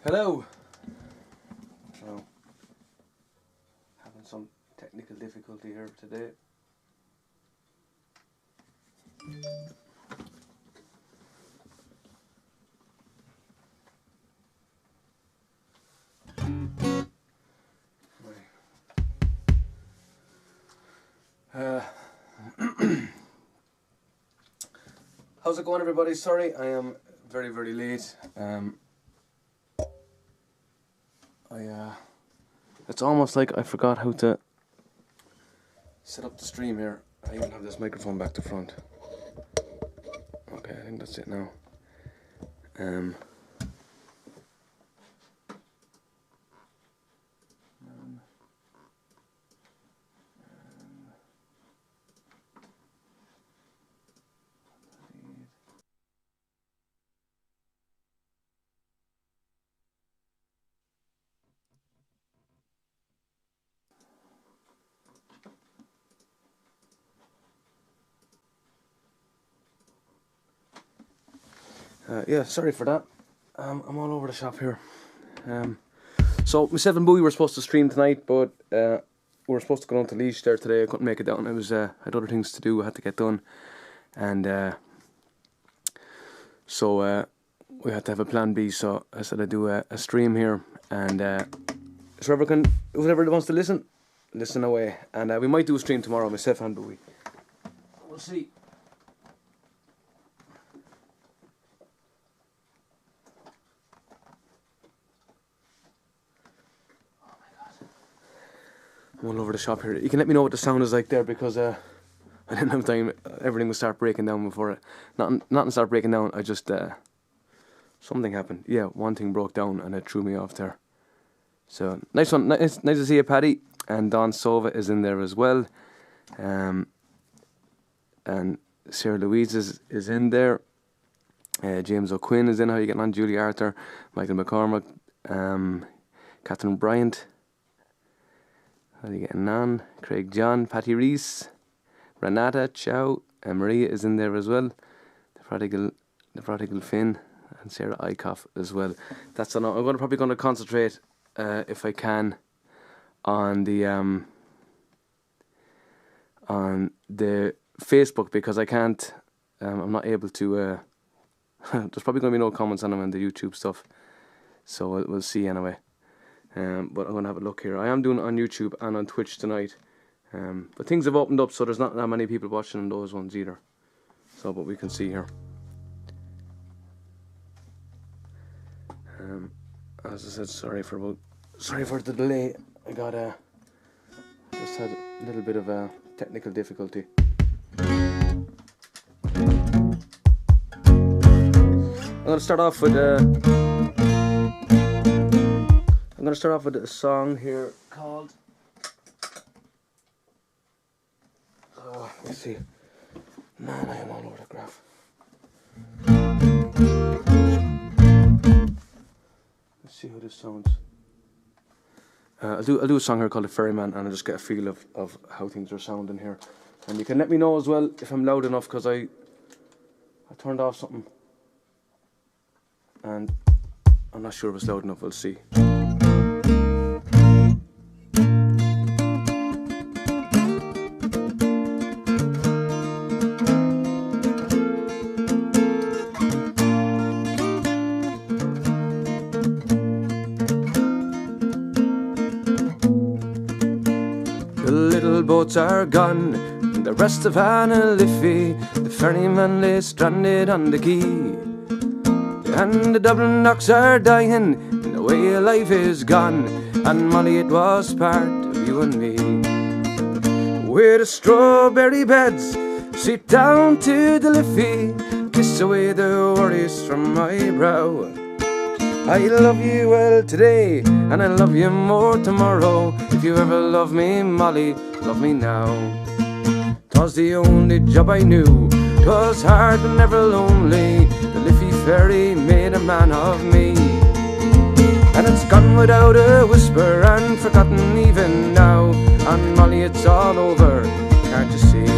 Hello. So, having some technical difficulty here today. How's it going, everybody? Sorry, I am very, very late. It's almost like I forgot how to set up the stream here. I even have this microphone back to front. Okay, I think that's it now. Yeah, sorry for that. I'm all over the shop here. So myself and Bowie were supposed to stream tonight, but we were supposed to go down to Laois there today. I couldn't make it down. I had other things to do. I had to get done, and so we had to have a plan B. So I said I'd do a stream here, and so whoever wants to listen away. And we might do a stream tomorrow, myself and Bowie. We'll see. I'm all over the shop here. You can let me know what the sound is like there, because I didn't have time. Everything will start breaking down before it. Nothing started breaking down. I just something happened. Yeah, one thing broke down and it threw me off there. So nice one. Nice to see you, Paddy. And Don Sova is in there as well. And Sarah Louise is in there. James O'Quinn is in. How are you getting on? Julie Arthur, Michael McCormack, Catherine Bryant. How are you getting on? Craig John, Patty Reese, Renata Chow, and Maria is in there as well. The prodigal Finn, and Sarah Eichhoff as well. That's enough. I'm probably going to concentrate, if I can, on the Facebook, because I can't. I'm not able to. There's probably going to be no comments on them on the YouTube stuff, so we'll see anyway. But I'm going to have a look here. I am doing it on YouTube and on Twitch tonight. But things have opened up, so there's not that many people watching on those ones either. So, but we can see here. As I said, sorry for the delay. I just had a little bit of a technical difficulty. I'm going to start off with a song here called, let's see, man, I am all over the graph. Let's see how this sounds. I'll do a song here called The Ferryman, and I'll just get a feel of how things are sounding here. And you can let me know as well if I'm loud enough, because I turned off something and I'm not sure if it's loud enough. We'll see. Boats are gone, the rest of Anna Liffey. The ferryman lay stranded on the quay, and the Dublin docks are dying, and the way of life is gone. And Molly, it was part of you and me. Where the strawberry beds sit down to the Liffey, kiss away the worries from my brow. I love you well today, and I love you more tomorrow. If you ever love me, Molly, love me now. 'Twas the only job I knew, 'twas hard but never lonely. The Liffey ferry made a man of me, and it's gone without a whisper and forgotten even now. And Molly, it's all over, can't you see?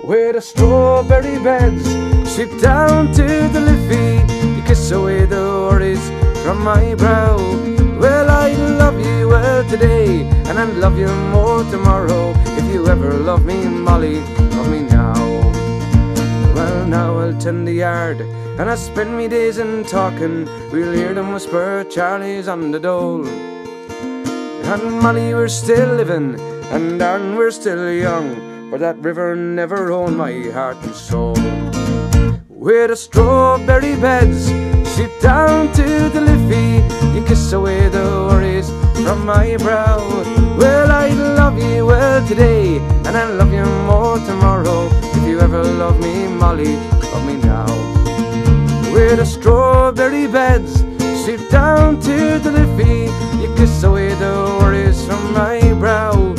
Where the strawberry beds slip down to the Liffey, you kiss away the worries from my brow. Well, I love you well today, and I'll love you more tomorrow. If you ever love me, Molly, love me now. Well, now I'll tend the yard, and I spend me days in talking. We'll hear them whisper, Charlie's on the dole. And Molly, we're still living, and darling, we're still young, but that river never owned my heart and soul. With the strawberry beds, sit down to the Liffey, you kiss away the worries from my brow. Well, I love you well today, and I love you more tomorrow. If you ever love me, Molly, love me now. With the strawberry beds, sit down to the Liffey, you kiss away the worries from my brow.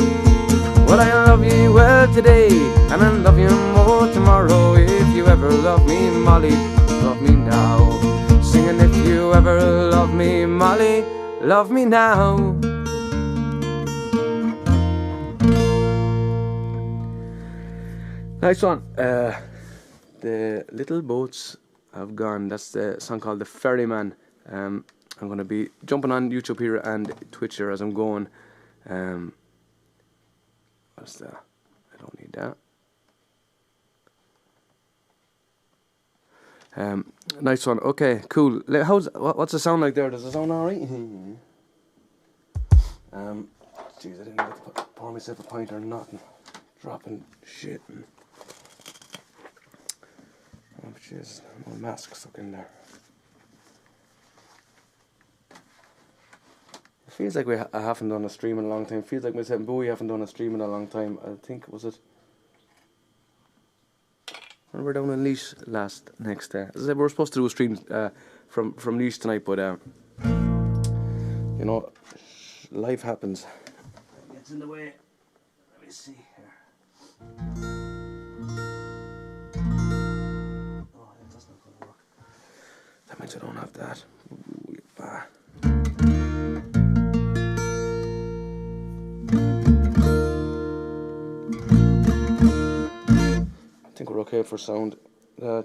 Well, I love you well today, and I love you more tomorrow. If you ever love me, Molly, love me now. Singing, if you ever love me, Molly, love me now. Nice one. The little boats have gone. That's the song called The Ferryman. I'm going to be jumping on YouTube here and Twitch here as I'm going. What's that? I don't need that. Nice one. Okay, cool. What's the sound like there? Does it sound alright? Jeez, I didn't get to pour myself a pint or nothing. Dropping shit. Oh, jeez, my mask stuck in there. It feels like I haven't done a stream in a long time. It feels like myself and Bowie haven't done a stream in a long time. I think, was it? When we were down in Laois next day. As I said, we were supposed to do a stream from Laois tonight, but you know, life happens. It gets in the way. Let me see here. Oh, that's not going to work. That means I don't have that. Ooh, you bar. I think we're okay for sound.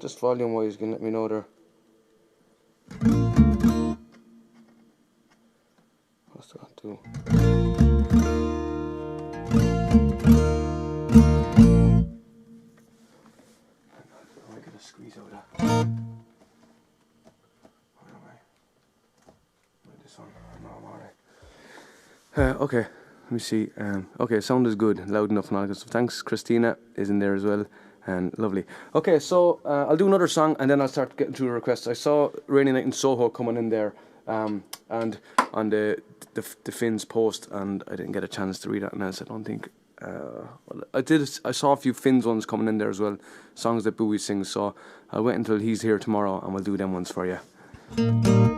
Just volume wise, you can let me know there. What's that do? I get a squeeze out of that. This one. No, I'm alright. Okay, let me see. Okay, sound is good, loud enough and all that stuff. Thanks, Christina is in there as well. And lovely. Okay, so I'll do another song and then I'll start getting through the requests. I saw Rainy Night in Soho coming in there, and on the Finn's post, and I didn't get a chance to read that. And else I don't think well, I saw a few Finn's ones coming in there as well, songs that Bowie sings. So I'll wait until he's here tomorrow and we'll do them ones for you.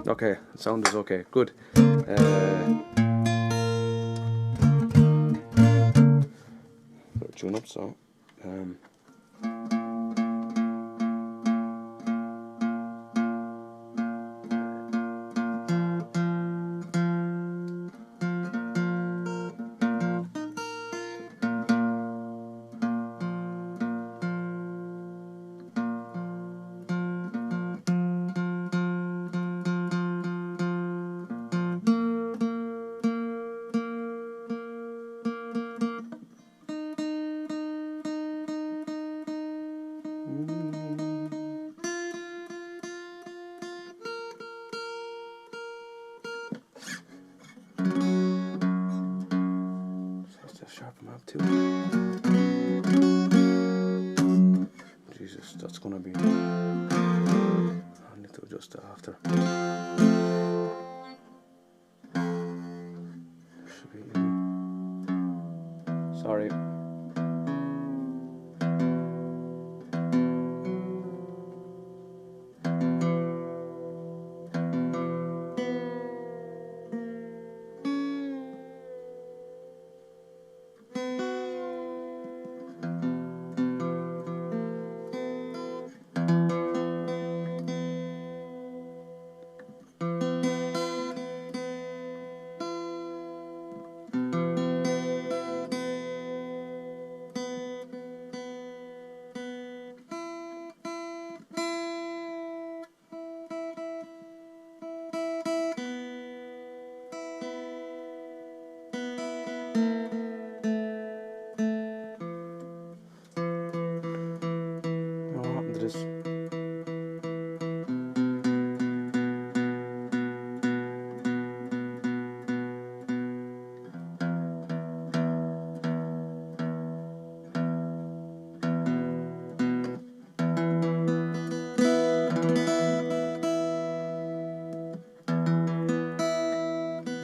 Okay, sound is okay. Good. Better tune up so. Sharpen up too. Jesus, that's gonna be. I need to adjust that after. Should be. Sorry.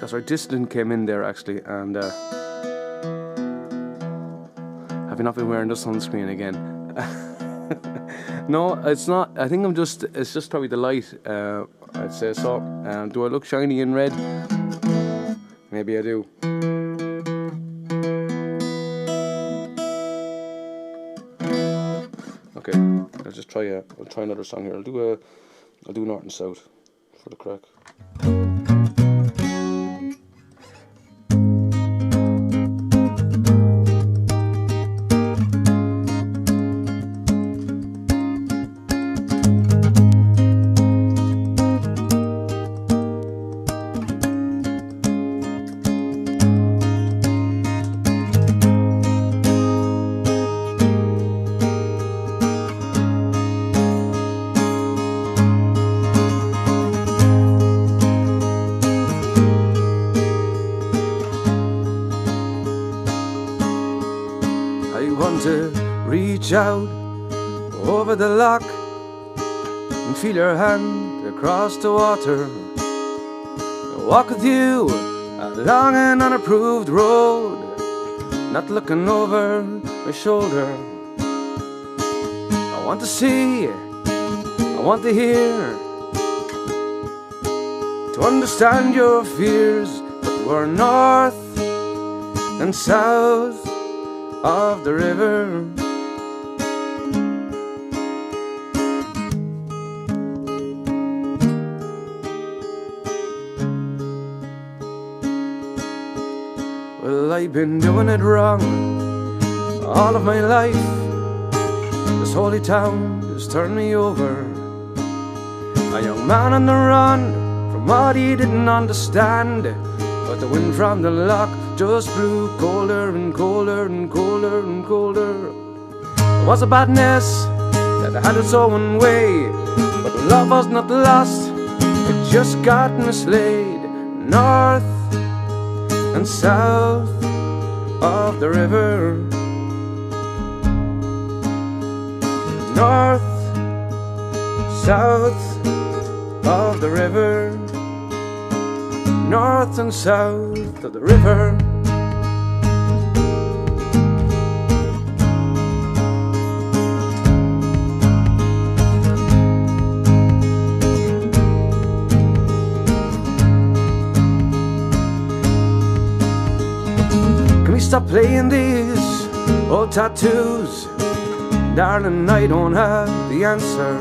That's right, Discipline came in there actually, and have you not been wearing the sunscreen again? No, it's not. I think it's just probably the light, I'd say so. Do I look shiny in red? Maybe I do. Okay, I'll try another song here. I'll do North and South for the crack. To reach out over the lock and feel your hand across the water. Walk with you along an unapproved road, not looking over my shoulder. I want to see, I want to hear, to understand your fears. But we're north and south of the river. Well, I've been doing it wrong all of my life. This holy town has turned me over. A young man on the run from what he didn't understand, but the wind from the lock just blew colder and colder and colder and colder. It was a badness that had its own way, but love was not lost, it just got mislaid. North and south of the river. North, south of the river. North and south of the river. Can we stop playing these old tattoos? Darling, I don't have the answer.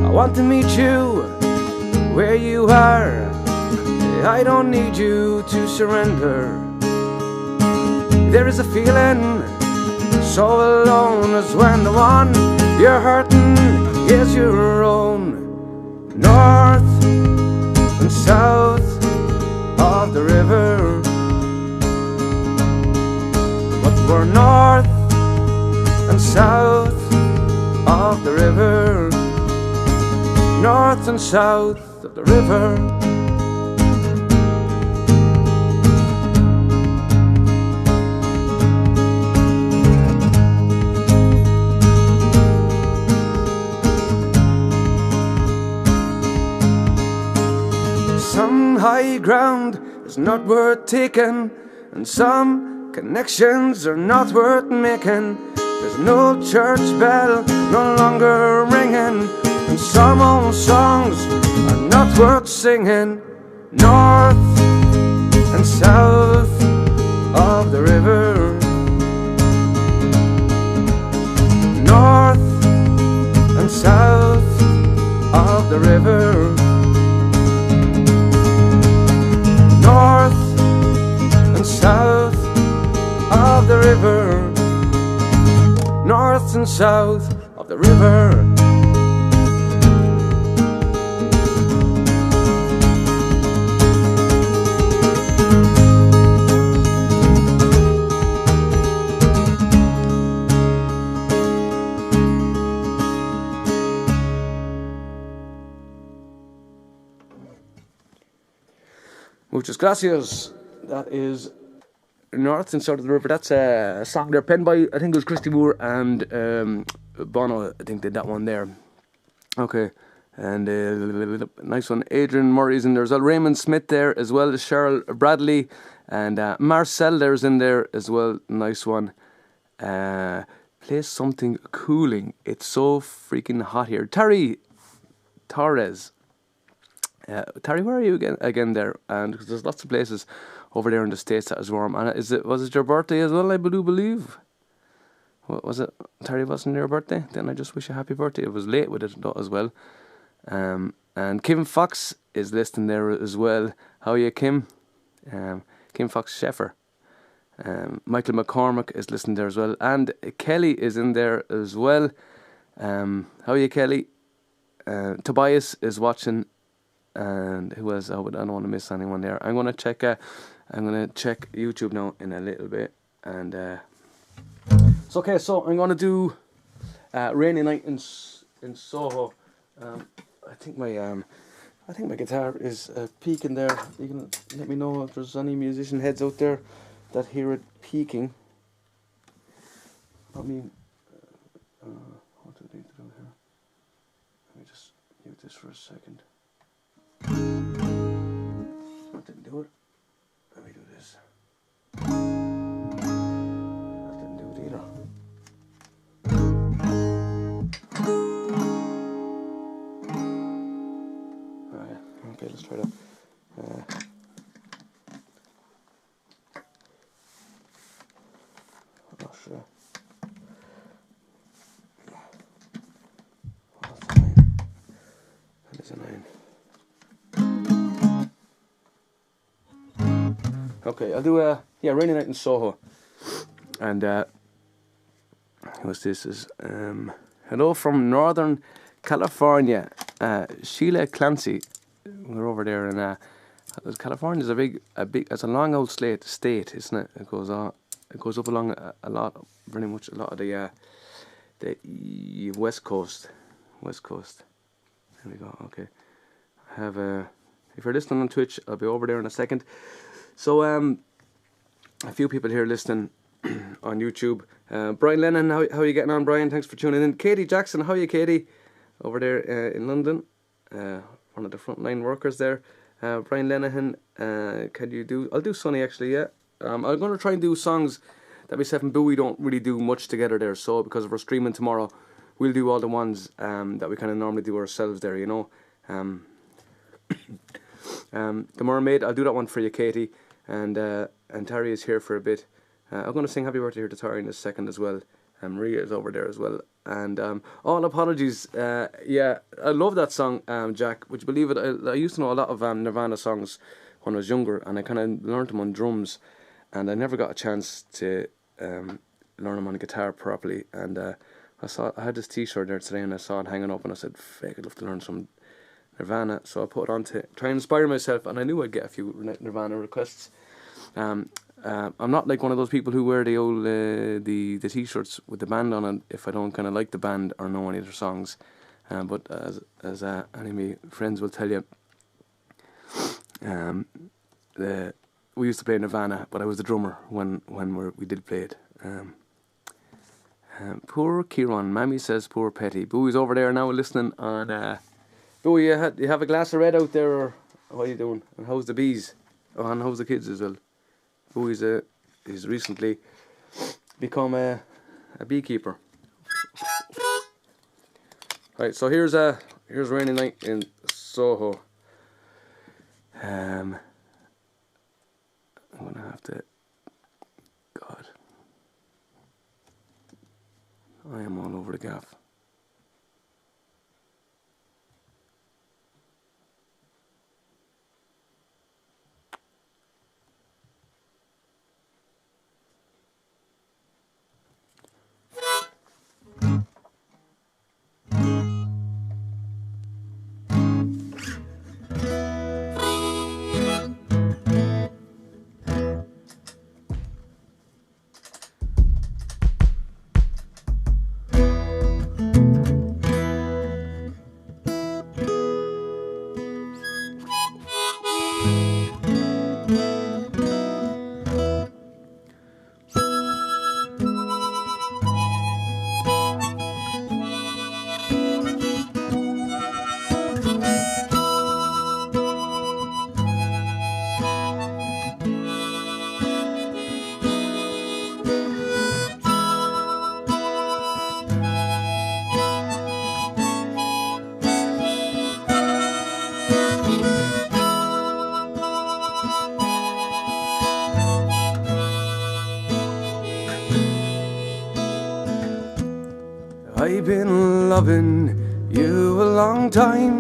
I want to meet you where you are. I don't need you to surrender. There is a feeling so alone as when the one you're hurting is your own. North and south of the river. But we're north and south of the river. North and south of the river. Some high ground is not worth taking, and some connections are not worth making. There's no church bell no longer ringing, and some old songs are not worth singing. North and south of the river. North and south of the river. North and south of the river. North and south of the river. Muchas gracias. That is North and South of the River. That's a song there penned by, I think it was Christy Moore and Bono, I think did that one there. Okay. And nice one. Adrian Murray's in there as well. Raymond Smith there as well. Cheryl Bradley. And Marcel there's in there as well. Nice one. Play something cooling. It's so freaking hot here. Terry Torres. Terry, where are you again there? And because there's lots of places over there in the States that is warm. And was it your birthday as well, I do believe? What was it? Terry, wasn't your birthday? Then I just wish you a happy birthday. It was late with it as well. And Kim Fox is listening there as well. How are you, Kim? Kim Fox Sheffer. Michael McCormick is listening there as well. And Kelly is in there as well. How are you, Kelly? Tobias is watching. And who else? I don't want to miss anyone there. I'm gonna check YouTube now in a little bit. And it's okay. So I'm gonna do Rainy Night in Soho. I think my guitar is peaking there. You can let me know if there's any musician heads out there that hear it peaking. I mean, what do I need to do here? Let me just mute this for a second. That didn't do it. Let me do this. That didn't do it either. Okay, let's try that. I'm not sure. That's a 9. That is a 9. Okay, I'll do Rainy Night in Soho. And what's this? Is hello from Northern California. Sheila Clancy. We're over there, and California's a big. It's a long old state, isn't it? It goes up along a lot, pretty much a lot of the west coast. There we go. Okay, I have if you're listening on Twitch, I'll be over there in a second. So a few people here listening on YouTube. Brian Lennon, how are you getting on, Brian? Thanks for tuning in. Katie Jackson, how are you, Katie? Over there in London. One of the frontline workers there. Brian Lenihan, can you do... I'll do Sunny actually, yeah. I'm going to try and do songs that myself and Bowie don't really do much together there. So because if we're streaming tomorrow, we'll do all the ones that we kind of normally do ourselves there, you know. The Mermaid, I'll do that one for you, Katie. And Terry is here for a bit. I'm going to sing Happy Birthday here to Terry in a second as well. Maria is over there as well. And all apologies. Yeah, I love that song, Jack. Would you believe it? I used to know a lot of Nirvana songs when I was younger, and I kind of learned them on drums, and I never got a chance to learn them on guitar properly. And I had this T-shirt there today, and I saw it hanging up, and I said, "Fake, I'd love to learn some Nirvana." So I put it on to try and inspire myself, and I knew I'd get a few Nirvana requests. I'm not like one of those people who wear the old the T-shirts with the band on it if I don't kind of like the band or know any of their songs. But as any of my friends will tell you, we used to play Nirvana, but I was the drummer when we did play it. Poor Kieran, Mammy says poor Petty. Bowie's over there now listening on. Bowie, you have a glass of red out there, or what are you doing? And how's the bees? Oh, and how's the kids as well? He's recently become a beekeeper. Right, so here's Rainy Night in Soho. I'm gonna have to. God, I am all over the gaff. loving you a long time.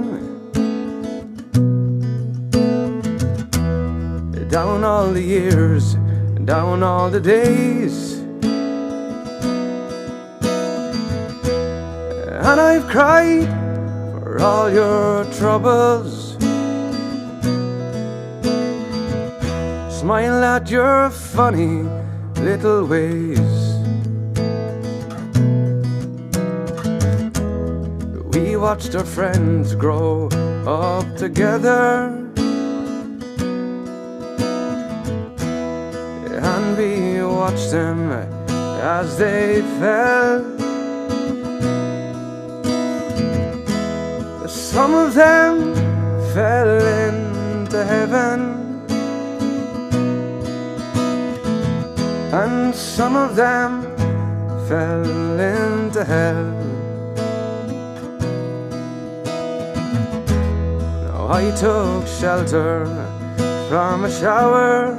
Down all the years, down all the days, and I've cried for all your troubles. Smile at your funny little ways. We watched our friends grow up together, and we watched them as they fell. Some of them fell into heaven, and some of them fell into hell. Now I took shelter from a shower,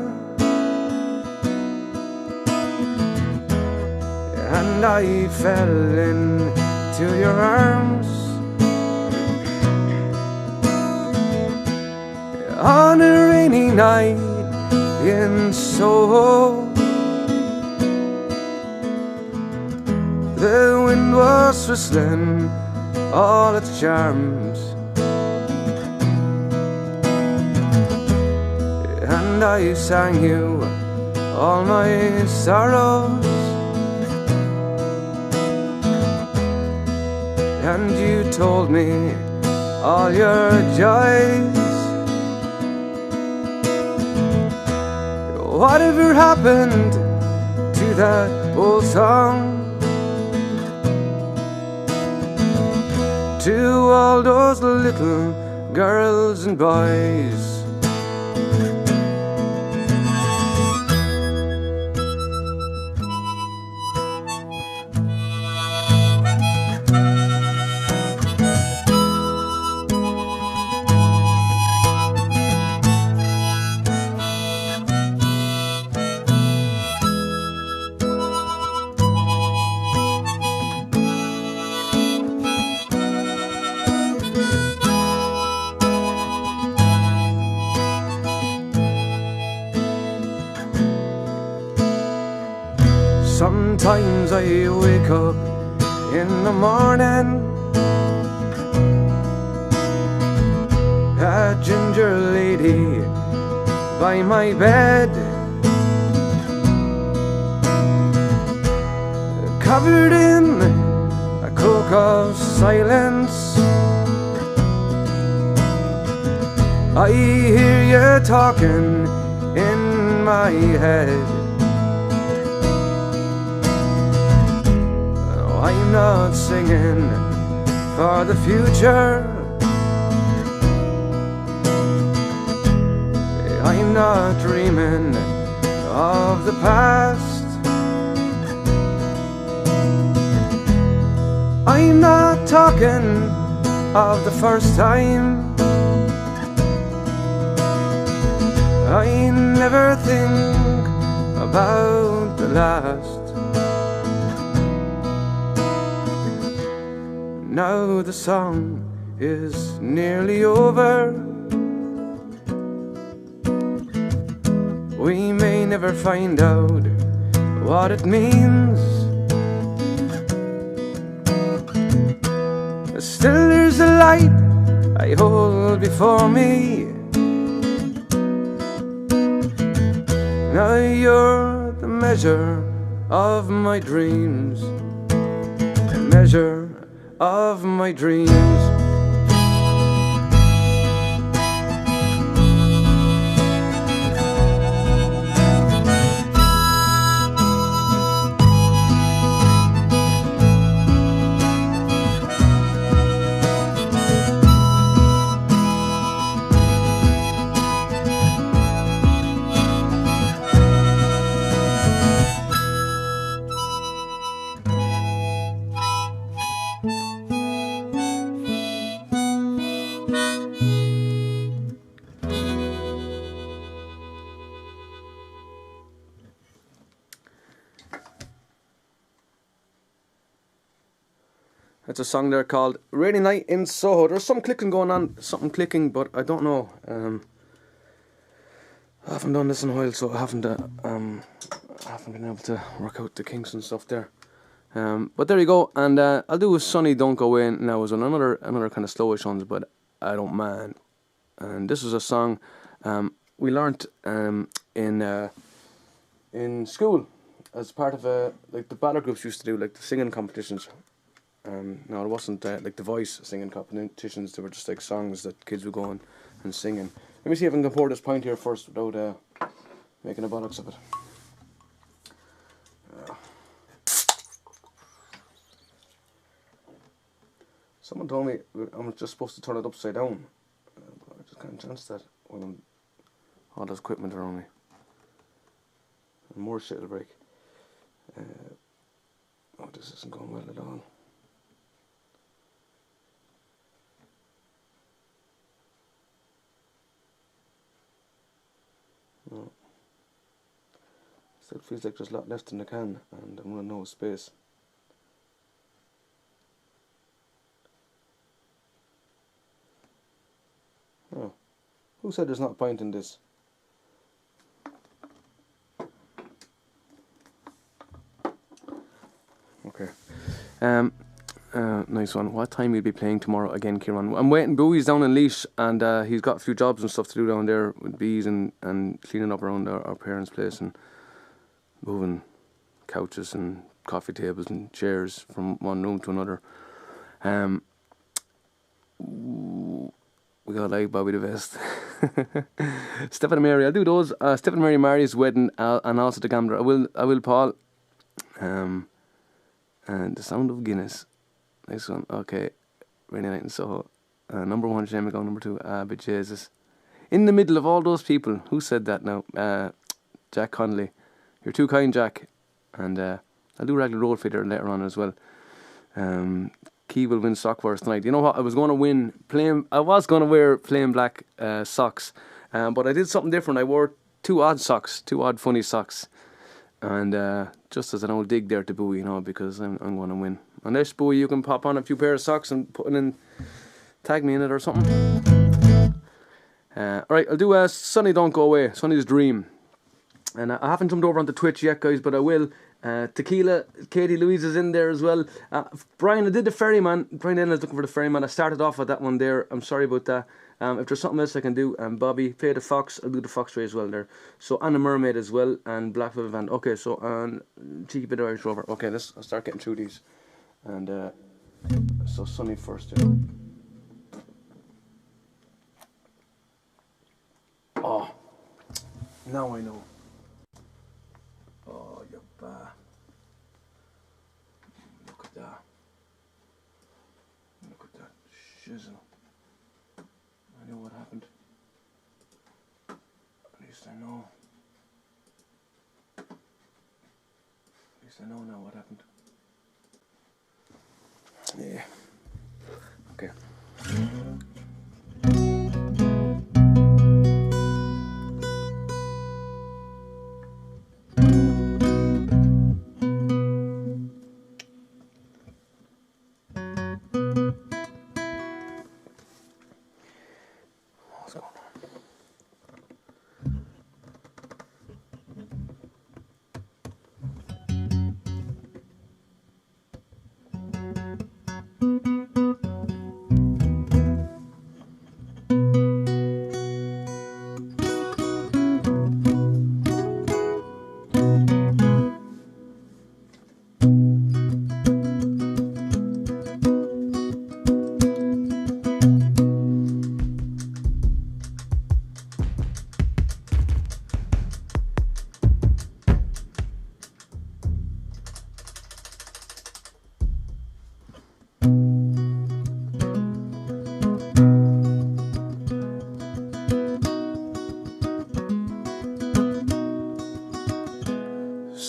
and I fell into your arms. On a rainy night in Soho, the wind was whistling all its charms, and I sang you all my sorrows, and you told me all your joys. Whatever happened to that old song? To all those little girls and boys? Sometimes I wake up in the morning, a ginger lady by my bed, covered in a cloak of silence. I hear you talking in my head. I'm not singing for the future, I'm not dreaming of the past, I'm not talking of the first time. I never think about the last. Now the song is nearly over. We may never find out what it means. Still there's a light I hold before me. Now you're the measure of my dreams, the measure of my dreams. just a song there called Rainy Night in Soho. There's some clicking going on, something clicking, but I don't know. I haven't done this in a while, so I haven't been able to work out the kinks and stuff there. But there you go, and I'll do a Sunny Don't Go Away now as well, another kind of slowish ones, but I don't mind. And this is a song we learnt in school as part of like the ballet groups used to do, like the singing competitions. No, it wasn't like the voice singing competitions. They were just like songs that kids would go on and singing. Let me see if I can pour this pint here first without making a bollocks of it. Someone told me I'm just supposed to turn it upside down, but I just can't chance that when all this equipment around me. And more shit will break. Oh, this isn't going well at all. No. Still feels like there's a lot left in the can, and I'm running out of space. Oh, who said there's not a pint in this? Okay. Nice one. What time will you be playing tomorrow again, Ciarán? I'm waiting. Bowie's down in Laois, and he's got a few jobs and stuff to do down there with bees and cleaning up around our parents' place and moving couches and coffee tables and chairs from one room to another. We got like Bobby the Best. Stephen and Mary, I'll do those. Stephen and Mary Mary's wedding, and also the Gambler. I will, Paul. And The Sound of Guinness. Nice one. Okay. Rainy Night in Soho. Number 1, Shane McGowan. Number 2, but Jesus. In the middle of all those people. Who said that now? Jack Connolly. You're too kind, Jack. And I'll do Raglan Road Fitter later on as well. Key will win sock for us tonight. You know what? I was going to wear plain black socks. But I did something different. I wore 2 odd socks. 2 odd funny socks. And just as an old dig there to Bowie, you know, because I'm going to win. Unless, Bowie, you can pop on a few pair of socks and tag me in it or something. Alright, I'll do Sunny Don't Go Away, Sunny's Dream. And I haven't jumped over onto Twitch yet, guys, but I will. Tequila, Katie Louise is in there as well. Brian, I did the Ferryman. Brian Dennis is looking for the Ferryman. I started off with that one there. I'm sorry about that. If there's something else I can do, Bobby, play the Fox. I'll do the Fox Ray as well there. So, and the Mermaid as well, and Black Velvet Van. Okay, so, cheeky bit of Irish Rover. Okay, I'll start getting through these. And, so Sunny first here. Oh, now I know. Oh, you look at that. Look at that shizzle. I know what happened. At least I know. At least I know now what happened. Yeah. Okay.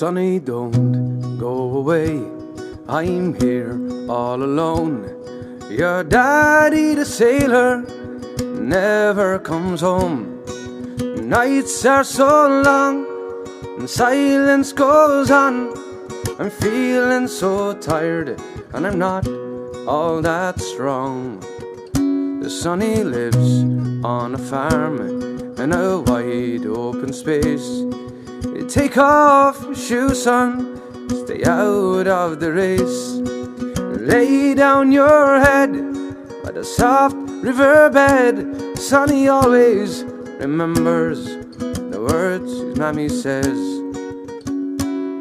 Sonny, don't go away. I'm here all alone. Your daddy, the sailor, never comes home. Nights are so long and silence goes on. I'm feeling so tired and I'm not all that strong. The Sonny lives on a farm in a wide open space. You take off your shoes, son, stay out of the race. Lay down your head by the soft riverbed. Sonny always remembers the words his mammy says.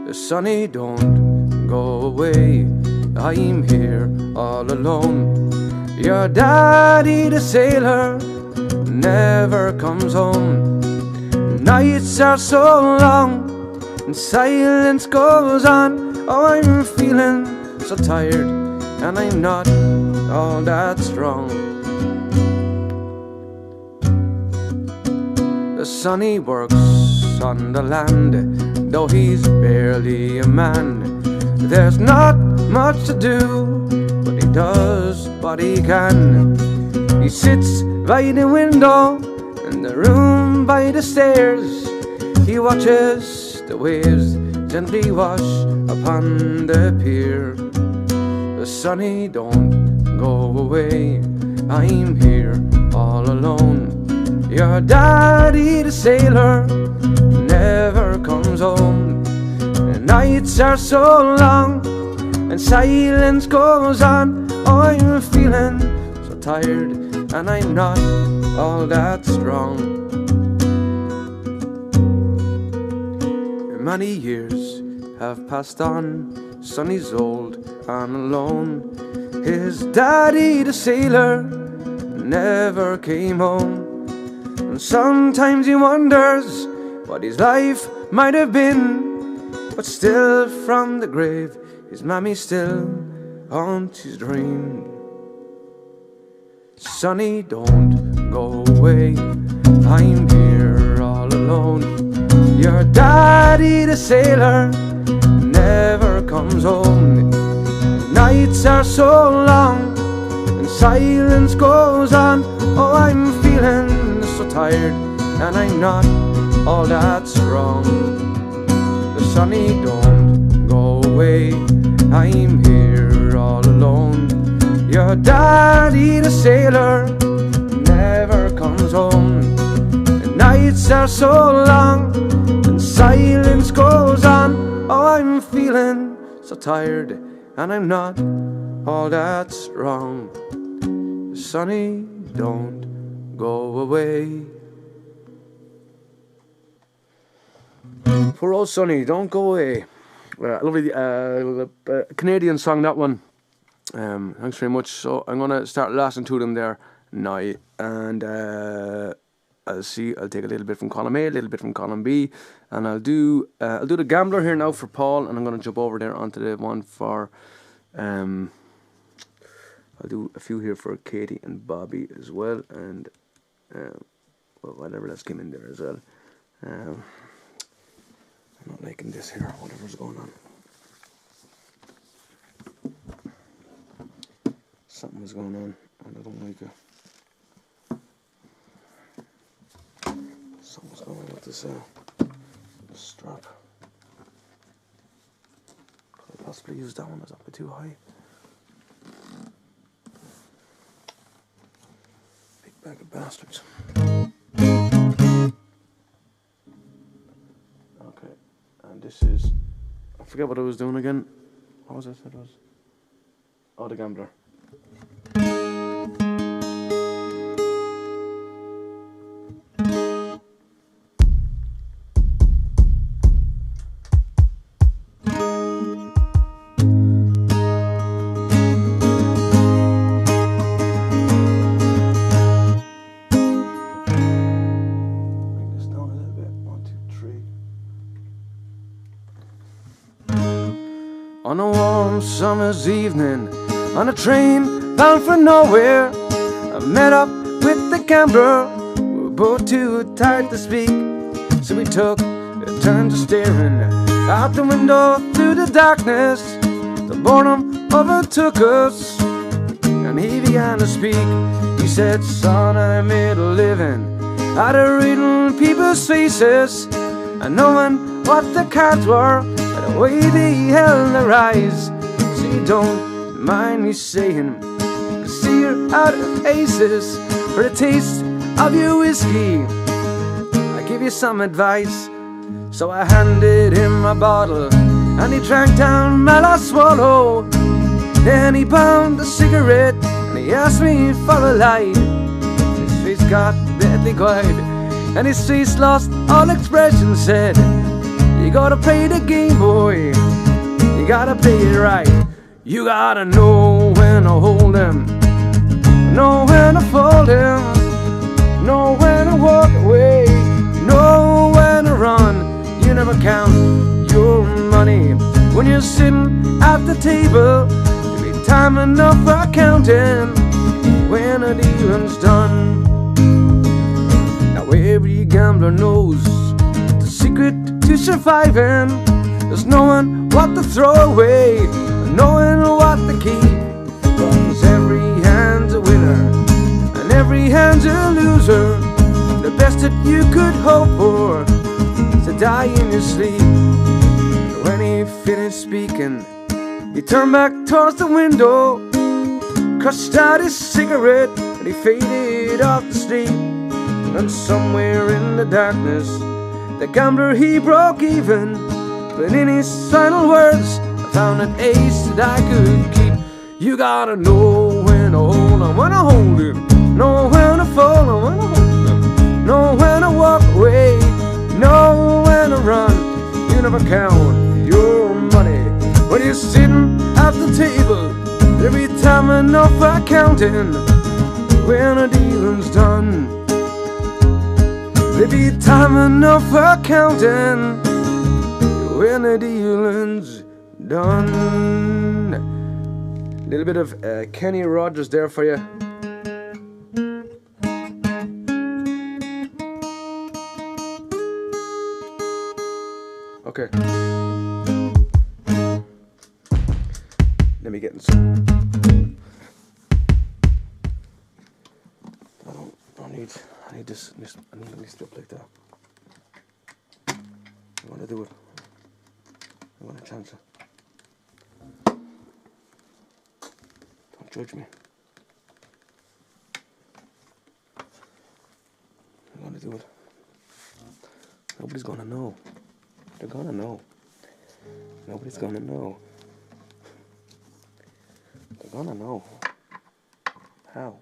The Sonny, don't go away, I'm here all alone. Your daddy, the sailor, never comes home. Nights are so long and silence goes on. Oh, I'm feeling so tired and I'm not all that strong. The Sonny works on the land, though he's barely a man. There's not much to do, but he does what he can. He sits by the window in the room by the stairs. He watches the waves gently wash upon the pier. The Sonny, don't go away, I'm here all alone. Your daddy, the sailor, never comes home. The nights are so long and silence goes on. Oh, I'm feeling so tired and I'm not all that strong. Many years have passed on, Sonny's old and alone. His daddy, the sailor, never came home. And sometimes he wonders what his life might have been, but still from the grave his mammy still haunts his dream. Sonny, don't go away, I'm here all alone. Your daddy, the sailor, never comes home. Nights are so long and silence goes on. Oh, I'm feeling so tired and I'm not all that strong. The Sonny, don't go away, I'm here all alone. Your daddy, the sailor, never comes home. The nights are so long and silence goes on. Oh, I'm feeling so tired and I'm not all that strong. Sonny, don't go away. Poor old Sonny, don't go away. Lovely Canadian song, that one. Thanks very much. So I'm gonna start listening to them there now, and I'll take a little bit from column A, a little bit from column B, and I'll do the Gambler here now for Paul, and I'm gonna jump over there onto the one for I'll do a few here for Katie and Bobby as well, and well, whatever else came in there as well. I'm not liking this here, whatever's going on. Something was going on and I don't like it. Something's going on with this strap. Could I possibly use that one? Is that a bit too high? Big bag of bastards. Okay, and this is, I forget what I was doing again. What was I said it was? Oh, the Gambler. On a warm summer's evening, on a train bound for nowhere, I met up with the gambler. We were both too tired to speak, so we took a turn to staring out the window through the darkness. The boredom overtook us, and he began to speak. He said, "Son, I made a living out of reading people's faces and knowing what the cards were, the way they held their eyes. So you don't mind me saying, see you're out of aces for a taste of your whiskey. I give you some advice. So I handed him a bottle, and he drank down my last swallow. Then he bound a cigarette, and he asked me for a light. His face got deadly quiet, and his face lost all expression. Said, you gotta play the game, boy, you gotta play it right. You gotta know when to hold him, know when to fold him, know when to walk away, know when to run. You never count your money when you're sitting at the table. There'll be time enough for counting when a dealing's done. Now every gambler knows the secret to surviving. There's knowing what to throw away, knowing what to keep. 'Cause every hand's a winner and every hand's a loser. The best that you could hope for is to die in your sleep. When he finished speaking, he turned back towards the window, crushed out his cigarette, and he faded off to sleep. And somewhere in the darkness, the gambler he broke even. But in his final words, I found an ace that I could keep. You gotta know when to hold on, when to hold him, know when to fold on, when to hold him, know when to walk away, know when to run. You never count your money when you're sitting at the table. There'll be time enough for counting when a dealing's done. There'll be time enough for counting when the dealing's done. A little bit of Kenny Rogers there for you. Okay. Let me get in some. I need this. I need this strip like that. I want to do it. I want to chance it. Don't judge me. I want to do it. Nobody's gonna know. They're gonna know. Nobody's gonna know. They're gonna know. How?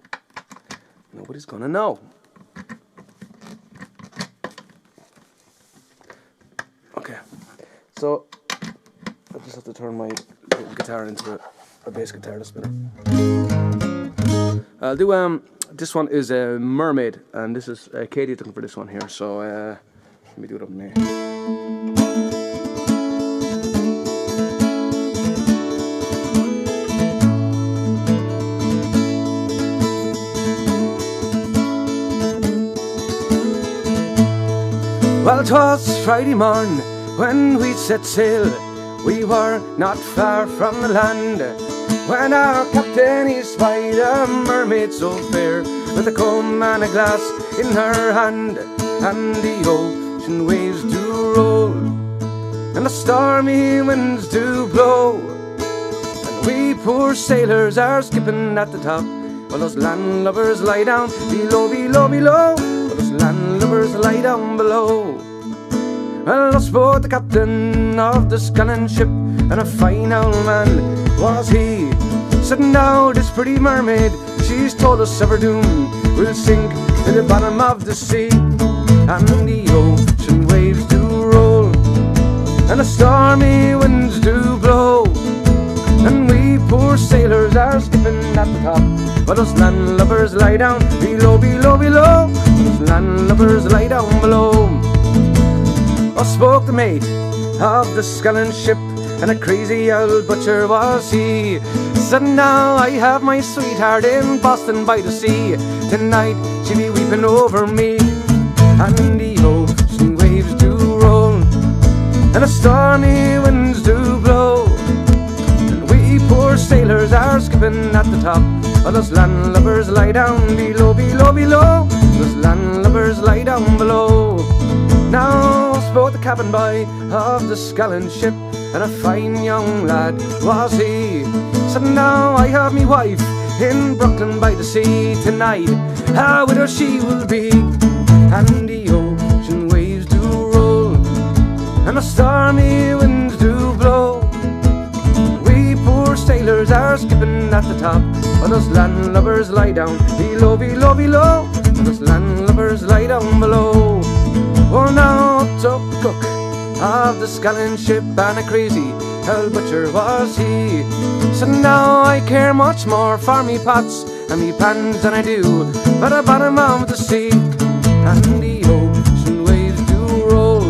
Nobody's gonna know. Okay. So I just have to turn my guitar into a bass guitar this minute. I'll do this one is a Mermaid, and this is Katie looking for this one here. So let me do it up in there. Well, 'twas Friday morn when we set sail. We were not far from the land, when our captain he spied a mermaid so fair, with a comb and a glass in her hand. And the ocean waves do roll, and the stormy winds do blow, and we poor sailors are skipping at the top, while those landlubbers lie down below, below, below. Those landlubbers lie down below. Well, I spoke the captain of the sculling ship, and a fine old man was he. Said, now this pretty mermaid, she's told us of her doom, will sink to the bottom of the sea. And the ocean waves do roll, and the stormy winds do blow, and we poor sailors are skipping at the top, while those landlubbers lie down below, below, below. Those landlubbers lie down below. I spoke the mate of the sculling ship, and a crazy old butcher was he. Said, now I have my sweetheart in Boston by the sea, tonight she'll be weeping over me. And the ocean waves do roll, and the stormy winds do blow, and we poor sailors are skipping at the top, while those landlubbers lie down below, below, below. Those landlubbers lie down below. Now spoke the cabin boy of the sculling ship, and a fine young lad was he. So now I have me wife in Brooklyn by the sea tonight. Ah, with her she will be, and the ocean waves do roll, and the stormy winds do blow. We poor sailors are skipping at the top, while us landlubbers lie down below, below, below. While us landlubbers lie down below. Oh, now to cook of the sculling ship, and a crazy hell butcher was he. So now I care much more for me pots and me pans than I do for the bottom of the sea. And the ocean waves do roll,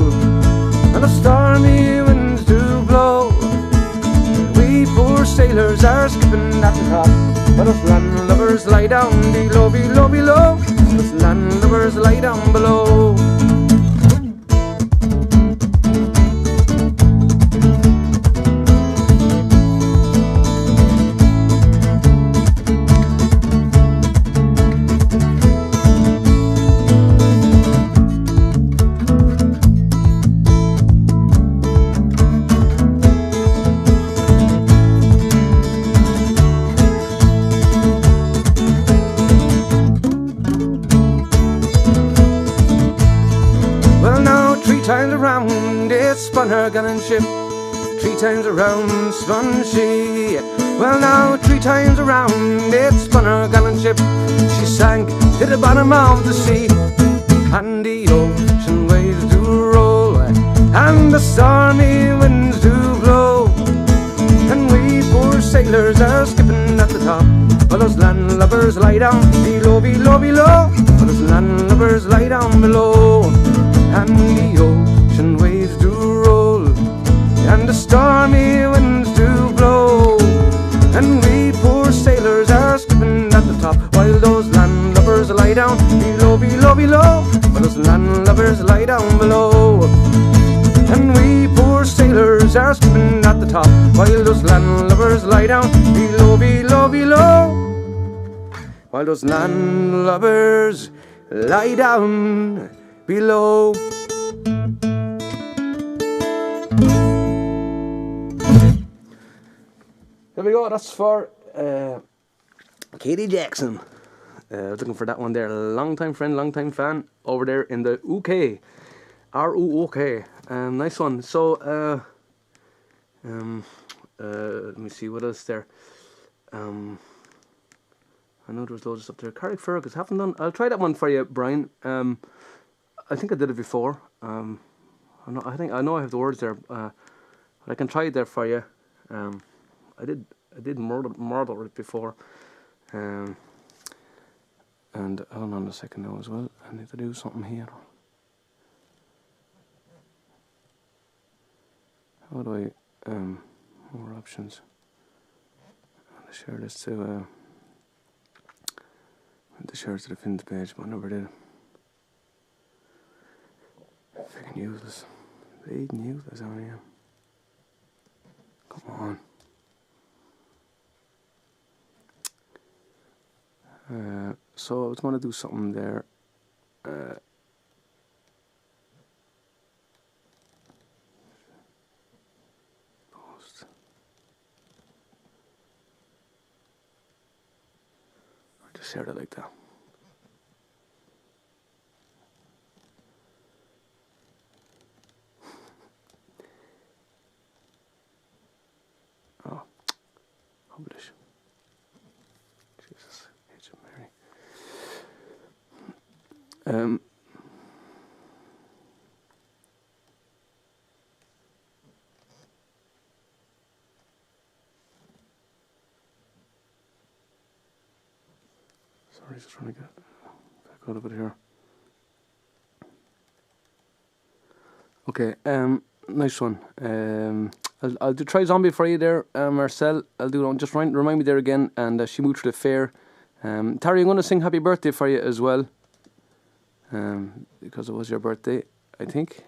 and the stormy winds do blow. We poor sailors are skipping at the top, but us landlubbers lie down below, below, below. Us landlubbers lie down below. Times around it spun her gallant ship, 3 times around spun she. Well now 3 times around it spun her gallant ship, she sank to the bottom of the sea. And the ocean waves do roll, and the stormy winds do blow. And we poor sailors are skipping at the top, while those landlubbers lie down below, below, below. While those landlubbers lie down below. And the ocean waves do roll, and the stormy winds do blow. And we poor sailors are skipping at the top, while those landlubbers lie down below, below, below. While those landlubbers lie down below. And we poor sailors are skipping at the top, while those landlubbers lie down below, below, below. While those landlubbers lie down below. There we go, that's for Katie Jackson. Looking for that one there. Long time friend, long time fan over there in the UK. R-U-O-K. Nice one. So, let me see what else there. I know there was loads of stuff there. Carrick Fergus, haven't done. I'll try that one for you, Brian. I think I did it before. I know I have the words there. But I can try it there for you. I did murder it before. And hold on a second now as well. I need to do something here. How do I more options? I'll share this to share it to the pinned page, but I never did. Freaking useless. Bleeding useless on here. Come on. So I was going to do something there. Post. I just shared it like that. Oh, publish. Jesus, H of Mary. Sorry, just trying to get back out of it here. Okay, nice one. I'll try Zombie for you there, Marcel. I'll do it. Just remind me there again. And she moved to the fair. Terry, I'm going to sing Happy Birthday for you as well. Because it was your birthday, I think.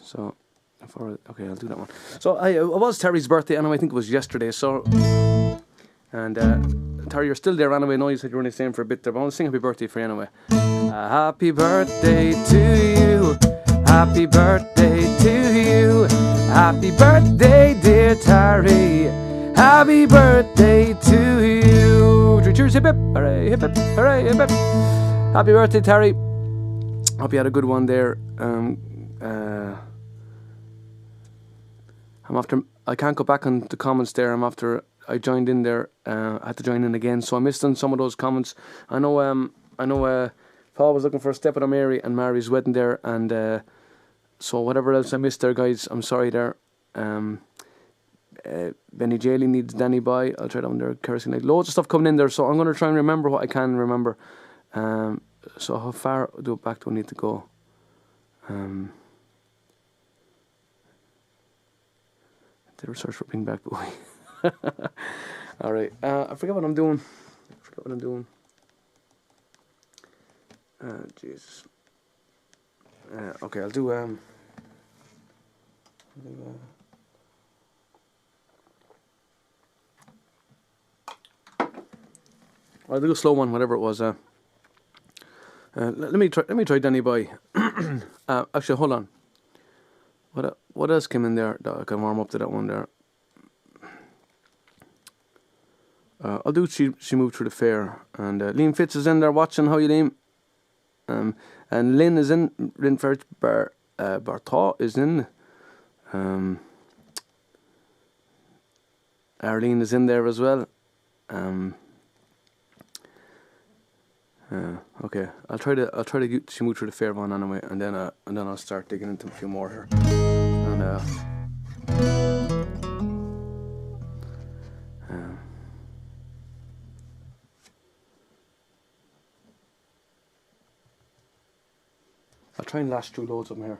So, okay, I'll do that one. So, it was Terry's birthday, and I think it was yesterday. So, and Terry, you're still there anyway. I know you said you were only staying for a bit there, but I want to sing happy birthday for you anyway. Happy birthday to you. Happy birthday to you. Happy birthday, dear Terry. Happy birthday to you. Cheers, hip hip. Hooray, hip hip. Hooray, hip hip. Happy birthday, Terry. Hope you had a good one there. I can't go back on the comments there. I joined in there. I had to join in again, so I missed on some of those comments. I know Paul was looking for a step with Mary and Mary's wedding there, and so whatever else I missed there, guys, I'm sorry there. Benny Jaley needs Danny Boy. I'll try down there. Kerosene, like loads of stuff coming in there, so I'm going to try and remember what I can remember. So how far back do I need to go? Did a search for Bring Back Boy. Alright, I forget what I'm doing. Jesus. Okay, I'll do a slow one, whatever it was. Let me try Danny Boy. Actually, hold on. What else came in there that I can warm up to that one there? I'll do She Moved Through the Fair, and Liam Fitz is in there watching. How you, Liam? And Lynn is in. Lynn Ferch Bartaw is in. Arlene is in there as well. Okay, I'll try to get She Moved Through the Fair one anyway, and then I'll start digging into a few more here. And I'll try and lash through loads of them here.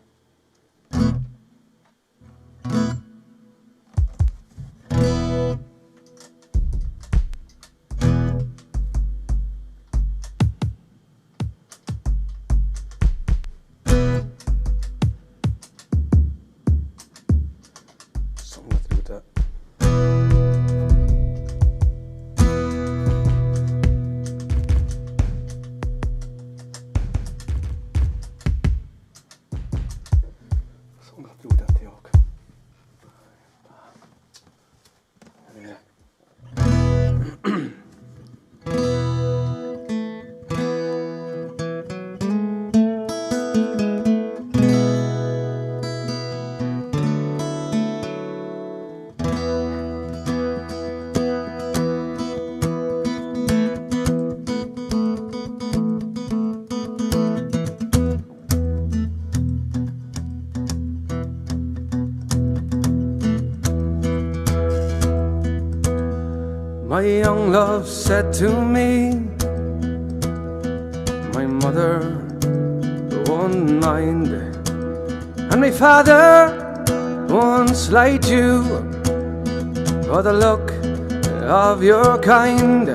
My young love said to me, my mother won't mind, and my father won't slight you for the look of your kind.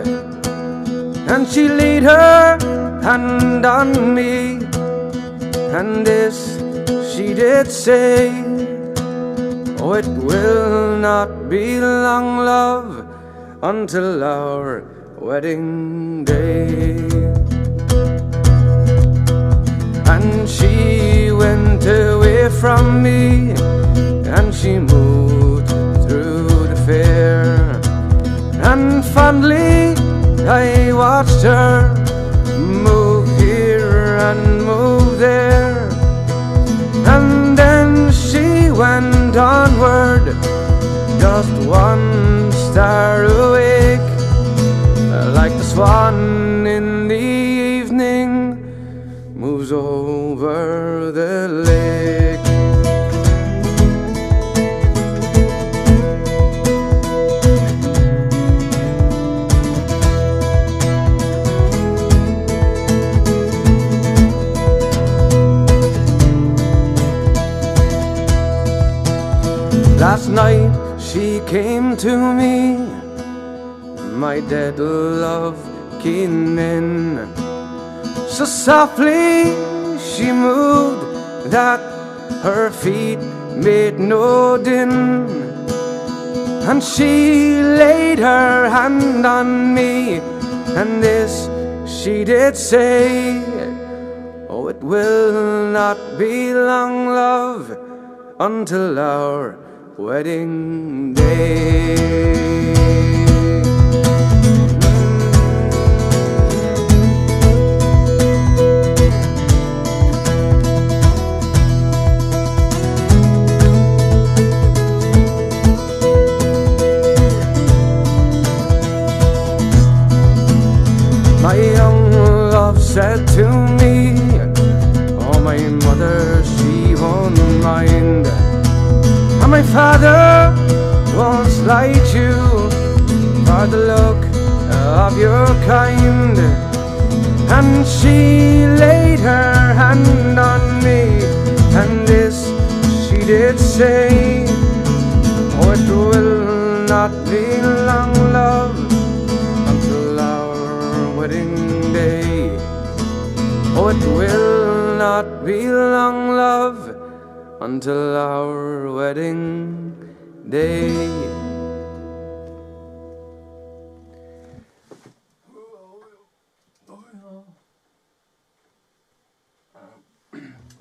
And she laid her hand on me, and this she did say, oh, it will not be long, love, until our wedding day. And she went away from me, and she moved through the fair, and fondly I watched her move here and move there. And then she went onward, just one star awake, like the swan in the evening moves over the lake. Last night she came to me, my dead love came in. So softly she moved that her feet made no din, And she laid her hand on me, and this she did say, oh, it will not be long, love, until our wedding day. My young love said to me, oh, my mother, she won't mind, and my father won't slight you for the look of your kind. And she laid her hand on me, and this she did say, oh, it will not be long, love, until our wedding day. Oh, it will not be long, love, until our wedding day.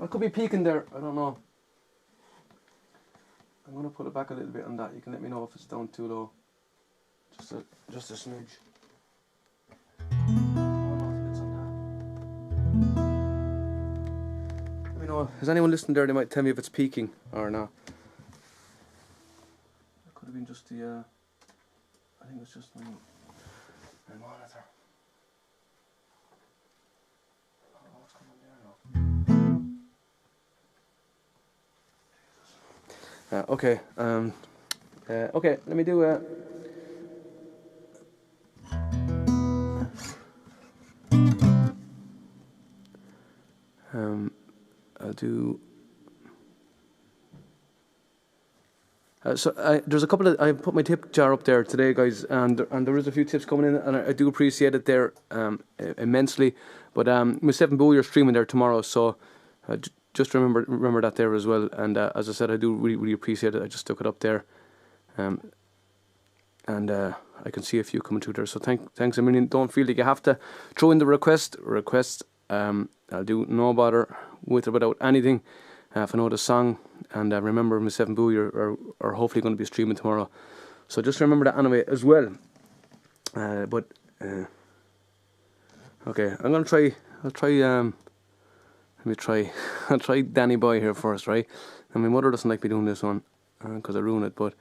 I could be peeking there, I don't know. I'm going to put it back a little bit on that. You can let me know if it's down too low. Just a smidge. Let me know. Has anyone listened there? They might tell me if it's peaking or not. It could have been just the I think it's just my monitor. I don't know what's going on there now. Okay, okay, let me do I'll do so there's a couple of, I put my tip jar up there today, guys, and there is a few tips coming in, and I do appreciate it there immensely. But myself and Boo, you're streaming there tomorrow, so just remember that there as well. And as I said, I do really appreciate it. I just stuck it up there, and I can see a few coming through there. So thanks a million. Don't feel like you have to throw in the request. I'll do no bother with or without anything. If I know the song, and remember myself and Boo are hopefully going to be streaming tomorrow. So just remember that anyway as well. Okay, I'm gonna try. I'll try Danny Boy here first, right? And my mother doesn't like me doing this one because I ruin it, but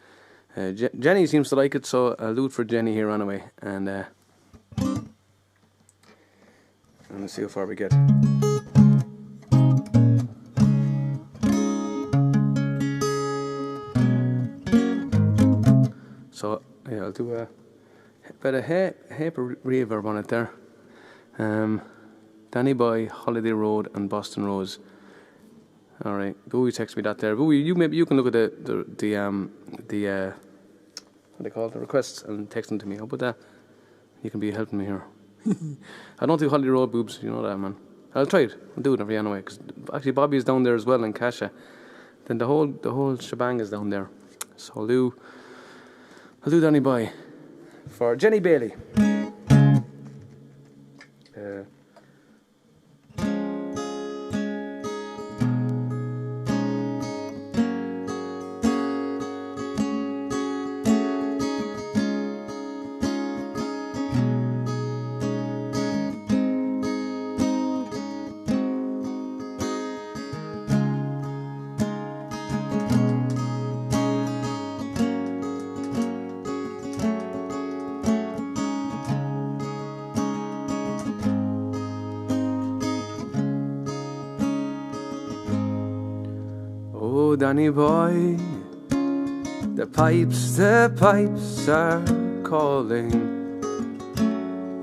Jenny seems to like it, so I'll do it for Jenny here anyway, and let's see how far we get. So yeah, I'll do a bit of reverb on it there. Danny Boy, Holiday Road, and Boston Rose. All right, Bowie text me that there. Bowie, you can look at the what do they call it, the requests, and text them to me. How about that? You can be helping me here. I don't do Holiday Road, boobs. You know that, man. I'll try it. I'll do it every anyway. Because actually, Bobby is down there as well, and Kasha. Then the whole shebang is down there. So I'll do Danny Boy for Jenny Bailey. Oh, Danny Boy, the pipes are calling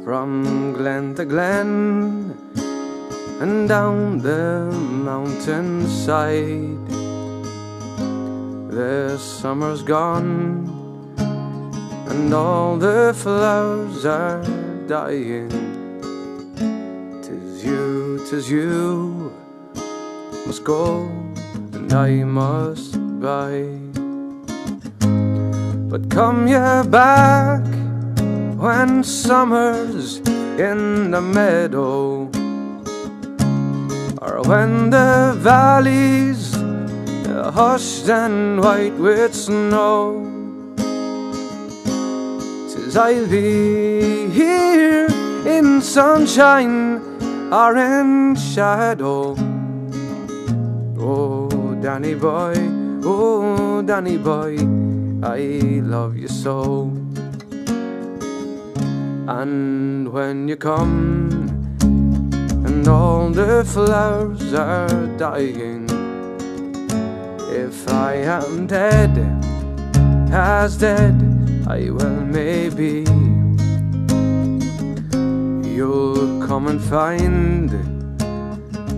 from glen to glen and down the mountainside. The summer's gone and all the flowers are dying. 'Tis you must go and I must buy. But come you back when summer's in the meadow, or when the valley's hushed and white with snow. 'Tis I'll be here in sunshine or in shadow. Oh, Danny boy, oh, Danny boy, I love you so. And when you come and all the flowers are dying, if I am dead, as dead I will maybe, you'll come and find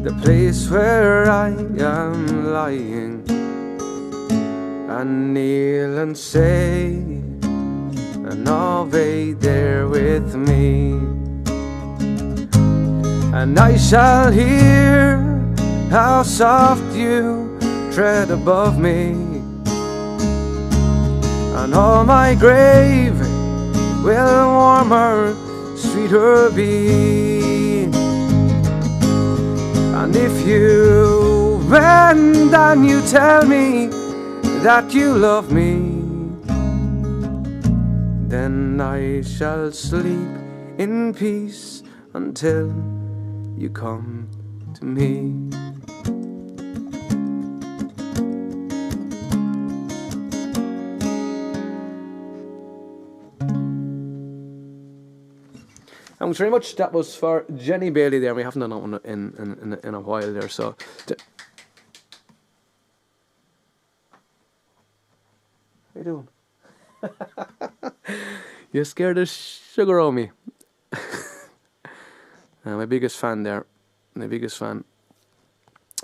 the place where I am lying, and kneel and say an Ave there with me. And I shall hear how soft you tread above me, and all my grave will warmer, sweeter be. And if you bend and you tell me that you love me, then I shall sleep in peace until you come to me. Thanks very much. That was for Jenny Bailey there. We haven't done that one in a while there, so. How you doing? You scared the sugar on me. My biggest fan there, my biggest fan.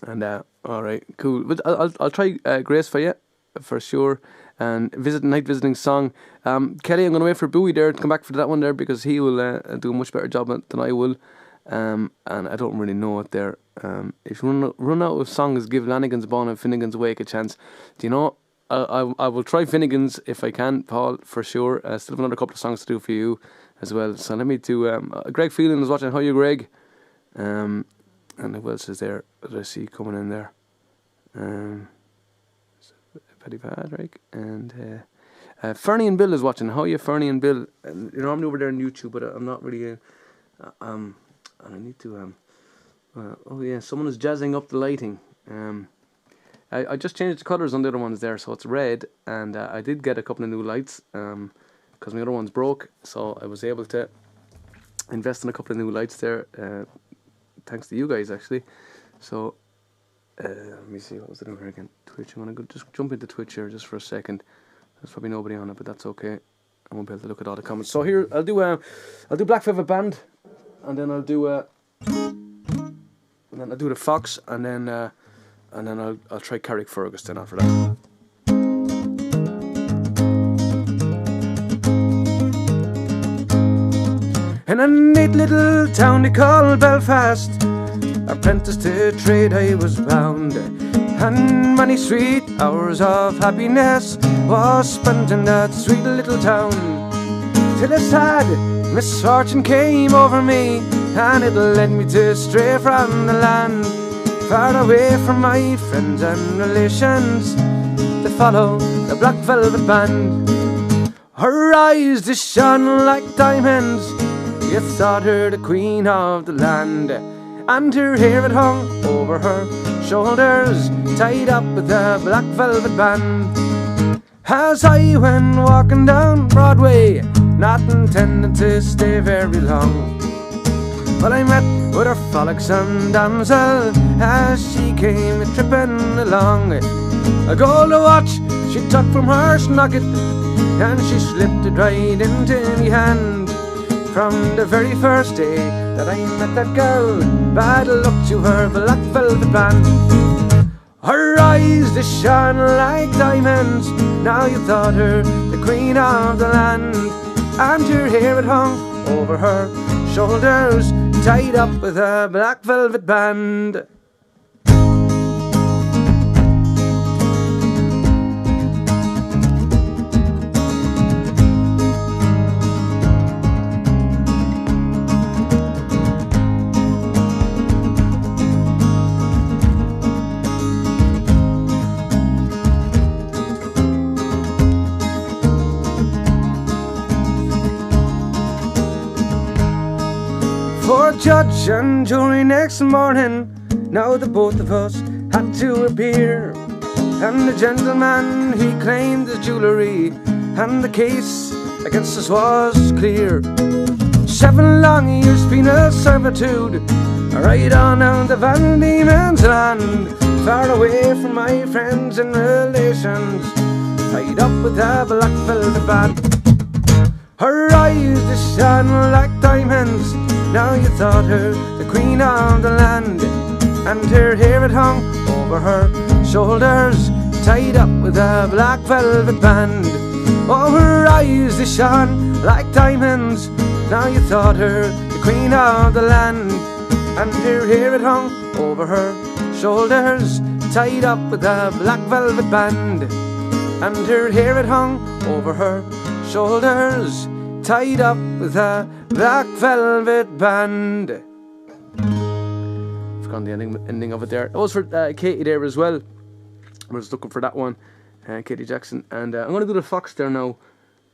And all right, cool. But I'll try Grace for you for sure. And night visiting song. Kelly, I'm going to wait for Bowie there to come back for that one there, because he will do a much better job than I will. And I don't really know it there. If you run out of songs, give Lanigan's Bon and Finnegan's Wake a chance. Do you know? I will try Finnegan's if I can, Paul, for sure. Still have another couple of songs to do for you as well. So let me do. Greg Phelan is watching. How are you, Greg? And who else is there that I see coming in there? Petty Patrick and Fernie and Bill is watching. How are you, Fernie and Bill? And, you know, I'm over there on YouTube, but I'm not really. And I need to. Oh yeah, someone is jazzing up the lighting. I just changed the colours on the other ones there, so it's red, and I did get a couple of new lights because my other ones broke, so I was able to invest in a couple of new lights there, thanks to you guys actually. So let me see, what was it over again? Twitch. I'm gonna just jump into Twitch here just for a second. There's probably nobody on it, but that's okay. I won't be able to look at all the comments. So here I'll do Black Velvet Band, and then I'll do the Fox, and then I'll try Carrick Fergus then after that. In a neat little town they call Belfast, apprentice to trade I was bound, and many sweet hours of happiness was spent in that sweet little town, till a sad misfortune came over me, and it led me to stray from the land, far away from my friends and relations, to follow the Black Velvet Band. Her eyes they shone like diamonds, you thought her the queen of the land, and her hair it hung over her shoulders, tied up with a black velvet band. As I went walking down Broadway, not intending to stay very long, well, I met with her frolicsome damsel as she came tripping along. A gold watch she took from her snocket, and she slipped it right into me hand. From the very first day that I met that girl, bad luck to her black velvet band. Her eyes they shone like diamonds, now you thought her the queen of the land, and her hair it hung over her shoulders, tied up with a black velvet band. judge and jury next morning. Now the both of us had to appear, and the gentleman he claimed his jewellery, and the case against us was clear. 7 long years penal servitude, right on out of Van Diemen's land, far away from my friends and relations, tied up with a black velvet band. Her eyes they shone like diamonds, now you thought her the queen of the land, and her hair it hung over her shoulders, tied up with a black velvet band. Oh, her eyes they shone like diamonds, now you thought her the queen of the land, and her hair it hung over her shoulders, tied up with a black velvet band, and her hair it hung over her shoulders, tied up with a black velvet band. Forgotten the ending of it there. That was for Katie there as well. I was looking for that one, Katie Jackson. And I'm going to do the Fox there now,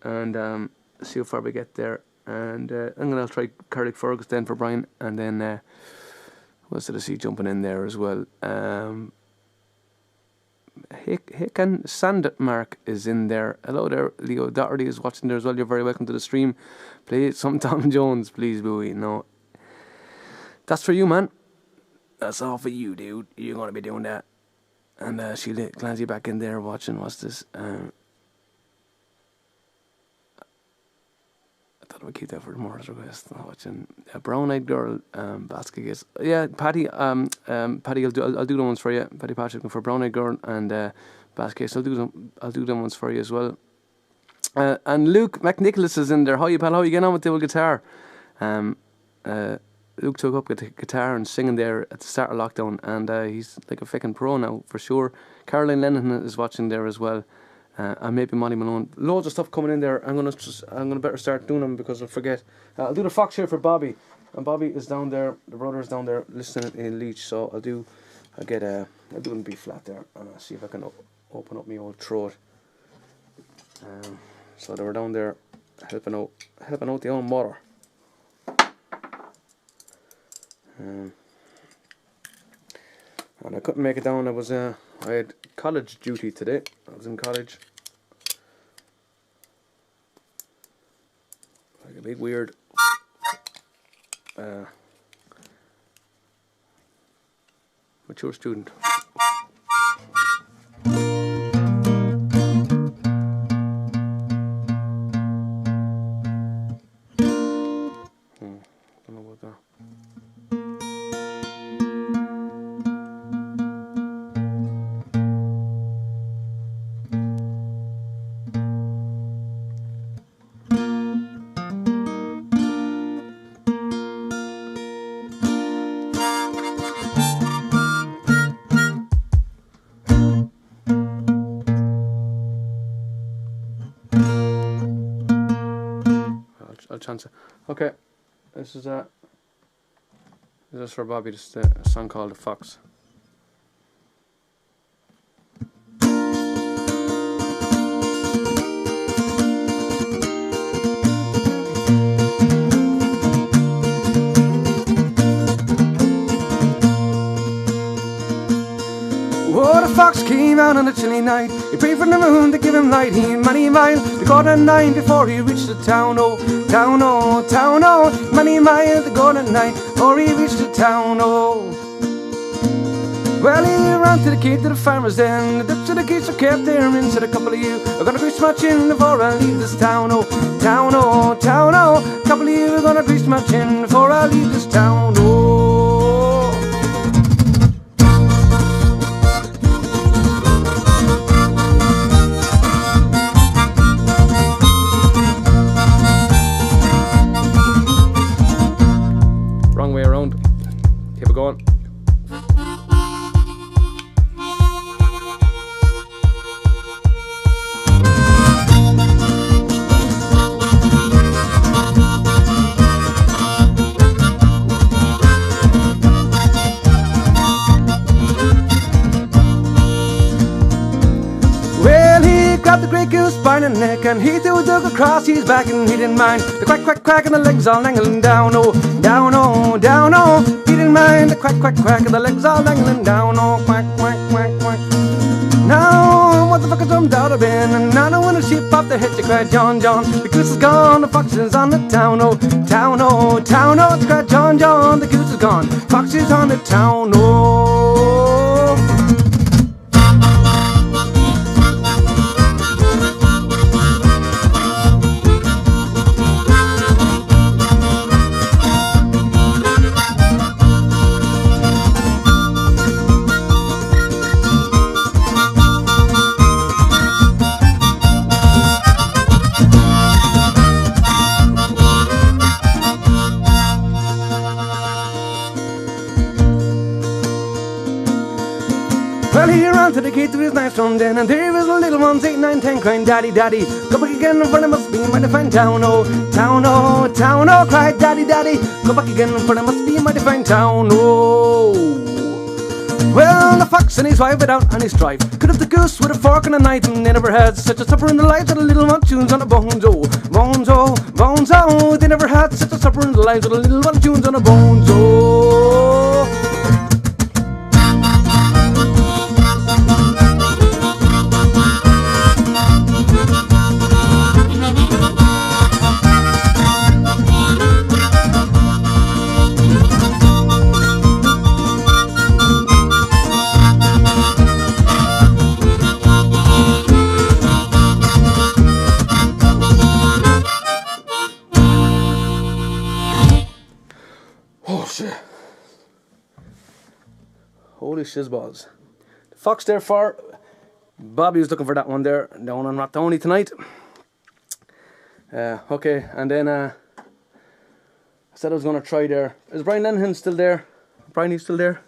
and see how far we get there. And I'm going to try Carrick Fergus then for Brian, and then what's did I see jumping in there as well? Hicken Sandmark is in there. Hello there, Leo Doherty is watching there as well. You're very welcome to the stream. Play some Tom Jones, please, Bowie. No, that's for you, man. That's all for you, dude. You're gonna be doing that. And Sheila Clancy back in there watching. What's this? I thought I would keep that for tomorrow's request. Watching Brown Eyed Girl, basket case. Yeah, Paddy. Paddy, I'll do them ones for you. Paddy Patrick for Brown Eyed Girl and basket case. I'll do them ones for you as well. And Luke McNicholas is in there. How you pal? How you getting on with the old guitar? Luke took up the guitar and singing there at the start of lockdown, and he's like a fucking pro now for sure. Caroline Lennon is watching there as well. And maybe Monty Malone. Loads of stuff coming in there. I'm gonna better start doing them because I'll forget. I'll do the Fox here for Bobby, and Bobby is down there. The brother is down there listening in Leach. So I'll do it in B flat there, and I'll see if I can open up my old throat. So they were down there helping out the own mother. And I couldn't make it down. I had college duty today. I was in college. Like a big weird mature student. Don't know about that. Chance. Okay, this is for Bobby. Just a song called "The Fox." Oh, the fox came out on a chilly night. He prayed for the moon to give him light. He many miles to go to 9 before he reached the town. Oh, town, oh, town, oh. Many miles to go to 9 before he reached the town. Oh. Well, he ran to the gate to the farmer's den. The ducks of the gates are kept there, and said a couple of you are gonna grease my chin before I leave this town. Oh, town, oh, town, oh. A couple of you are gonna grease my chin before I leave this town. Oh. Wrong way around. Keep it going. goose by the neck, and he threw a dug across his back, and he didn't mind the quack, quack, quack, and the legs all dangling down, oh, down, oh, down, oh. He didn't mind the quack, quack, quack, and the legs all dangling down, oh, quack, quack, quack, quack. Now, what the fuck has jumped out of bin? And now when the sheep popped the head, she cried, John, John, the goose is gone, the fox is on the town, oh, town, oh, town, oh. She cried, John, John, the goose is gone, fox is on the town, oh. Well, he ran to the gate to his nice room then, and there was the little ones, 8, 9, 10, crying, Daddy, Daddy, go back again, for there must be a mighty fine town, oh, town, oh, town, oh, cried Daddy, Daddy, go back again, for there must be a mighty fine town, oh. Well, the fox and his wife went out on his strife, cut up the goose with a fork and a knife, and they never had such a supper in their lives with a little one tunes on the bones, oh, bones, oh, bones, oh. They never had such a supper in their lives with a little one tunes on the bones, oh. Oh shit. Holy shizballs. The fox there for Bobby was looking for that one there. Down on Rathony tonight. Okay, and then I said I was gonna try there. Is Brian Lenihan still there? Brian, you still there?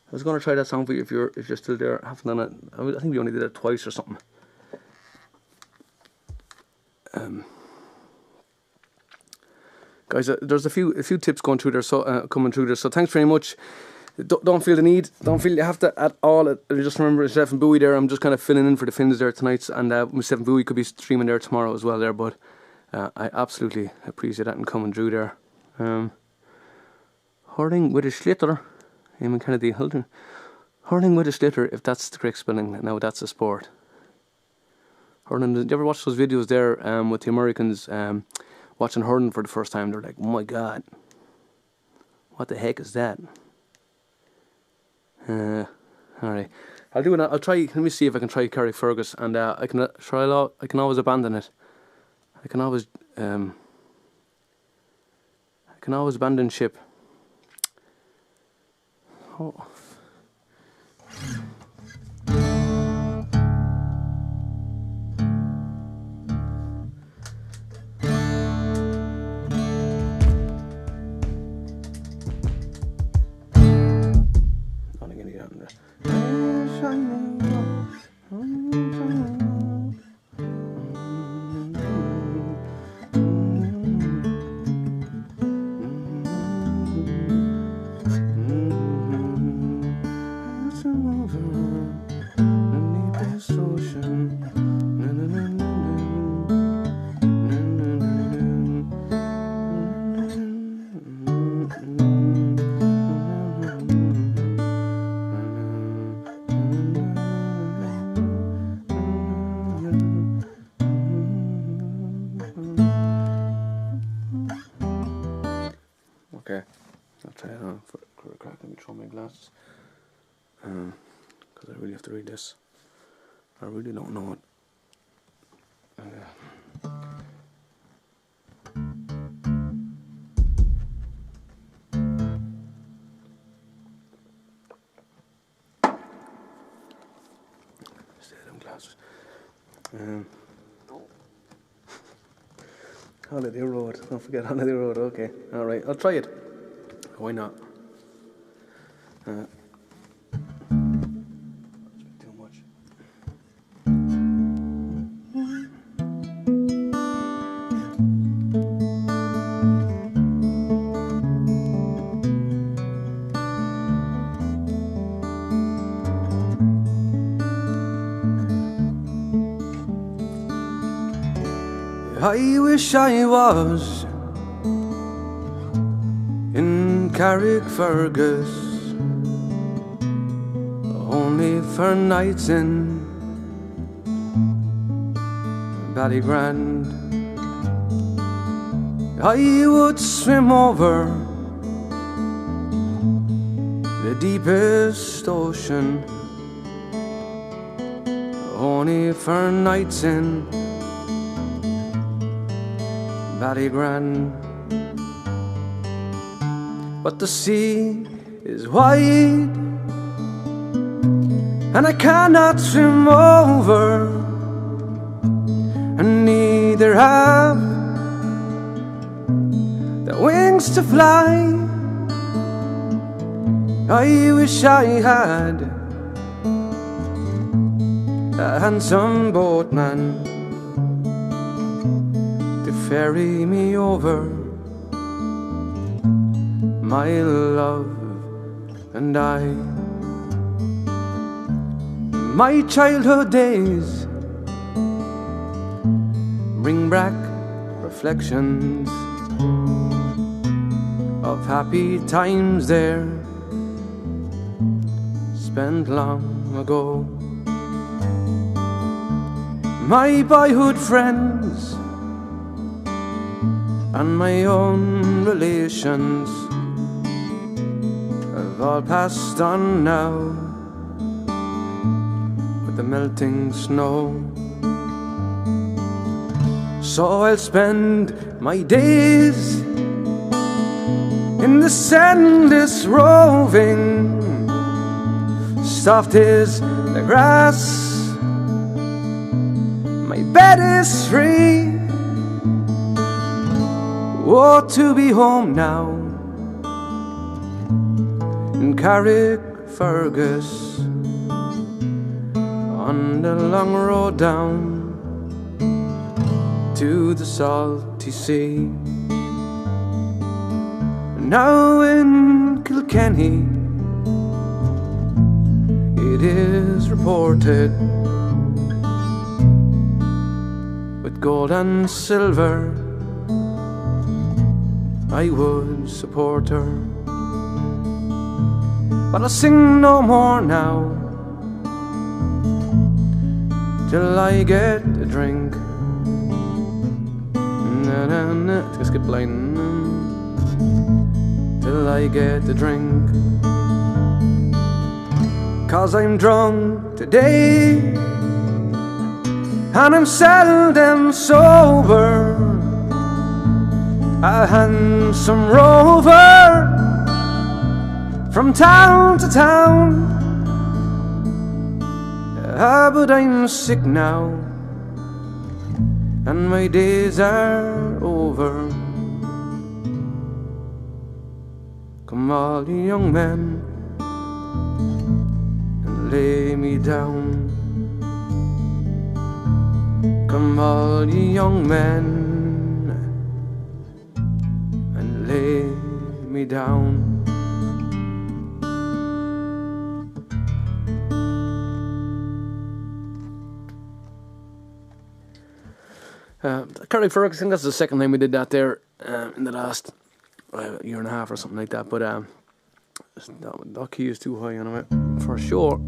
I was gonna try that song for you if you're still there. I haven't done it. I think we only did it twice or something. Guys, there's a few tips going through there, so coming through there. So thanks very much. Don't feel the need. Don't feel you have to at all. Just remember Steph and Bowie there. I'm just kind of filling in for the Finns there tonight, and Steph and Bowie could be streaming there tomorrow as well there. But I absolutely appreciate that and coming through there. Hurling with a slitter, Eamon Kennedy Hilton. Hurling with a slitter, if that's the correct spelling. Now that's a sport. Hurling. Did you ever watch those videos there with the Americans? Watching hurling for the first time, they're like, oh my god, what the heck is that? Alright, I'll do it. I'll try. Let me see if I can try Carrickfergus, and I can try. I can always abandon it. I can always abandon ship. Oh. Okay, I'll try it on for a crack. Let me throw my glasses. Because I really have to read this. I really don't know it. Stay them glasses. Holiday Road. Don't forget Holiday Road. Okay. All right. I'll try it. Why not? Too much. I wish I was in Carrickfergus, only for nights in Ballygrand. I would swim over the deepest ocean, only for nights in Ballygrand. But the sea is wide and I cannot swim over, and neither have the wings to fly. I wish I had a handsome boatman to ferry me over, my love and I. My childhood days bring back reflections of happy times there spent long ago. My boyhood friends and my own relations have all passed on now with the melting snow. So I'll spend my days in this endless roving. Soft is the grass, my bed is free. Oh, to be home now in Carrickfergus, on the long road down to the salty sea. Now in Kilkenny it is reported with gold and silver I would support her. But I'll sing no more now till I get a drink. Let's skip line. Till I get a drink. 'Cause I'm drunk today and I'm seldom sober, a handsome rover from town to town. But I'm sick now and my days are over. Come all you young men and lay me down. Come all you young men and lay me down. Carrickfergus, I think that's the second time we did that there in the last year and a half or something like that. But that key is too high anyway, for sure.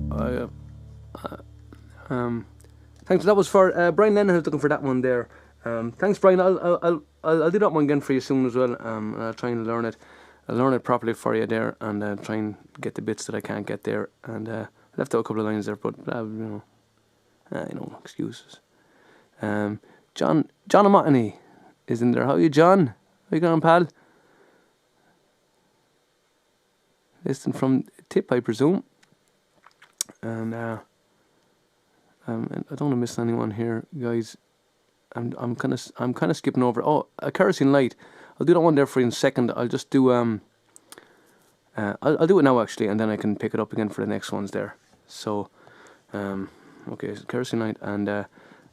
Thanks. That was for Brian Lennon, who's looking for that one there. Thanks, Brian. I'll do that one again for you soon as well. I'll try and learn it. I'll learn it properly for you there, and try and get the bits that I can't get there. And left out a couple of lines there, but you know, excuses. John O'Mahony is in there. How are you, John? How you going, pal? Listening from Tip, I presume. And I don't want to miss anyone here, guys. I'm kind of skipping over. Oh, a kerosene light. I'll do that one there for you in a second. I'll just do I'll do it now actually, and then I can pick it up again for the next ones there. So, okay, so kerosene light, and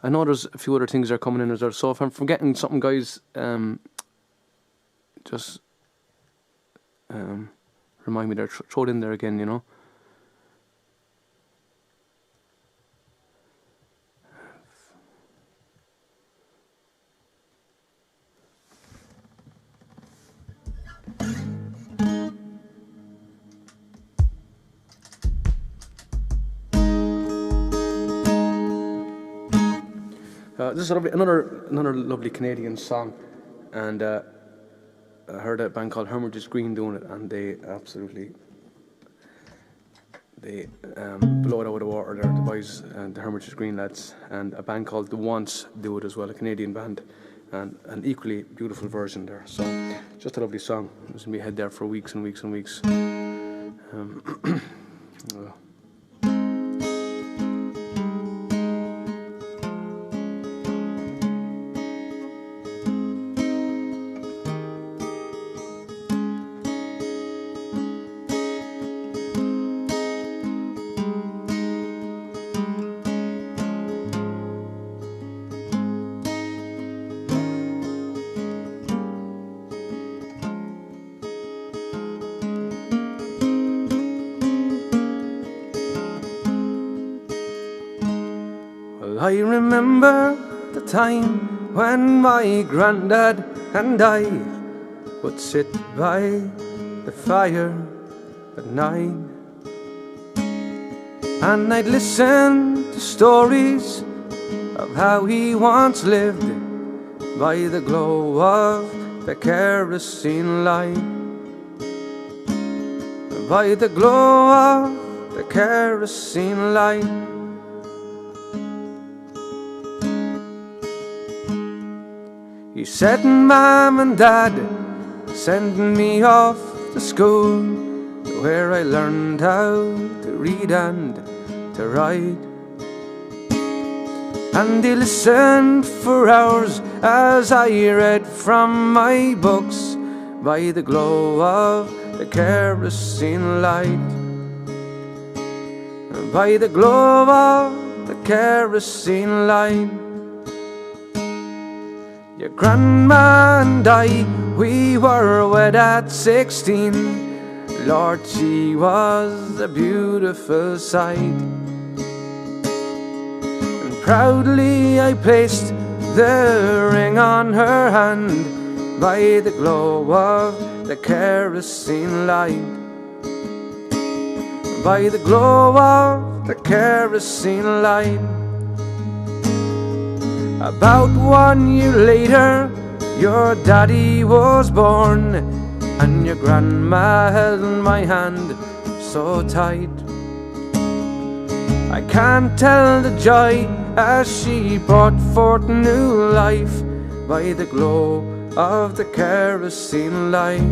I know there's a few other things that are coming in as well. So if I'm forgetting something, guys, just remind me there. Throw it in there again, you know. This is another lovely Canadian song, and I heard a band called Hermitage Green doing it, and they absolutely blow it out of the water there, the boys and the Hermitage Green lads, and a band called The Once do it as well, a Canadian band, and an equally beautiful version there. So just a lovely song. It was in my head there for weeks and weeks and weeks. I remember the time when my granddad and I would sit by the fire at night, and I'd listen to stories of how he once lived by the glow of the kerosene light, by the glow of the kerosene light. He said, Mom and Dad sending me off to school, where I learned how to read and to write. And he listened for hours as I read from my books by the glow of the kerosene light, by the glow of the kerosene light. Your grandma and I, we were wed at 16. Lord, she was a beautiful sight. And proudly I placed the ring on her hand by the glow of the kerosene light, by the glow of the kerosene light. About 1 year later, your daddy was born, and your grandma held my hand so tight. I can't tell the joy as she brought forth new life by the glow of the kerosene light,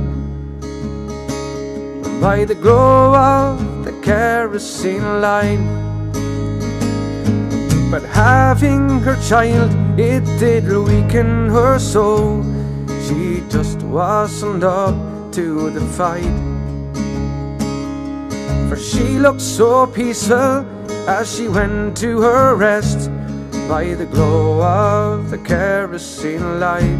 by the glow of the kerosene light. But having her child, it did weaken her soul. She just wasn't up to the fight. For she looked so peaceful as she went to her rest by the glow of the kerosene light,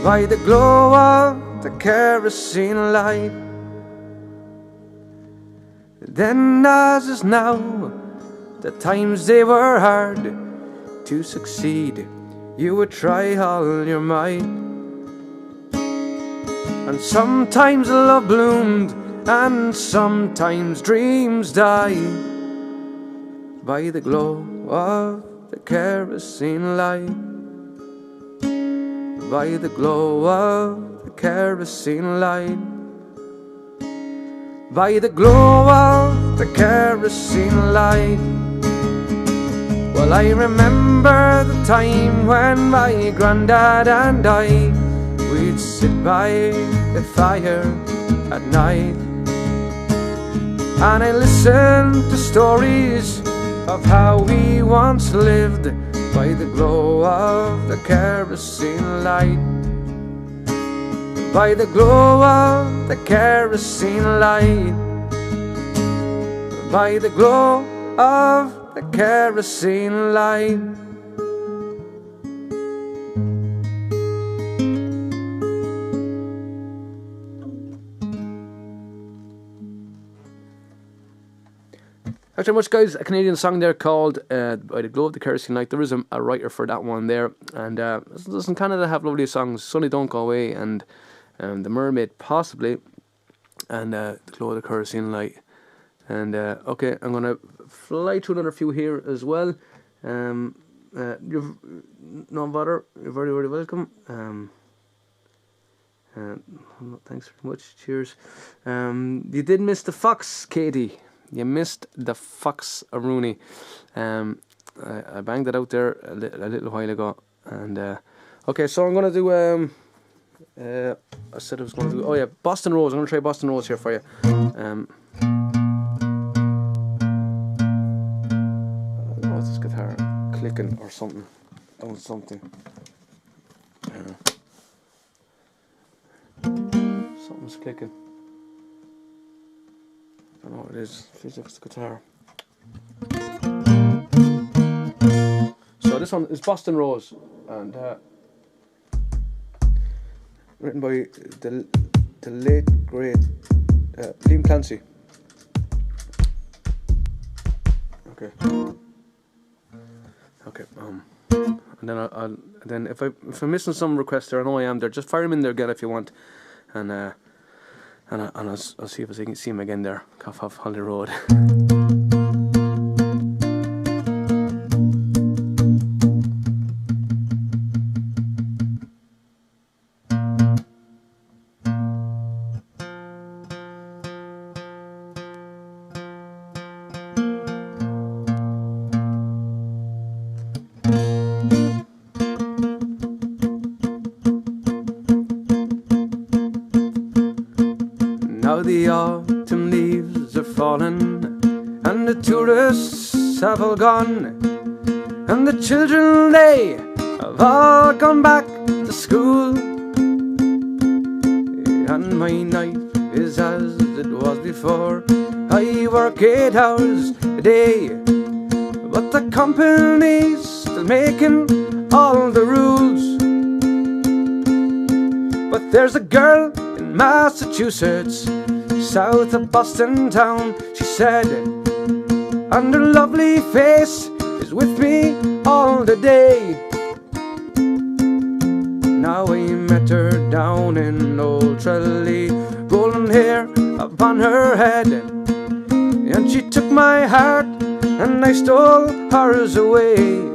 by the glow of the kerosene light. Then as is now, the times they were hard. To succeed, you would try all your might, and sometimes love bloomed, and sometimes dreams died by the glow of the kerosene light, by the glow of the kerosene light, by the glow of the kerosene light. Well, I remember the time when my granddad and I, we'd sit by the fire at night, and I listened to stories of how we once lived by the glow of the kerosene light, by the glow of the kerosene light, by the glow of the kerosene light. Thanks very much, guys. A Canadian song there called By the Glow of the Kerosene Light. There is a writer for that one there. And doesn't Canada have lovely songs? Sunny Don't Go Away and The Mermaid possibly, and The Glow of the Kerosene Light. And okay, I'm going to fly through another few here as well. You've no bother. You're very, very welcome. Thanks very much. Cheers. You did miss the fox, Katie. You missed the fox, Rooney. I banged it out there a little while ago. And okay, so I'm gonna do. I said I was gonna do. Oh yeah, Boston Rose. I'm gonna try Boston Rose here for you. What's this guitar clicking or something? Doing something. Something's clicking. I don't know what it is. Feels like it's the guitar. So this one is Boston Rose, and written by the late great Liam Clancy. Okay. Okay. And then if I'm missing some requests there, I know I am there. Just fire them in there again if you want, and I'll see if I can see him again there. Cough off Holiday Road. Now the autumn leaves are falling, and the tourists have all gone, and the children, they have all gone back to school, and my life is as it was before. I work 8 hours a day, but the company's still making all the rules. But there's a girl in Massachusetts, south of Boston town, she said, and her lovely face is with me all the day. Now I met her down in Old Tralee, golden hair upon her head, and she took my heart and I stole hers away.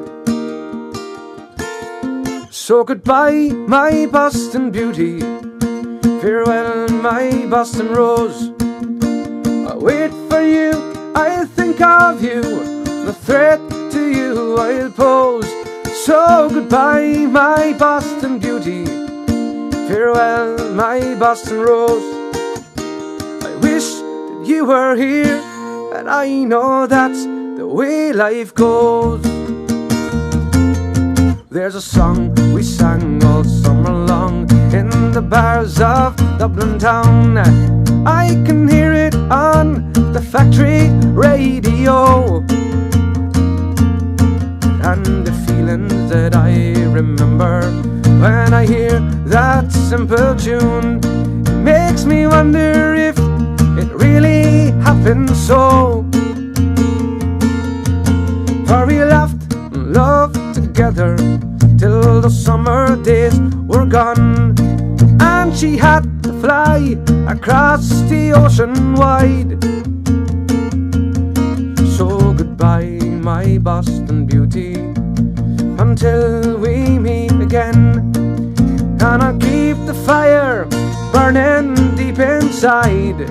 So goodbye, my Boston beauty, farewell, my Boston Rose. I'll wait for you, I'll think of you, the threat to you I'll pose. So goodbye, my Boston beauty, farewell, my Boston Rose. I wish that you were here, but I know that's the way life goes. There's a song we sang all summer long in the bars of Dublin town. I can hear it on the factory radio, and the feelings that I remember when I hear that simple tune, it makes me wonder if it really happened so. For we laughed and loved together till the summer days were gone, and she had to fly across the ocean wide. So goodbye, my Boston beauty, until we meet again, and I'll keep the fire burning deep inside.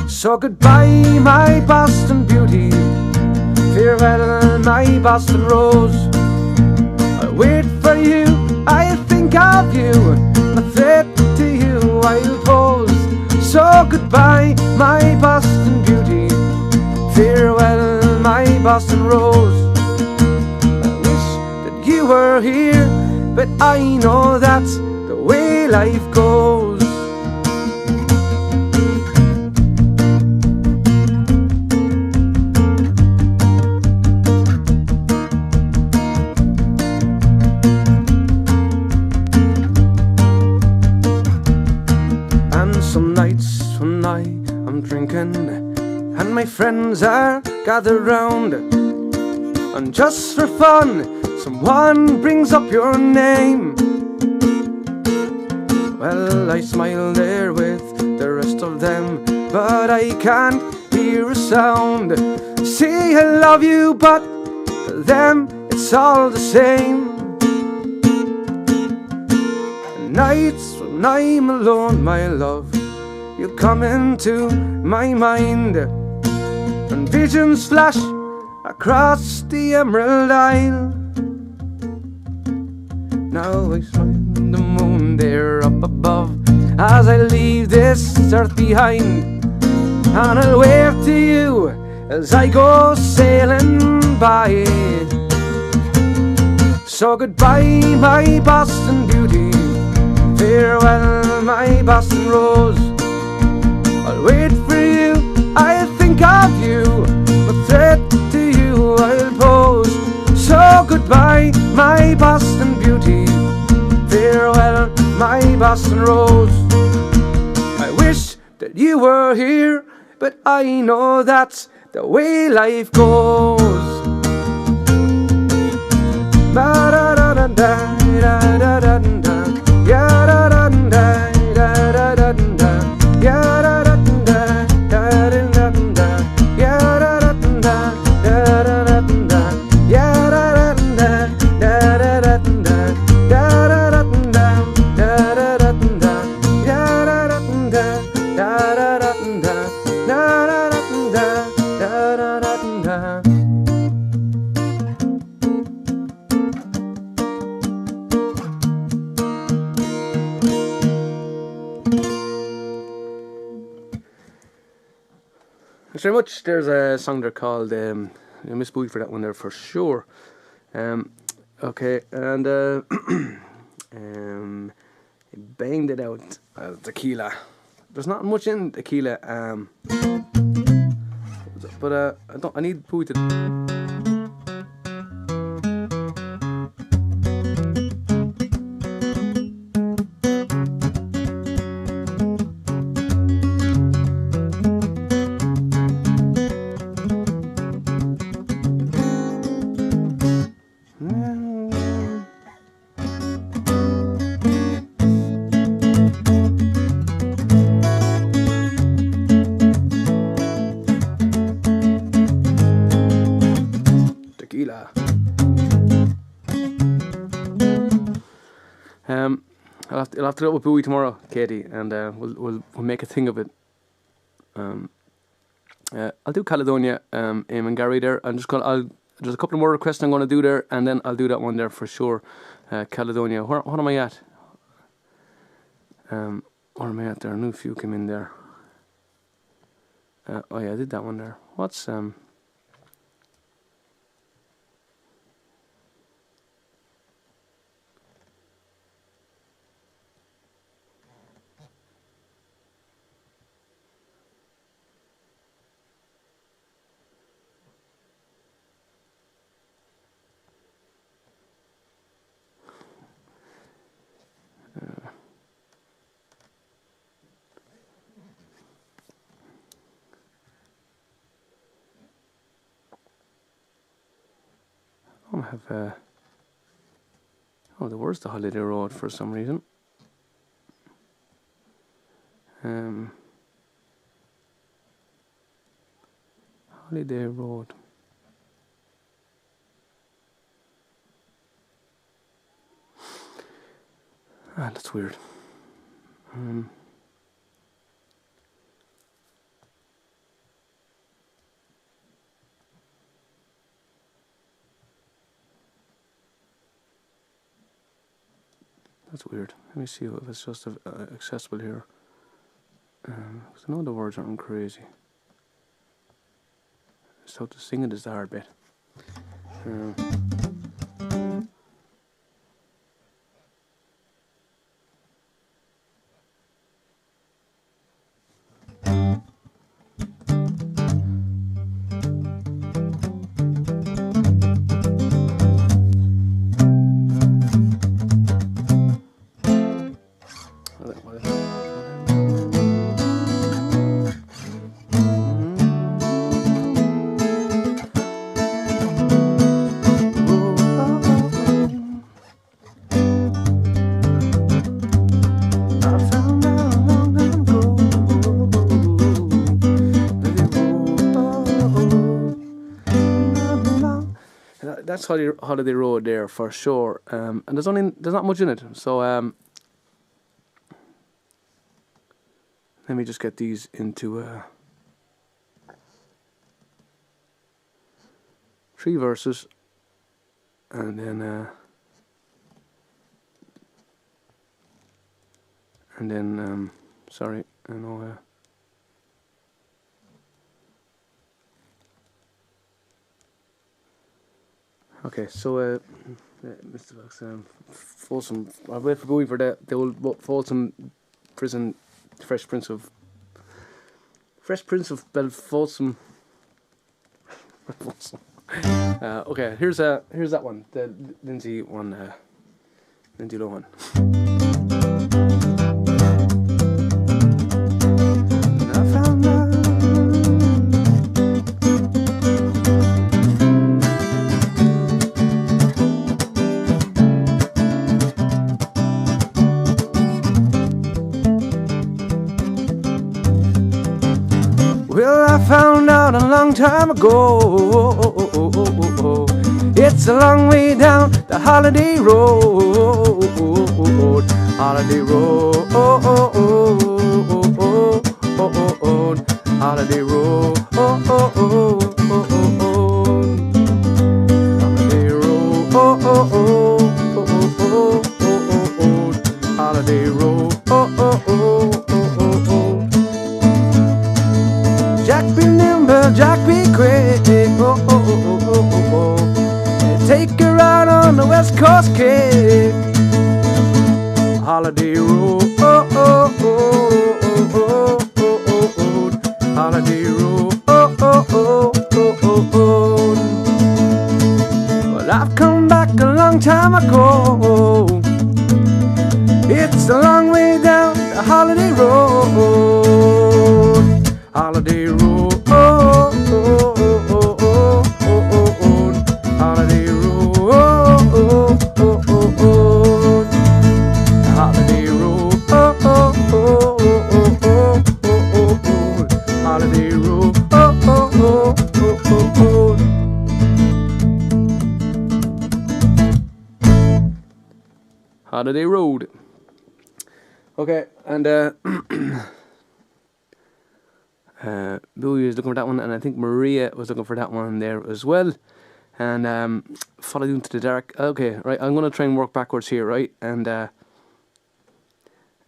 So goodbye, my Boston beauty, farewell, my Boston Rose. I'll wait for you, I'll think of you, a threat to you I'll pose. So goodbye, my Boston beauty, farewell, my Boston Rose. I wish that you were here, but I know that's the way life goes. Some nights when I am drinking and my friends are gathered round, and just for fun someone brings up your name, well, I smile there with the rest of them, but I can't hear a sound. Say I love you, but the them it's all the same. Nights when I'm alone, my love, you come into my mind, and visions flash across the Emerald Isle. Now I find the moon there up above as I leave this earth behind, and I'll wave to you as I go sailing by. So goodbye, my Boston beauty, farewell, my Boston rose. I'll wait for you, I'll think of you, a threat to you I'll pose. So goodbye, my Boston beauty, farewell, my Boston rose. I wish that you were here, but I know that's the way life goes. Thanks very much. There's a song there called Miss Bowie for that one there for sure. Okay, and banged it out. Tequila. There's not much in tequila. But I need Bowie to. I'll have to do it with Bowie tomorrow, Katie, and we'll make a thing of it. I'll do Caledonia, Aim and Gary there. There's a couple more requests I'm going to do there, and then I'll do that one there for sure. Caledonia. What am I at? Where am I at there? A new few came in there. Oh yeah, I did that one there. What's I have oh, the words to Holiday Road for some reason. Holiday Road. That's weird. That's weird. Let me see if it's just accessible here. Because I know the words aren't crazy. So to sing it is the hard bit. that's Holiday Road there for sure. And there's not much in it. So let me just get these into 3 verses, and then sorry, I know. Okay, so Mr. Fox, Folsom. I'll wait for Bowie for the old Folsom prison, Fresh Prince of Folsom. Folsom. Okay, here's that one, the Lindsay one, Lindsay Lohan. Well, I found out a long time ago, it's a long way down the Holiday Road, Holiday Road, Holiday Road, Holiday Road, Holiday Road. Jack be nimble, Jack be quick, take a ride on the West Coast kick. Holiday Road, Holiday Road. Well, I've come back a long time ago. It's a long way down the Holiday Road, Holiday Road, Holiday Road, Holiday Road, Holiday Road. Holiday Road. Okay, and Bowie was looking for that one, and I think Maria was looking for that one there as well. And Follow You Into the Dark. Okay, right, I'm going to try and work backwards here, right? And I'll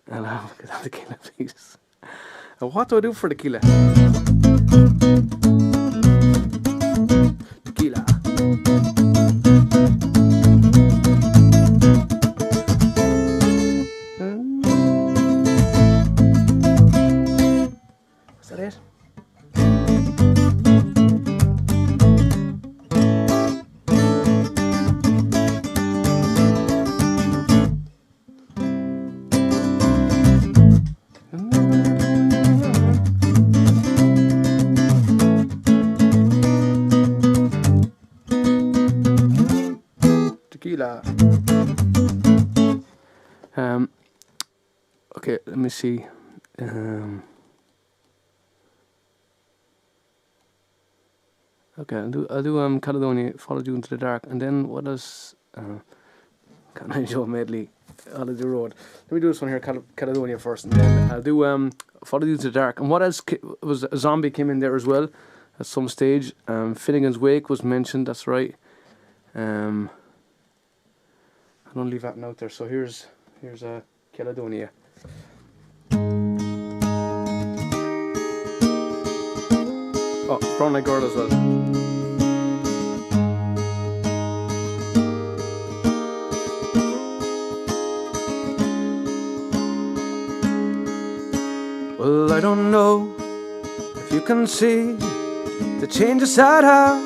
have the tequila, please. What do I do for tequila? Tequila. Is that it? Tequila. Okay, let me see. Okay, I'll do Caledonia, Follow You Into the Dark, and then what else? Can I show medley? Holiday Road. Let me do this one here, Caledonia first, and then I'll do Follow You Into the Dark. And what else was a zombie came in there as well at some stage. Finnegan's Wake was mentioned. That's right. I don't leave that out there. So here's Caledonia. Oh, Brown Eyed Girl as well. Well, I don't know if you can see the changes that have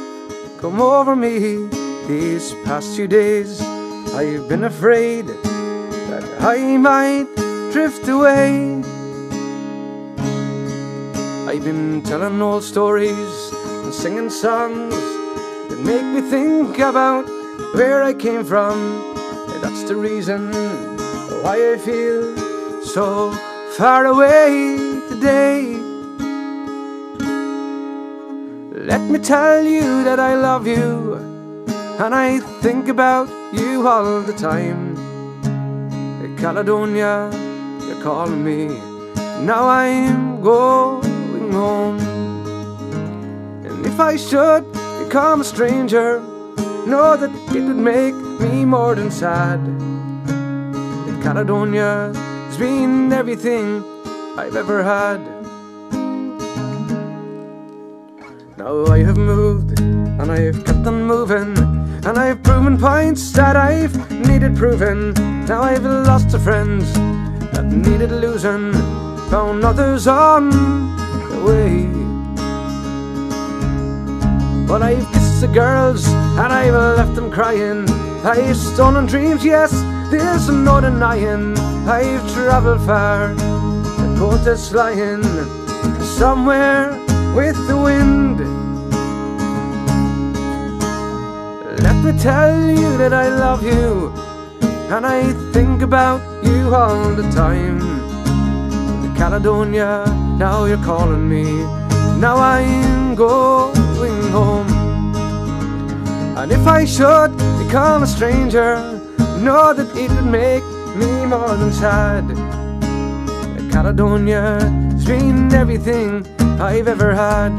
come over me these past few days. I've been afraid that I might drift away. I've been telling old stories and singing songs that make me think about where I came from. That's the reason why I feel so far away today. Let me tell you that I love you, and I think about you all the time. Caledonia, you're calling me, now I'm going home. And if I should become a stranger, know that it would make me more than sad. Caledonia has been everything I've ever had. Now I have moved, and I've kept on moving, and I've proven points that I've needed proving. Now I've lost the friends that needed losing, found others on the way. But I've kissed the girls and I've left them crying. I've stolen dreams, yes, there's no denying. I've travelled far, the coast is flying somewhere with the wind. Let me tell you that I love you, and I think about you all the time. Caledonia, now you're calling me, now I'm going home. And if I should become a stranger, know that it would make me more than sad. Caledonia has been everything I've ever had.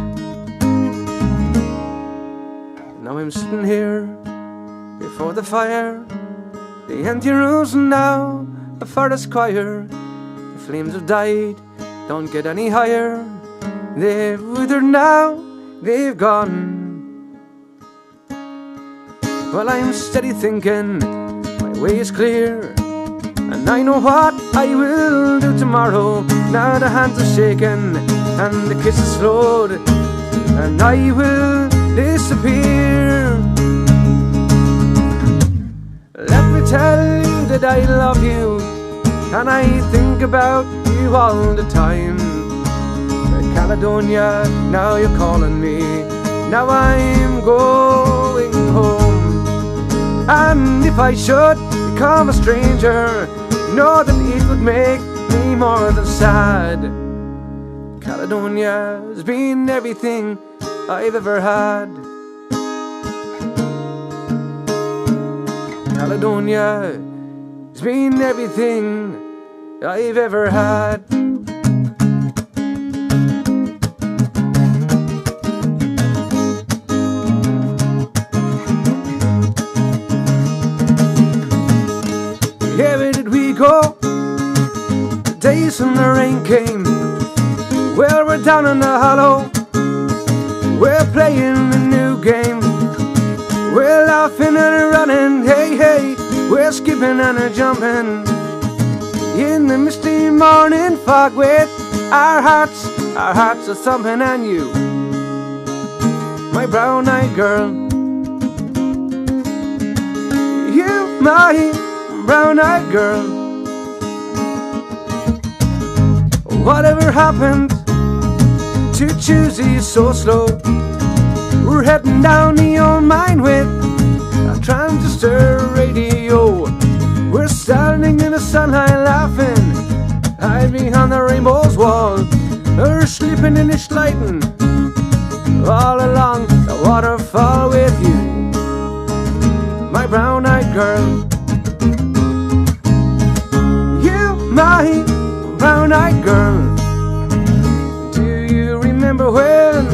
Now I'm sitting here before the fire, the empty rooms now a forest choir. The flames have died, don't get any higher. They've withered now, they've gone. Well, I'm steady thinking, my way is clear, and I know what I will do tomorrow. Now the hands are shaking and the kisses flowed, and I will disappear. Let me tell you that I love you, and I think about you all the time. Caledonia, now you're calling me, now I'm going home. And if I should become a stranger, know that it would make me more than sad. Caledonia has been everything I've ever had. Caledonia has been everything I've ever had. Where did we go? The days when the rain came. Well, we're down in the hollow, we're playing a new game. We're laughing and running, hey, hey, we're skipping and jumping in the misty morning fog with our hearts are thumping. And you, my brown-eyed girl, you, my brown-eyed girl. Whatever happened to Tuesday so slow? We're heading down the old mine with a transistor radio. We're standing in the sunlight laughing, hide behind the rainbow's wall, or sleeping in the sleighin' all along the waterfall with you, my brown-eyed girl. You, my brown-eyed girl. Do you remember when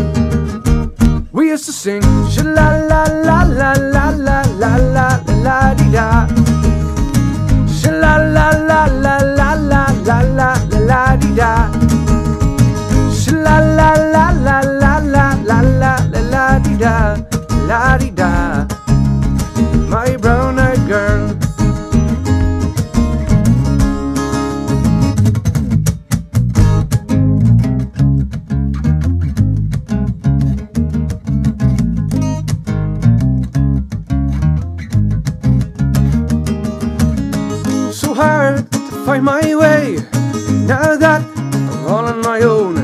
we used to sing sha-la-la-la-la-la-la-la-la-la-la-la-dee-da, sha-la-la-la-la-la-la-la-la-la-dee-da, sha-la-la-la-la-la-la-la-la-la-dee-da, la-dee-da, my brown-eyed girl. Hard to find my way now that I'm all on my own.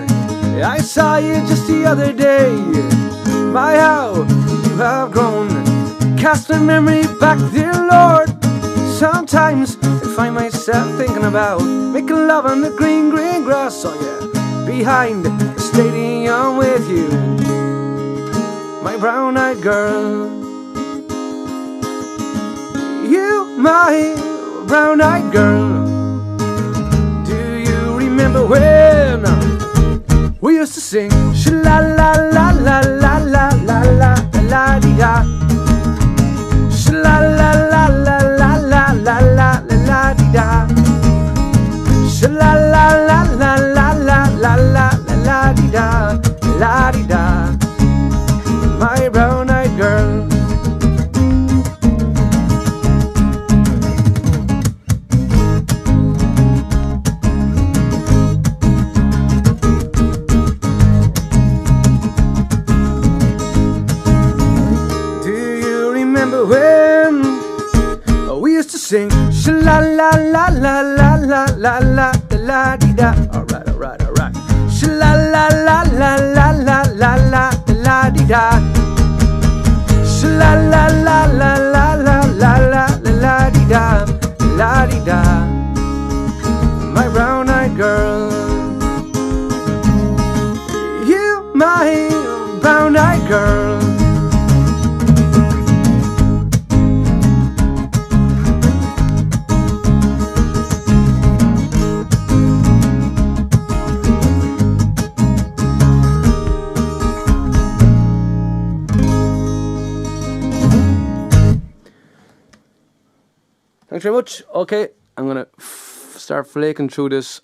I saw you just the other day, my how you have grown. Cast a memory back, dear Lord. Sometimes I find myself thinking about making love on the green, green grass, oh yeah, behind the stadium with you, my brown-eyed girl. my brown-eyed girl. Do you remember when we used to sing sha-la-la-la-la-la-la-la-la-la-la-dee-da, sha-la-la-la-la-la-la-la-la-la-dee-da, sha-la-la-la-la-la-la-la-la-dee-da, la-dee-da, my brown-eyed girl. When we used to sing sha-la-la-la-la-la-la-la-la-la-la-dee-da. Alright, alright, alright. Sha-la-la-la-la-la-la-la-la-dee-da. Sha-la-la-la-la-la-la-la-la-dee-da. La-dee-da. My brown-eyed girl. You, my brown-eyed girl. Thanks very much. Okay, I'm gonna start flaking through this.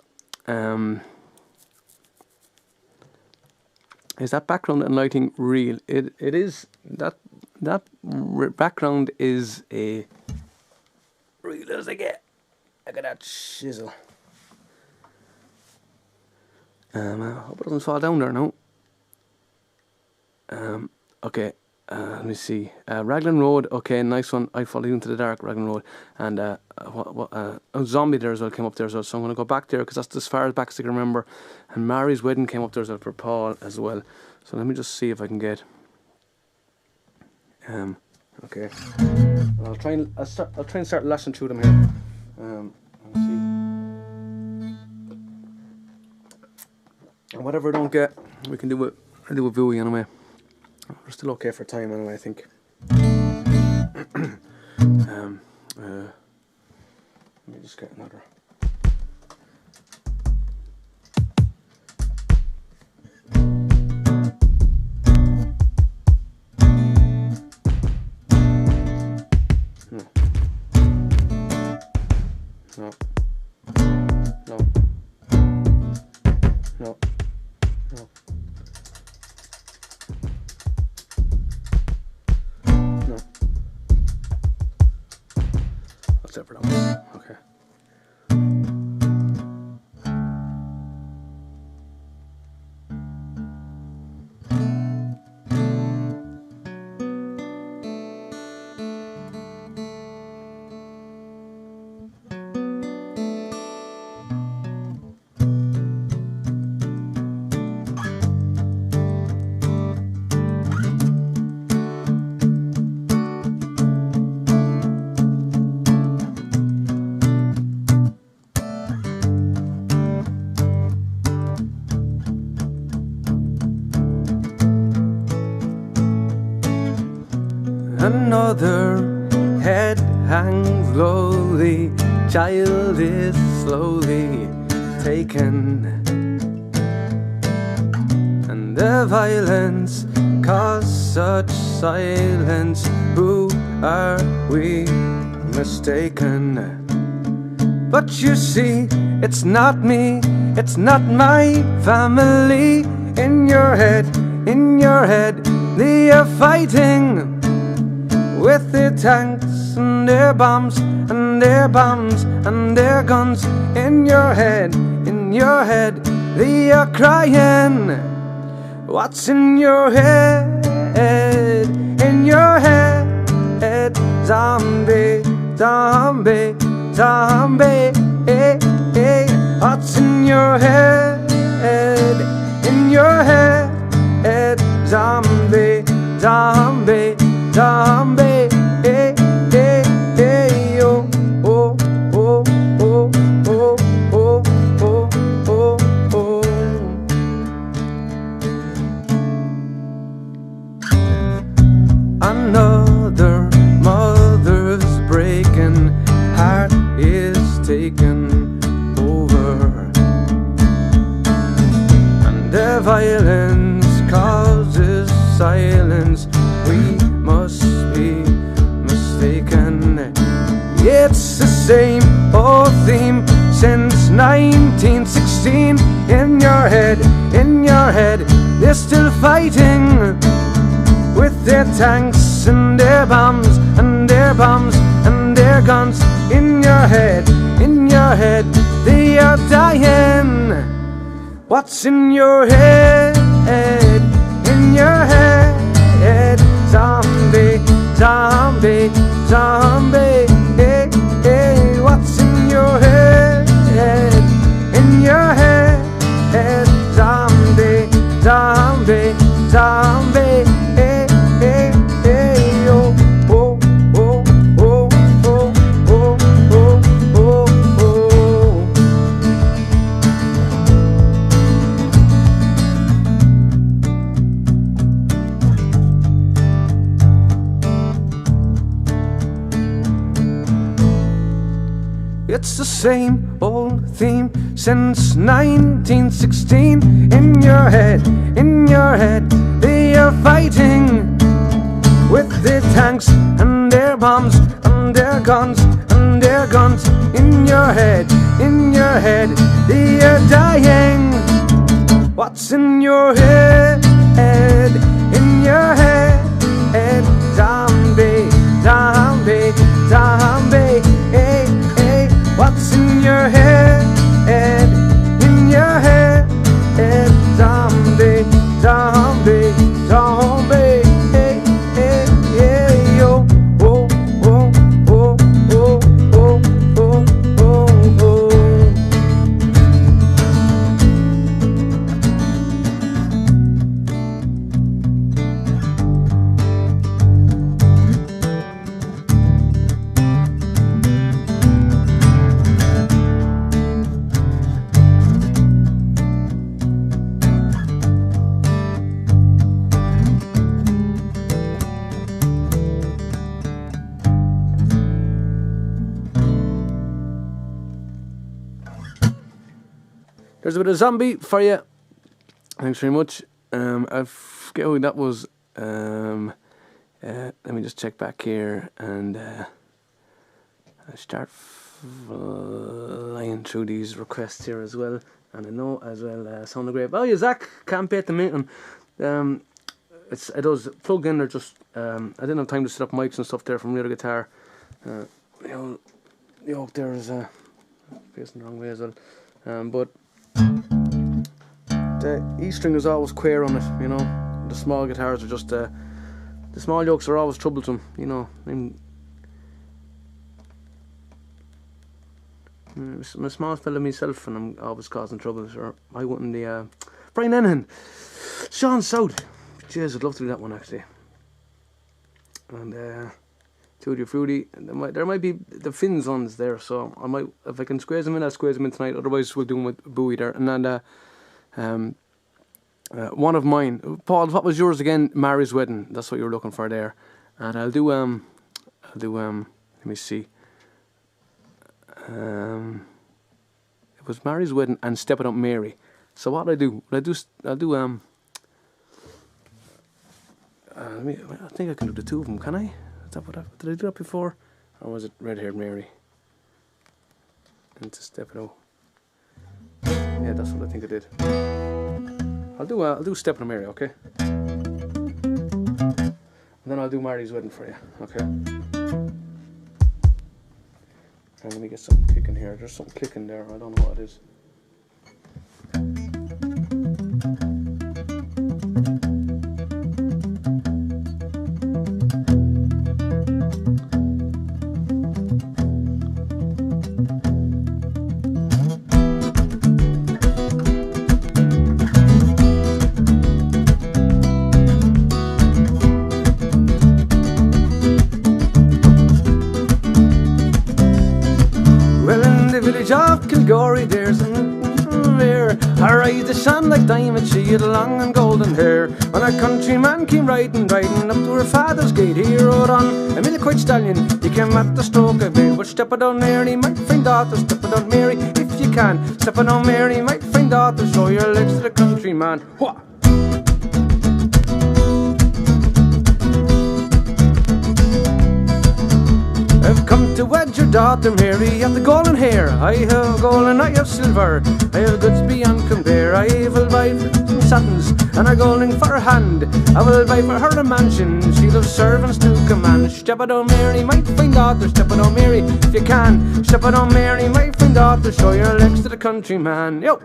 Is that background and lighting real? It is. That background is a real as I get. Look at that shizzle. I hope it doesn't fall down there now. Okay. Let me see. Raglan Road, okay, nice one. I followed you into the dark, Raglan Road. And a Zombie there as well came up there as well. So I'm going to go back there because that's as far as back as I can remember. And Mary's Wedding came up there as well for Paul as well. So let me just see if I can get. Okay. I'll try and start lashing through them here. Let's see. And whatever I don't get, we can do it. I'll do a Vooey anyway. We're still okay for time anyway, I think. Let me just get another. No. No. No. No. No. Except for that one. Okay. Another head hangs lowly, child is slowly taken, and the violence caused such silence. Who are we mistaken? But you see, it's not me, it's not my family. In your head, they are fighting with their tanks and their bombs and their bombs and their guns. In your head, they are crying. What's in your head? In your head, zombie, zombie, zombie. Hey, hey. What's in your head? In your head, zombie, zombie, zombie. Hey, hey, hey, oh, oh, oh, oh, oh, oh, oh, oh, oh. Another mother's breaking violence causes silence. We must be mistaken. It's the same old theme since 1916. In your head, they're still fighting with their tanks and their bombs and their bombs and their guns. In your head, they are dying. What's in your head? In your head, zombie, zombie, zombie. Hey, hey, what's in your head? In your head, zombie, zombie, zombie. Hey, hey, hey, oh, oh, oh, oh, oh, oh, oh, oh, oh. It's the same old theme since 1916. In your head, they are fighting with their tanks and their bombs and their guns and their guns. In your head, they are dying. What's in your head? In your head, zombie, zombie, zombie. Hey, hey, what's in your head? In your head, zombie, zombie, zombie. Hey, hey, hey, yo, oh, oh, oh, oh, oh, oh, oh, oh. There's a bit of zombie for you. Thanks very much. I forget who that was. Let me just check back here and I start flying through these requests here as well. And I know as well, Sound of Grave. Oh, yeah, Zach, can't be at the meeting. It does plug in or just. I didn't have time to set up mics and stuff there from the other guitar. The oak there is facing the wrong way as well. But the E string is always queer on it, you know. The small guitars are just the small yokes are always troublesome, you know. I'm a small fella myself and I'm always causing trouble, so I wouldn't be Brian Enhan, Sean South. Jeez, I'd love to do that one actually. And Tutti Frutti, there might be the Finns ones there, so I might, if I can squeeze them in, I'll squeeze them in tonight. Otherwise, we'll do them with Bowie there. And then one of mine, Paul. What was yours again? Mary's Wedding. That's what you were looking for there. And I'll do let me see. It was Mary's Wedding and Stepping Up Mary. So what I'll do I think I can do the two of them. Can I? Did I do that before? Or was it Red Haired Mary? And to Step It Out. Yeah, that's what I think I did. I'll do Step It Out Mary, okay? And then I'll do Mary's Wedding for you, okay? And let me get something clicking here. There's something clicking there. I don't know what it is. Of Kilgory, there's an there. I ride the sun like diamond, she had long and golden hair. When a countryman came riding up to her father's gate, he rode on a milk-white stallion. He came at the stroke of beer. But step it on Mary, my friend daughter, step it on Mary if you can. Step it on Mary, my friend daughter, show your legs to the countryman. Wha! I've come to wed your daughter Mary. You have the golden hair, I have gold and I have silver. I have goods beyond compare. I will buy for two satins and a gold ring for her hand. I will buy for her a mansion, she'll have servants to command. Step it on Mary, my fine daughter, step it on Mary if you can. Step it on Mary, my fine daughter, show your legs to the countryman. Yo!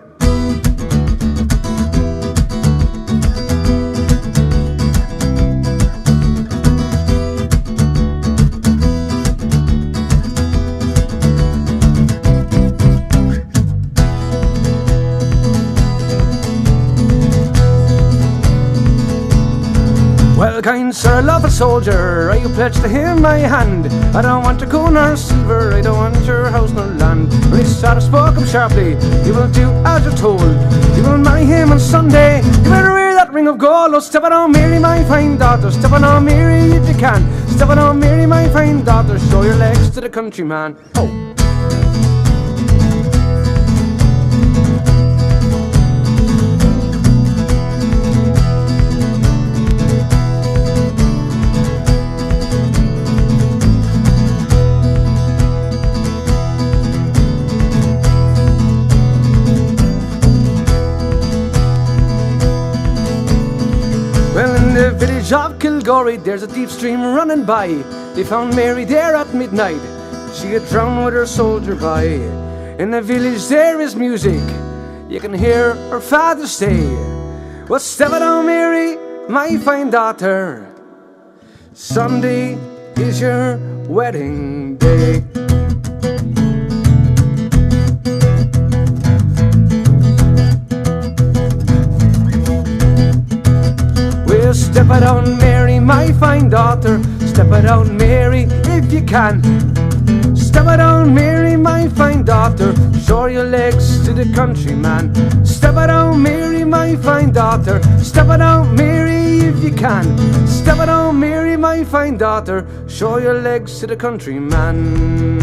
Well, kind sir, I love a soldier, I pledge to him my hand. I don't want your gold nor silver, I don't want your house nor land. When he started spoke him sharply, you will do as you're told. You will marry him on Sunday, you better wear that ring of gold. Oh, step it on Mary, my fine daughter, step it on Mary if you can. Step it on Mary, my fine daughter, show your legs to the countryman. Oh! Well, in the village of Kilgorey, there's a deep stream running by. They found Mary there at midnight. She had drowned with her soldier by. In the village there is music. You can hear her father say, well, step it on Mary, my fine daughter. Sunday is your wedding day. Step it on Mary, my fine daughter. Step it on Mary if you can. Step it on Mary, my fine daughter. Show your legs to the countryman. Step it on Mary, my fine daughter. Step it on Mary if you can. Step it on Mary, my fine daughter. Show your legs to the countryman.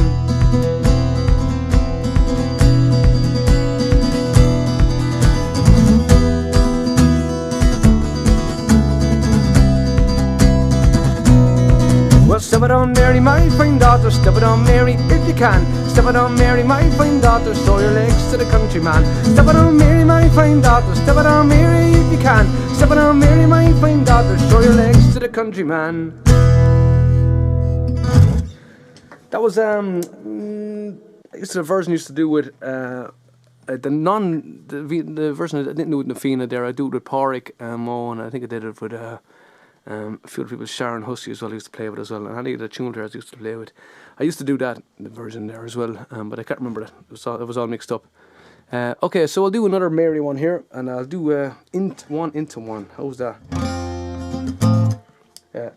Well, step it on Mary, my fine daughter. Step it on Mary if you can. Step it on Mary, my fine daughter. Show your legs to the countryman. Step it on Mary, my fine daughter. Step it on Mary if you can. Step it on Mary, my fine daughter. Show your legs to the countryman. That was I used to the version I used to do with the version I didn't do with Nafina there. I do it with Porrick Mo, and I think I did it with a few other people, Ciarán Husky as well, I used to play with as well, and I think the tune there I used to play with. I used to do that, the version there as well, but I can't remember it. It was all mixed up. Okay, so I'll do another Mary one here, and I'll do one into one. How's that?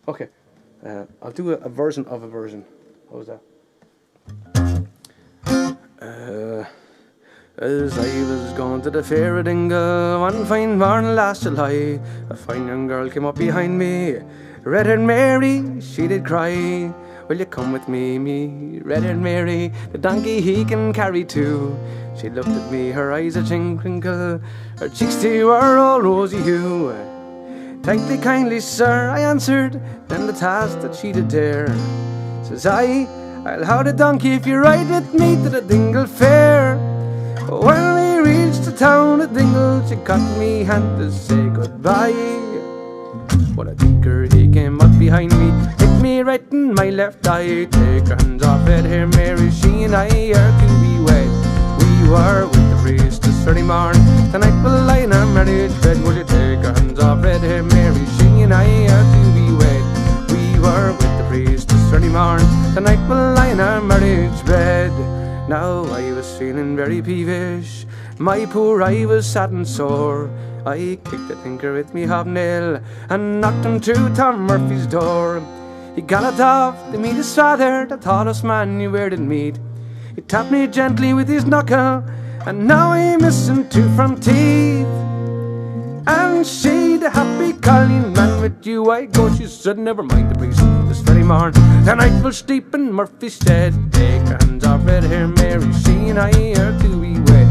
Okay, I'll do a version of a version. How's that? As I was going to the fair of Dingle one fine morning last July, a fine young girl came up behind me, red-haired Mary, she did cry. Will you come with me, red-haired Mary, the donkey he can carry too. She looked at me, her eyes a twinkle, her cheeks they were all rosy hue. Thank thee kindly, sir, I answered, then the task that she did dare. Says I'll have the donkey if you ride with me to the Dingle fair. When we reached the town of Dingle, she caught me hand to say goodbye. What a tinker, he came up behind me, hit me right in my left eye. Take her hands off red-hair Mary, she and I are to be wed. We were with the priest this very morn, tonight we'll lie in our marriage bed. Will you take her hands off red-hair Mary, she and I are to be wed. We were with the priest this very morn, tonight we'll lie in our marriage bed. Now I was feeling very peevish, my poor eye was sad and sore. I kicked the tinker with me hobnail and knocked him to Tom Murphy's door. He galloped off to meet his father, the tallest man you ever did meet. He tapped me gently with his knuckle, and now I'm missing two front teeth. And she, the happy calling man, with you I go, she said, never mind the priest this very morn. The night will sleep in Murphy's stead. Take her hands off red-hair Mary, she and I are to be wed.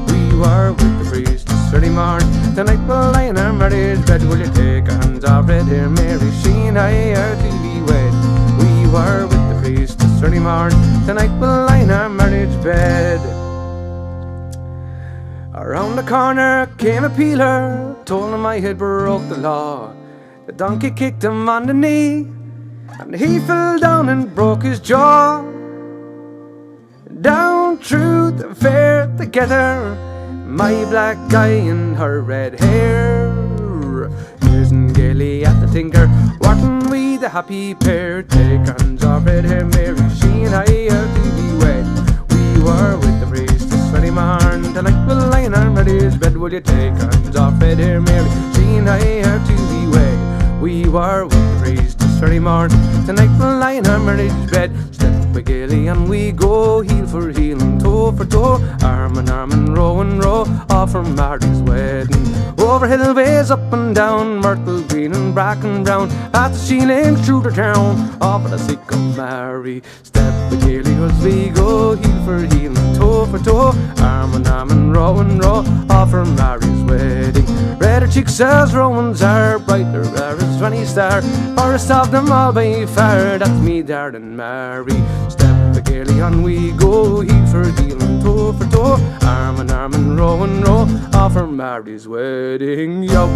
We were with the priest this very morn. Tonight we'll lie in our marriage bed. Will you take our hands off red hair, Mary? She and I are to be wed. We were with the priest this very morn. Tonight we'll lie in our marriage bed. Around the corner came a peeler, told him I had broke the law. The donkey kicked him on the knee, and he fell down and broke his jaw. Down through the fair together, my black guy and her red hair. Gazing gaily at the tinker, weren't we the happy pair? Take hands off red hair, Mary, she and I are to be wed. We were with the priest this very morn. Tonight we'll lie in our marriage bed. Will you take hands off red hair, Mary, she and I are to be wed. We were with the priest this very morn. Tonight we'll lie in our marriage bed. Step by gaily and we go, heel for heel and toe for toe, arm in arm and row, off from Mary's wedding. Over hill ways, up and down, myrtle green and bracken brown, past the sheeling through the town, off for the sick of Mary. Step by gaily as we go, heel for heel and toe for toe, arm in arm and row, off from Mary's wedding. Redder cheeks as Romans are, brighter as 20 star, forest of them all by far, that's me darling Mary. Step by gaily on we go, heel for heel and toe for toe, arm in arm and row, off for Mary's wedding. Yo.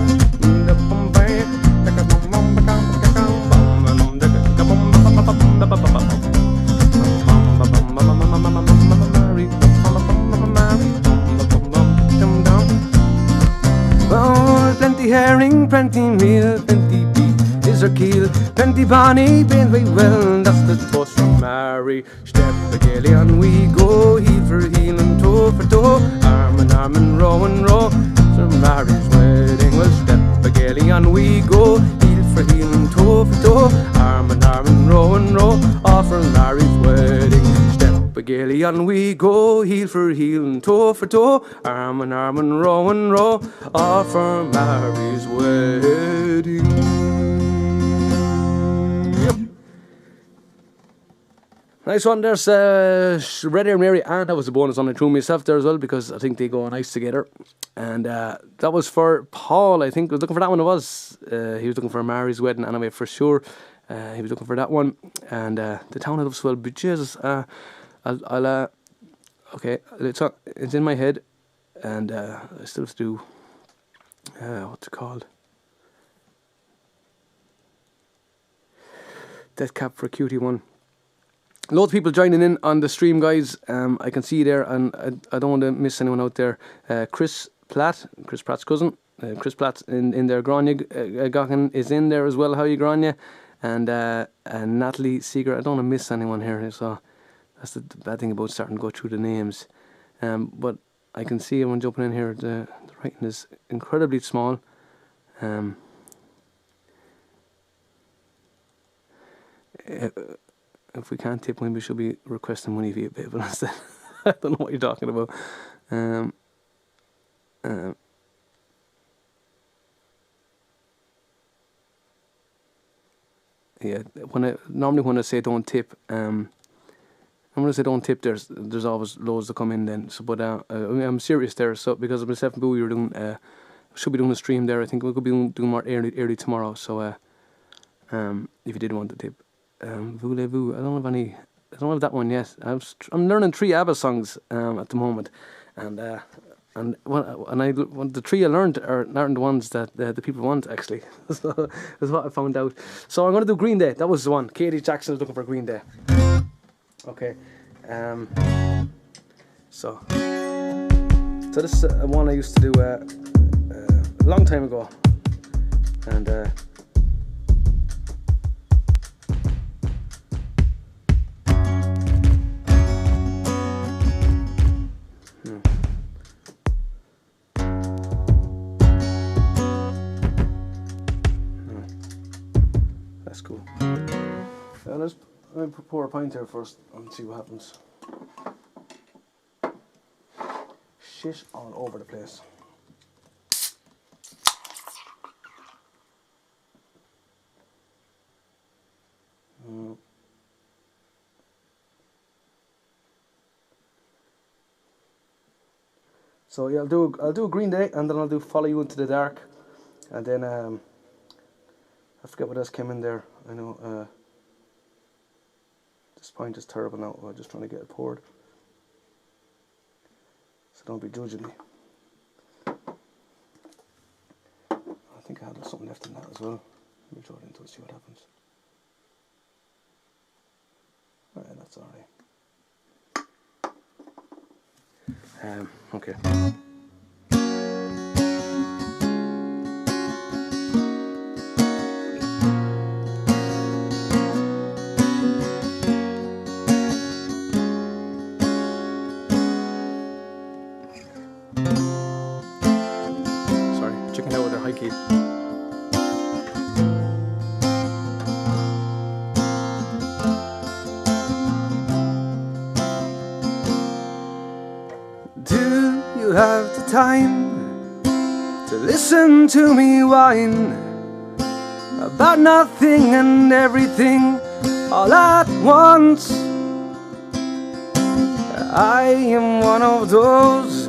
Oh, plenty herring, plenty meal, plenty beef is her keel, plenty bonny, bained way well, that's the toast from Mary. Step by gaily on we go, heel for heel and toe for toe, arm in arm and row, for Mary's wedding. Well, step by gaily on we go, heel for heel and toe for toe, arm in arm and row, off for Mary's wedding. Step by gaily on we go, heel for heel and toe for toe, arm in arm and row, off for Mary's wedding. Nice one, there's Red Hair Mary, and that was a bonus on I threw myself there as well because I think they go nice together. And that was for Paul, I think, was looking for that one. It was, he was looking for Mary's wedding anyway, for sure. He was looking for that one. And the town I love so well, but Jesus, I'll okay, it's in my head, and I still have to do, what's it called? Death Cap for a Cutie one. Loads of people joining in on the stream, guys. I can see there, and I don't want to miss anyone out there. Chris Pratt's cousin, Chris Platt in there. Grania Gaughan is in there as well. How are you, Grania? And Natalie Seeger. I don't want to miss anyone here, so that's the bad thing about starting to go through the names. But I can see everyone jumping in here. The writing is incredibly small. If we can't tip when we should be requesting money via PayPal instead. I don't know what you're talking about. Yeah, normally when I say don't tip, and when I say don't tip, there's always loads that come in then. So, but I'm serious there. So because myself and Boo, we were doing, should be doing a stream there. I think we could be doing more early tomorrow. So, if you did want to tip. Voulez-vous? I don't have that one yet. I'm learning 3 ABBA songs at the moment, and the 3 I learned aren't the ones that the people want, actually. So that's what I found out. So I'm going to do Green Day. That was the one. Katie Jackson is looking for Green Day. Okay. So this is one I used to do a long time ago, and that's cool. Let's pour a pint here first and see what happens. Shit all over the place. So yeah, I'll do a Green Day, and then I'll do Follow You Into the Dark, and then I forget what else came in there. I know this pint is terrible now. I'm just trying to get it poured, so don't be judging me. I think I have something left in that as well. Let me throw it into it, see what happens. Alright, that's alright. Okay. Sorry, checking out with their high key. You have the time to listen to me whine about nothing and everything all at once. I am one of those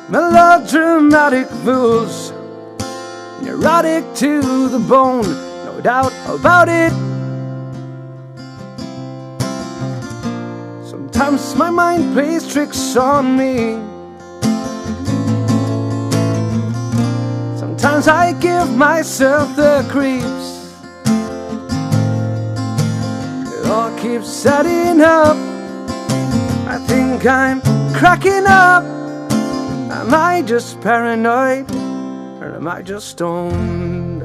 melodramatic fools, neurotic to the bone, no doubt about it. Sometimes my mind plays tricks on me. Sometimes I give myself the creeps. It all keeps adding up. I think I'm cracking up. Am I just paranoid, or am I just stoned?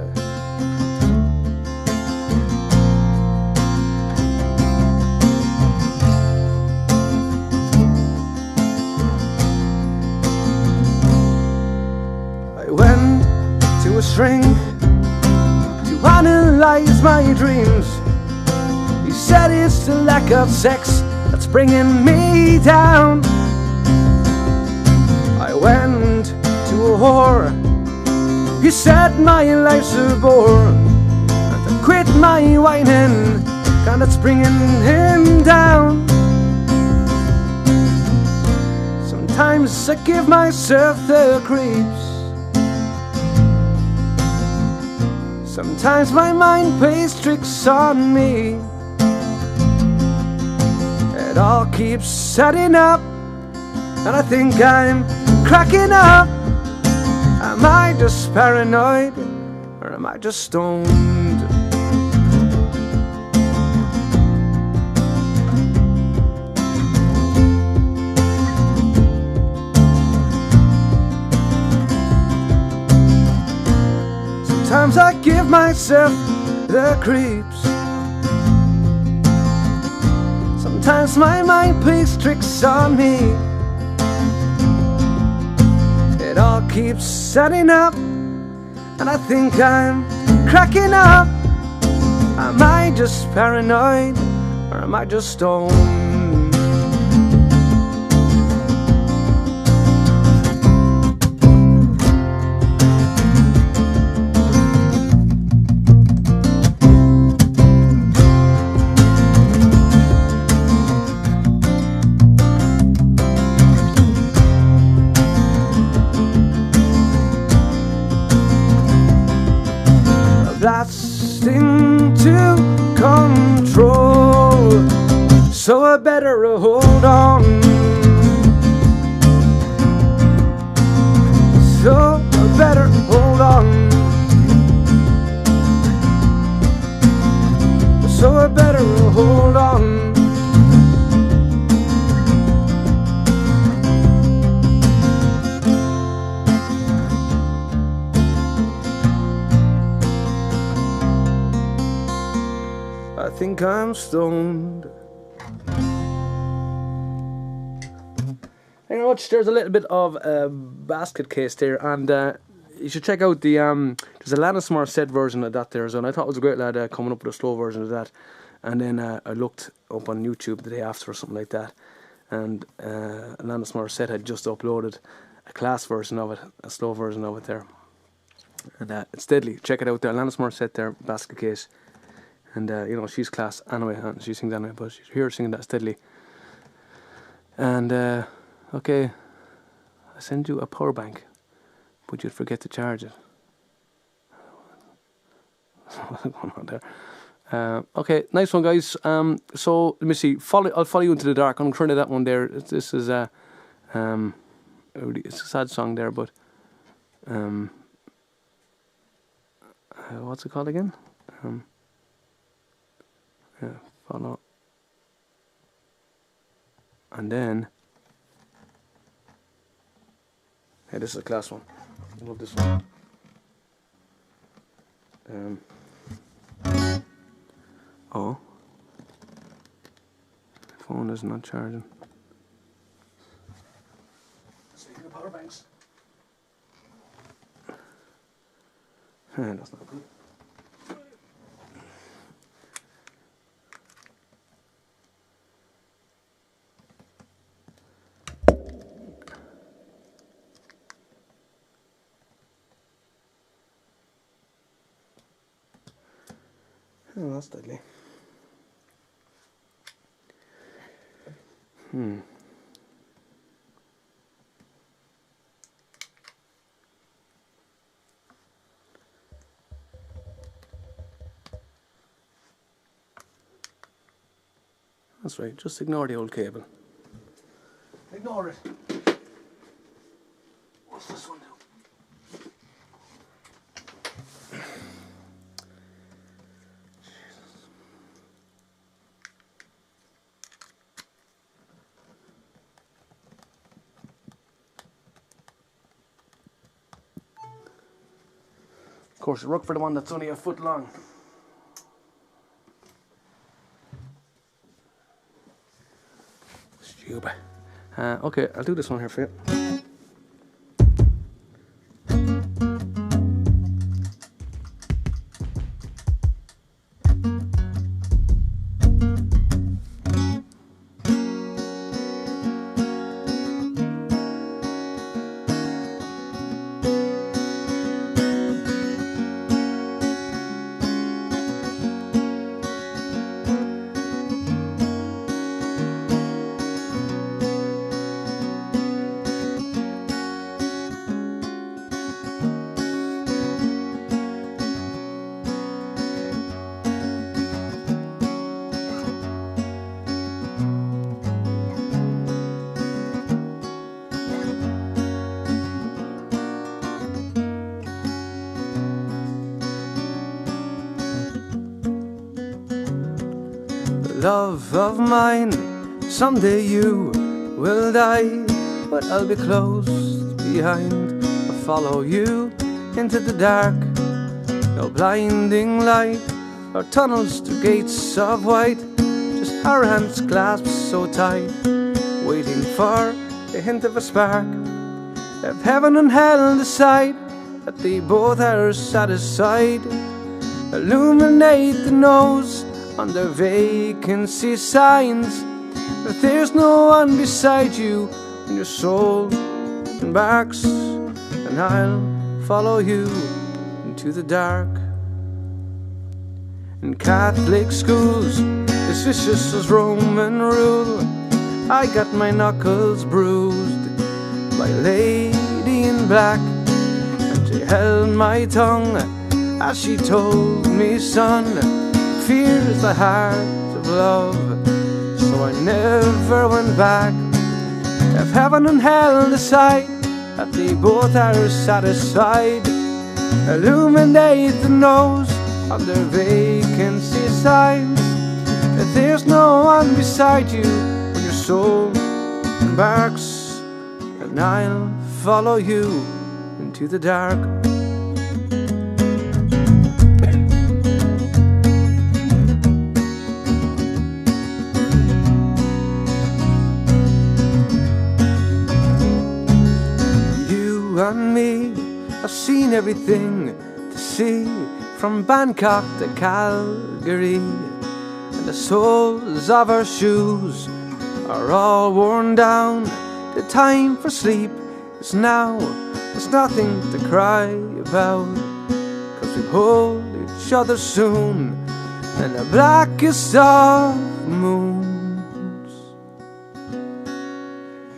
I went to a shrink to analyze my dreams. He said it's the lack of sex that's bringing me down. I went to a whore. He said my life's a bore, and to quit my whining, God, that's bringing him down. Sometimes I give myself the creeps. Sometimes my mind plays tricks on me. It all keeps adding up, and I think I'm cracking up. Am I just paranoid, or am I just stoned? Sometimes I give myself the creeps. Sometimes my mind plays tricks on me. It all keeps adding up, and I think I'm cracking up. Am I just paranoid, or am I just stoned? Blasting to control, so I better hold on. So I better hold on. So I better hold on. I think I'm stoned. Thank you very much. There's a little bit of a basket case there, and you should check out the there's a Alanis Morissette version of that there as well. I thought it was a great lad coming up with a slow version of that, and then I looked up on YouTube the day after or something like that, and Alanis Morissette had just uploaded a class version of it, a slow version of it there, and it's deadly. Check it out there, Alanis Morissette there, basket case. And you know, she's class anyway, and she sings anyway, but she's here singing that steadily. And okay, I send you a power bank, but you'd forget to charge it. What's going on there? Okay, nice one, guys. So let me see. I'll follow you into the dark. I'm trying to that one there. This is it's a sad song there, but what's it called again? Yeah, follow. And then, hey, this is a class one. I love this one. Oh, the phone is not charging. Saving the power banks. That's not good. Oh, that's deadly. That's right, just ignore the old cable. Ignore it. What's this one do? Of course, look for the one that's only a foot long. Stupid. Okay, I'll do this one here for you. Love of mine, someday you will die, but I'll be close behind. I'll follow you into the dark. No blinding light or tunnels to gates of white, just our hands clasped so tight, waiting for a hint of a spark. If heaven and hell decide that they both are satisfied, illuminate the nose on their vacancy signs. If there's no one beside you when your soul embarks, then I'll follow you into the dark. In Catholic schools, as vicious as Roman rule, I got my knuckles bruised by a lady in black, and she held my tongue as she told me, son, fear is the heart of love. So I never went back. If heaven and hell decide that they both are satisfied, illuminate the nose on their vacancy signs. If there's no one beside you when your soul embarks, then I'll follow you into the dark. And me, I've seen everything to see, from Bangkok to Calgary, and the soles of our shoes are all worn down. The time for sleep is now. There's nothing to cry about, 'cause we hold each other soon in the blackest of moons.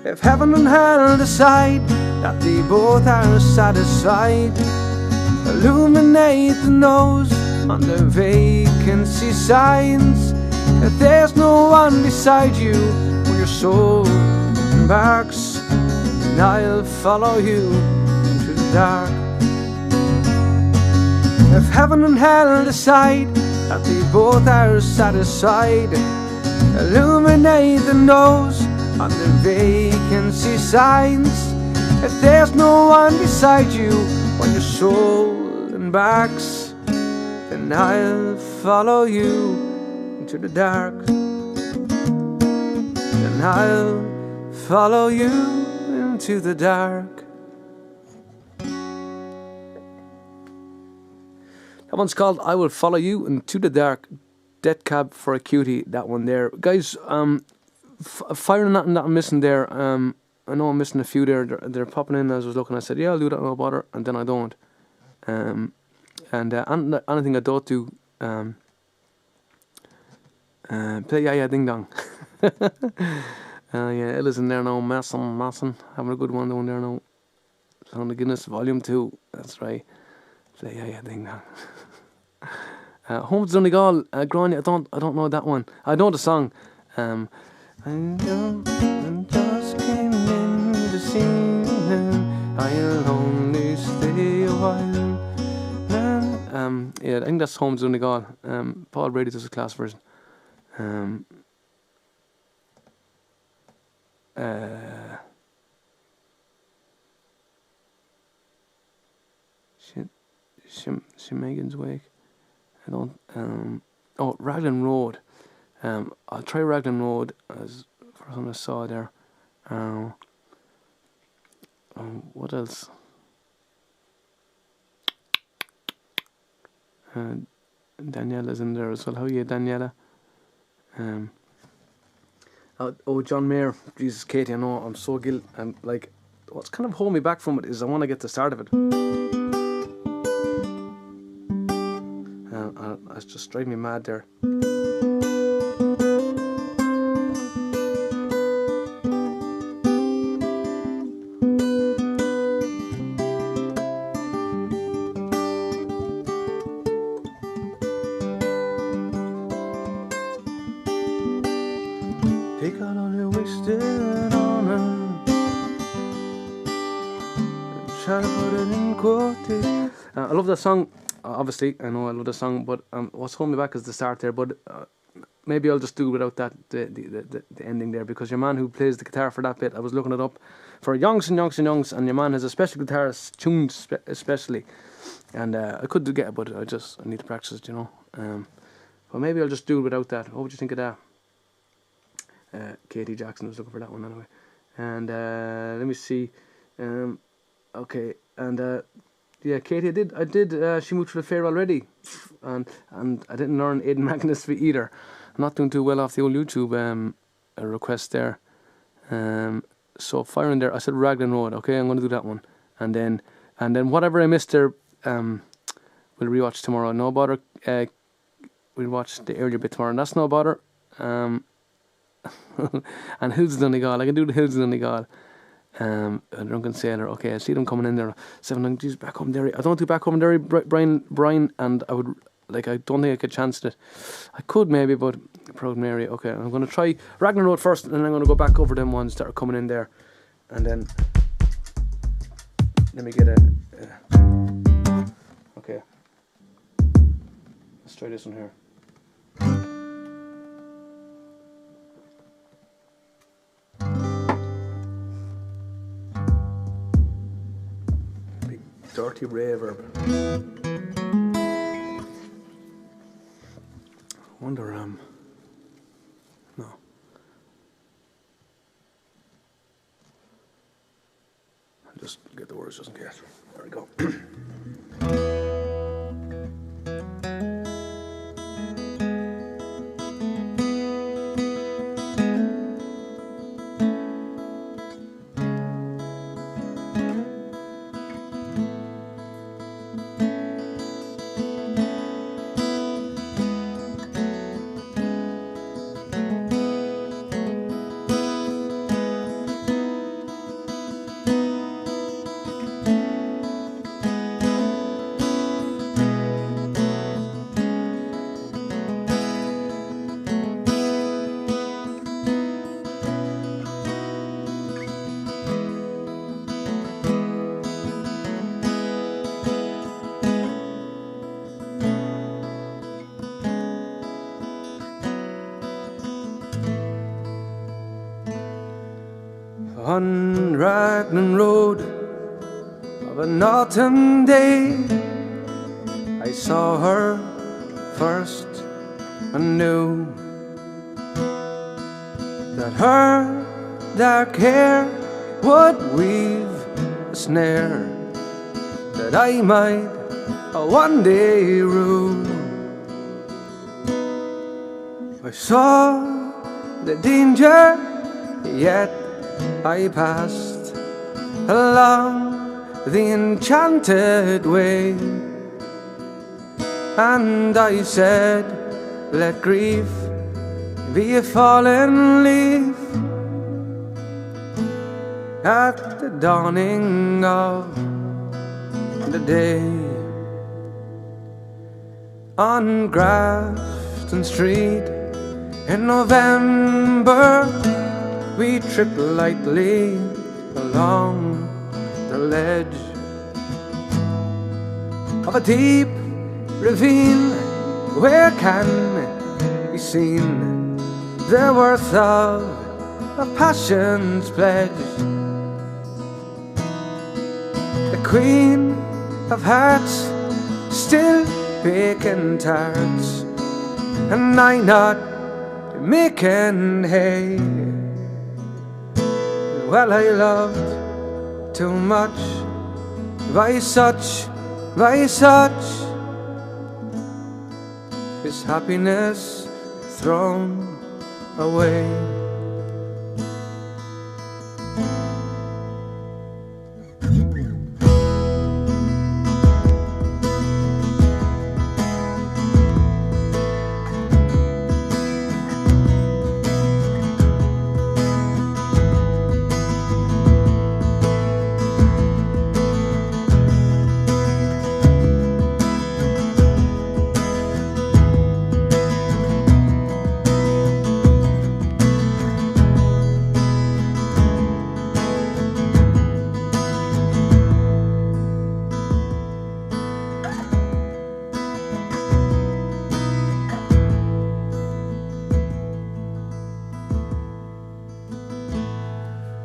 If heaven and hell decide that they both are satisfied, illuminate the nose on the vacancy signs. If there's no one beside you when your soul embarks, then I'll follow you into the dark. If heaven and hell decide that they both are satisfied, illuminate the nose on the vacancy signs. If there's no one beside you when your soul embarks, then I'll follow you into the dark. Then I'll follow you into the dark. That one's called I Will Follow You Into the Dark. Death Cab for a Cutie, that one there. Guys, firing that I'm missing there. I know I'm missing a few there. They're popping in as I was looking. I said, yeah, I'll do that, no bother. And then I don't. And anything I don't do, play Yeah Yeah Ding Dong. Yeah, Ella's in there now, Masson, having a good one down there now. Sound of Guinness, Volume 2, that's right. Play Yeah Yeah Ding Dong. Home to Donegal, Granny, I don't know that one. I know the song. I just came in to see him. I'll only stay a while. Yeah, I think that's Home to Donegal. Paul Brady does a class version. Megan's Wake. I don't. Oh, Raglan Road. I'll try Raglan Road as first one I saw there. What else? Daniela's in there as well. How are you, Daniela? Oh, John Mayer. Jesus, Katie, I know I'm so guilty. I'm like, what's kind of holding me back from it is I want to get the start of it. It's just driving me mad there. Take out all your wasted honor, try to put it in quotes. I love that song. Obviously, I know I love the song, but what's holding me back is the start there. But maybe I'll just do without that the ending there, because your man who plays the guitar for that bit, I was looking it up for Youngs, and your man has a special guitar tuned especially, and I could get it, but I need to practice it, you know. But maybe I'll just do it without that. What would you think of that? Katie Jackson was looking for that one anyway, and let me see. Okay, and. Yeah, Katie, I did. She moved to the fair already, and I didn't learn Aidan McInnes either. I'm not doing too well off the old YouTube request there. So firing there, I said Raglan Road. Okay, I'm going to do that one, and then whatever I missed there, we'll rewatch tomorrow. No bother. We'll watch the earlier bit tomorrow, and that's no bother. And Hills of Donegal. I can do the Hills of Donegal. A Drunken Sailor. Okay, I see them coming in there. 790s, Back Home Derry. I don't do Back Home Derry, Brian, and I would I don't think I could chance it. I could maybe, but Proud Mary. Okay, I'm going to try Raglan Road first, and then I'm going to go back over them ones that are coming in there, and then let me get a. Okay, let's try this one here. Dirty reverb. Wonder no. I'll just get the words just in case. There we go. one Raglan road of an autumn day, I saw her first and knew that her dark hair would weave a snare that I might one day rue. I saw the danger, yet I passed along the enchanted way, and I said, let grief be a fallen leaf at the dawning of the day. On Grafton Street in November, we tripped lightly along the ledge of a deep ravine where can be seen the worth of passion's pledge. The Queen of Hearts still baking tarts, and I not making hay. Well, I loved too much by such is happiness thrown away.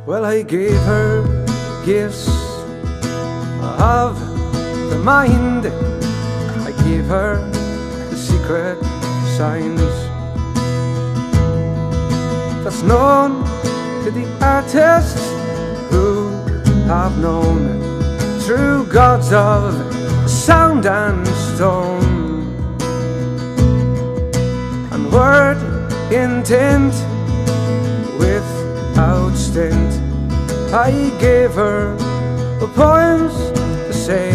Well, I gave her gifts of the mind. I gave her the secret signs that's known to the artists who have known true gods of sound and stone, and word intent without stint. I gave her the poems to say,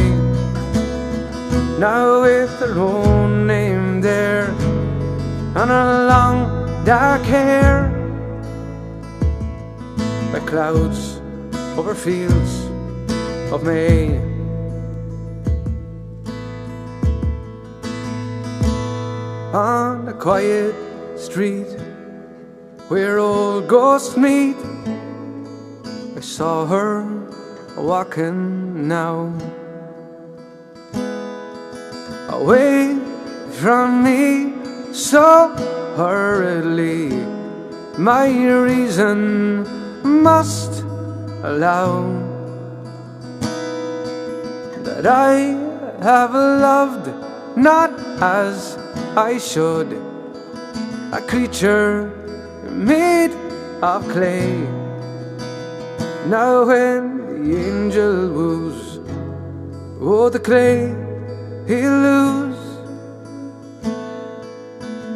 now with her own name there, and her long dark hair, like clouds over fields of May. On a quiet street where old ghosts meet, I saw her walking now, away from me so hurriedly. My reason must allow that I have loved not as I should, a creature made of clay. Now when the angel woos, oh, the clay he'll lose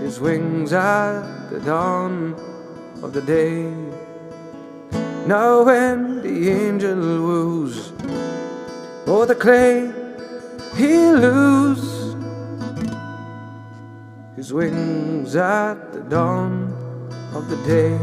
his wings at the dawn of the day. Now when the angel woos, oh, the clay he'll lose his wings at the dawn of the day.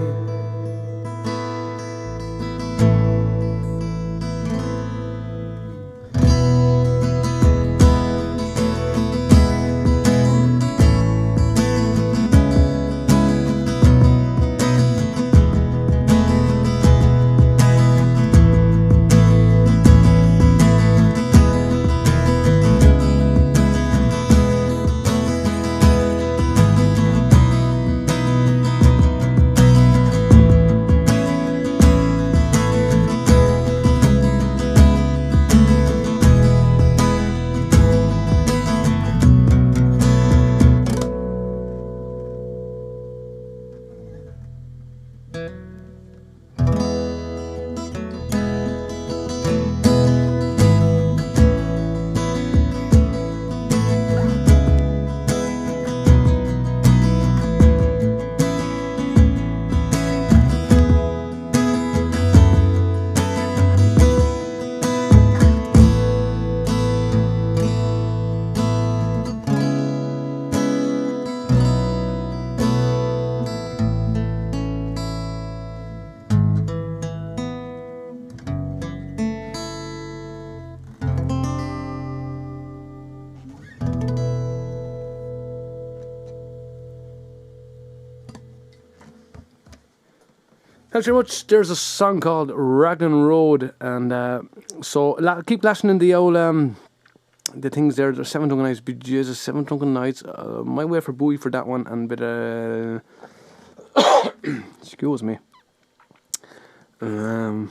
Thanks very much. There's a song called Raglan Road, and so keep lashing in the old the things there. There's 7 Drunken Nights. Jesus, 7 Drunken Nights. My way for Bowie for that one, and bit excuse me. And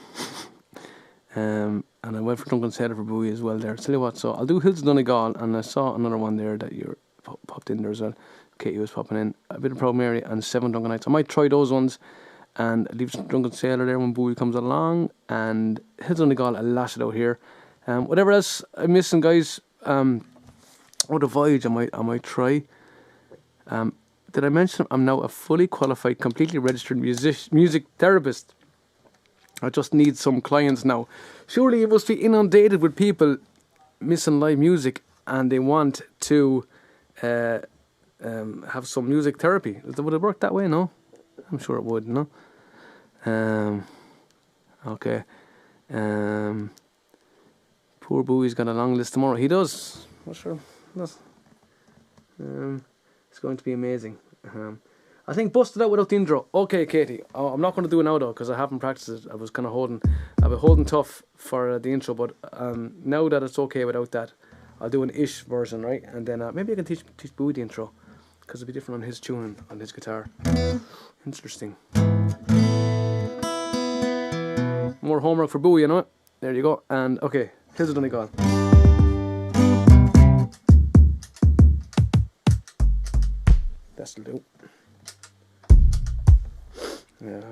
I went for Drunken Sailor for Bowie as well there. Tell you what, so I'll do Hills of Donegal, and I saw another one there that you popped in there as well. Katie was popping in. A bit of Proud Mary and 7 Drunken Nights. I might try those ones. And leave some Drunken Sailor there when Bowie comes along, and Hills on the Gall, I'll lash it out here. Whatever else I'm missing, guys, the Voyage I might try. Did I mention I'm now a fully qualified, completely registered music therapist? I just need some clients now. Surely you must be inundated with people missing live music, and they want to have some music therapy. Would it work that way? No? I'm sure it would, no? Okay. Poor Bowie's got a long list tomorrow. He does. Not sure. It's going to be amazing. I think busted out without the intro. Okay, Katie. I'm not going to do it now though, because I haven't practiced it. I've been holding tough for the intro, but now that it's okay without that, I'll do an ish version, right? And then maybe I can teach Bowie the intro, because it'll be different on his tuning, on his guitar. Interesting. More homework for Bowie, you know it? There you go. And okay, Hills of Donegal. That'll do. Yeah.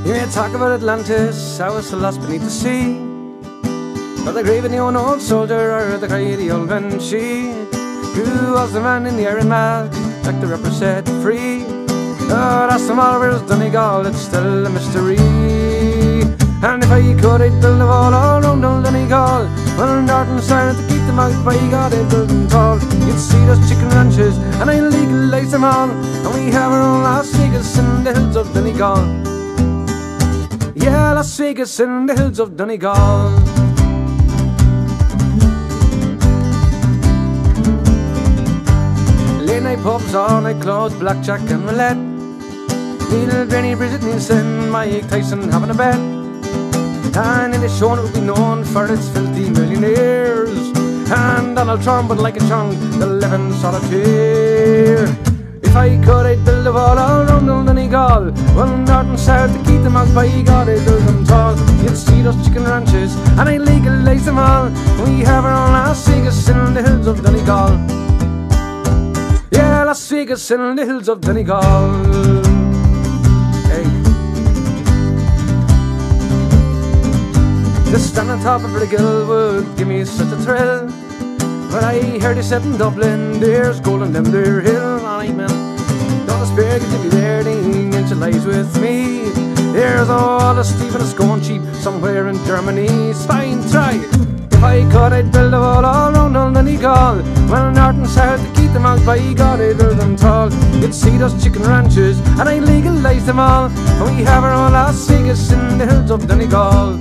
You may talk about Atlantis, how it's lost beneath the sea, or the grave of the old soldier, or the cry of the old banshee. Who was the man in the iron mask, like the rapper set free? Oh, that's them all, where's Donegal? It's still a mystery. And if I could, I'd build a wall all round Donegal, well, north and south, to keep them out, by God, I'd build them tall. You'd see those chicken ranches, and I'd legalize them all, and we have our own Las Vegas in the hills of Donegal. Yeah, Las Vegas in the hills of Donegal. Late night pubs, all night clubs, blackjack and roulette. Little Benny, Bridget Nielsen, Mike Tyson having a bet. And in the show it will be known for its filthy millionaires, and Donald Trump would like a chunk to live in solitaire. If I could, I'd build a wall all round Donegal, well, north and south, to keep them out, by God, I'd build them tall. You'd see those chicken ranches, and I'd legalize them all. We have our own Las Vegas in the hills of Donegal. Yeah, Las Vegas in the hills of Donegal. To stand on top of Brigill would give me such a thrill, but I heard he said in Dublin there's gold on them there hill. Aye man, don't despair, cause if you're there the inch lies with me. There's all the Stephen is going cheap somewhere in Germany. It's fine, try it. If I could, I'd build a wall all round Donegal, well, north and south, to keep them out, by God, I'd build them tall. You'd see those chicken ranches, and I'd legalize them all, and we have our own Las Vegas in the hills of Donegal.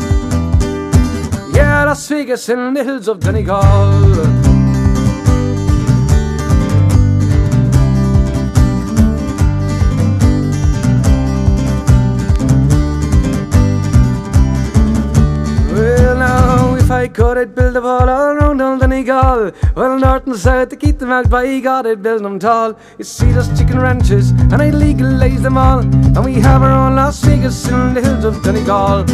Yeah, Las Vegas in the hills of Donegal. Well, now, if I could, I'd build a wall all round Donegal, well, north and south, to keep them out, by God, I'd build them tall. You see those chicken ranches, and I'd legalize them all, and we have our own Las Vegas in the hills of Donegal.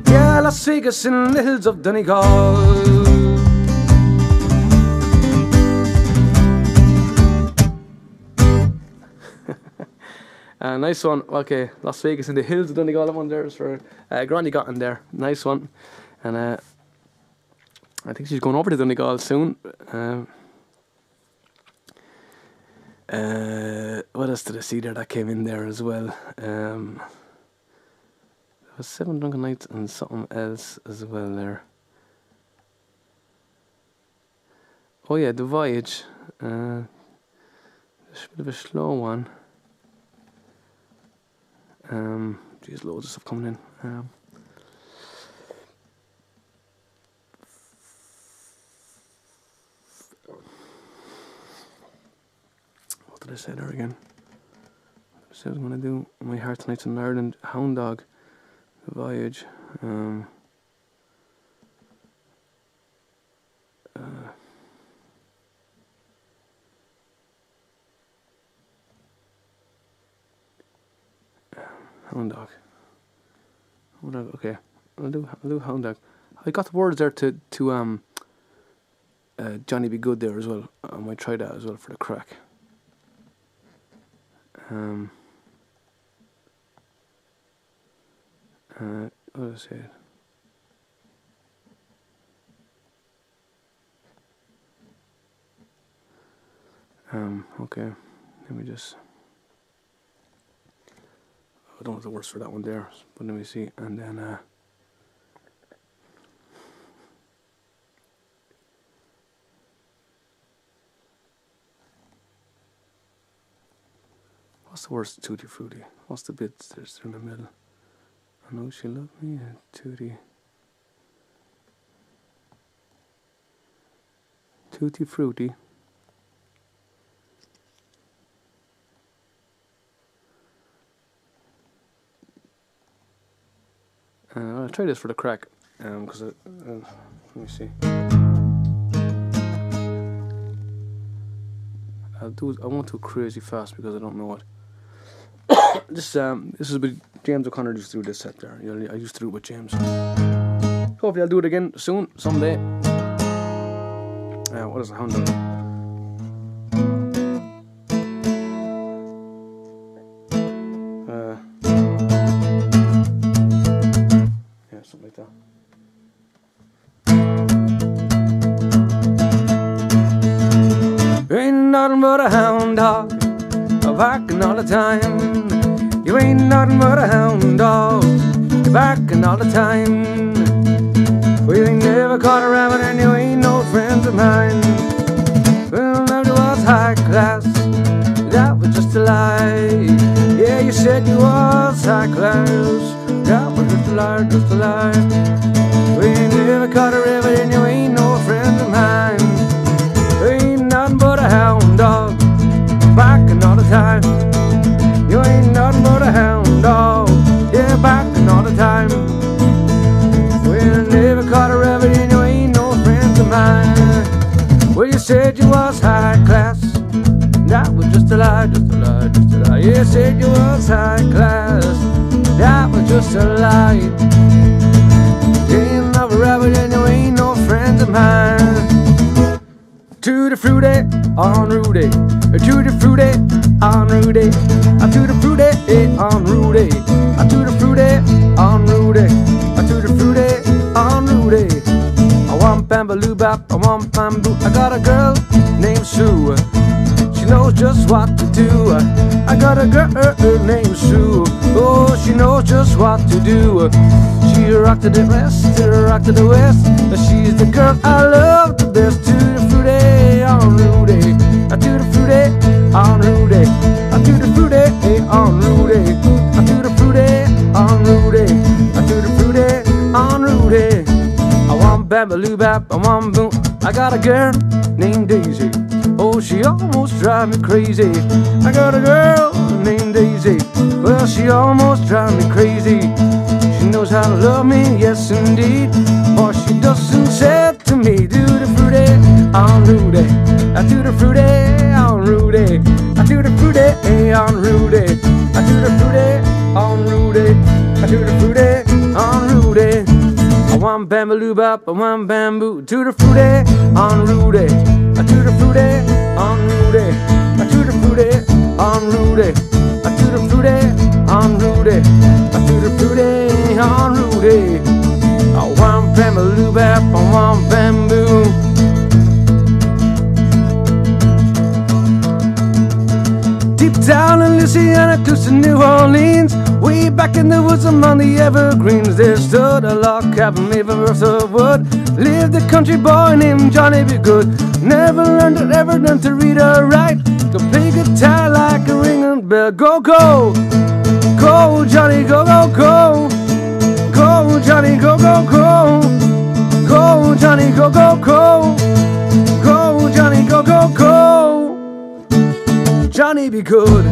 Yeah, Las Vegas in the hills of Donegal. Nice one. Okay, Las Vegas in the hills of Donegal. That one there is for Granny got in there. Nice one. And I think she's going over to Donegal soon. What else did I see there that came in there as well? There was 7 Drunken Nights and something else as well there. Oh yeah, The Voyage. It's a bit of a slow one. Geez, loads of stuff coming in. What did I say there again? I said I was going to do My Heart Tonight's in Ireland, Hound Dog, The Voyage. Hound Dog. Okay, I'll do Hound Dog. I got the words there to Johnny Be Good there as well. I might try that as well for the crack. What did I say? Okay, let me just. I don't have the words for that one there, but let me see, and then what's the words to Tutti Frutti? What's the bits there's in the middle? I know she loved me, Tutti Frutti. I'll try this for the crack, because let me see. I won't do crazy fast because I don't know what. This is with James O'Connor just threw this set there. I used to do it with James. Hopefully I'll do it again soon, someday. What is the Hound Dog? Something like that. Ain't nothing but a hound dog, barking all the time. You ain't nothing but a hound dog, you're barking all the time. Well, you ain't never caught a rabbit and you ain't no friend of mine. Well, that was high class, that was just a lie. Yeah, you said you was high class, that was just a lie, just a lie. We ain't never caught a rabbit and you ain't no friend of mine. You ain't nothing but a hound dog, barking all the time. You ain't nothing but a hound dog, yeah, barking all the time. We ain't never caught a rabbit and you ain't no friend of mine. Well, you said you was high class, that was just a lie, just a lie, just a lie. You said you was high class, that was just a lie. You ain't love a rabbit and you ain't no friend of mine. Tutti Frutti on Rudy, Tutti Frutti on Rudy, Tutti Frutti on Rudy, Tutti Frutti on Rudy, Tutti Frutti on Rudy. I want bambaloo bap, I want bamboo. I got a girl named Sue, she knows just what to do. I got a girl named Sue, oh, she knows just what to do. She rocked to the west, rock to the west. She's the girl I love the best. Tutti Frutti on Rudy, Tutti Frutti on Rudy, Tutti Frutti on Rudy, Tutti Frutti on Rudy, Tutti Frutti on Rudy. I want bambaloo bap, I want boom. I got a girl named Daisy, oh, she almost drives me crazy. I got a girl named Daisy, well, she almost drives me crazy. She knows how to love me, yes indeed, but she doesn't say to me. Tutti Frutti on Rudy, Tutti Frutti on Rudy, Tutti Frutti on Rudy, Tutti Frutti on Rudy, Tutti Frutti on Rudy. I want bambaloo bap, I want bamboo. Tutti Frutti on Rudy, Tutti Frutti on Rudy, Tutti Frutti on Rudy, Tutti Frutti on Rudy, Tutti Frutti on Rudy. I want bambaloo bap, I want bamboo. Deep down in Louisiana, close to New Orleans, way back in the woods among the evergreens, there stood a log cabin made of earth or wood. Lived a country boy named Johnny Be Good. Never learned or ever learned to read or write, could play guitar like a ringing bell. Go, go, go, Johnny, go, go, go. good.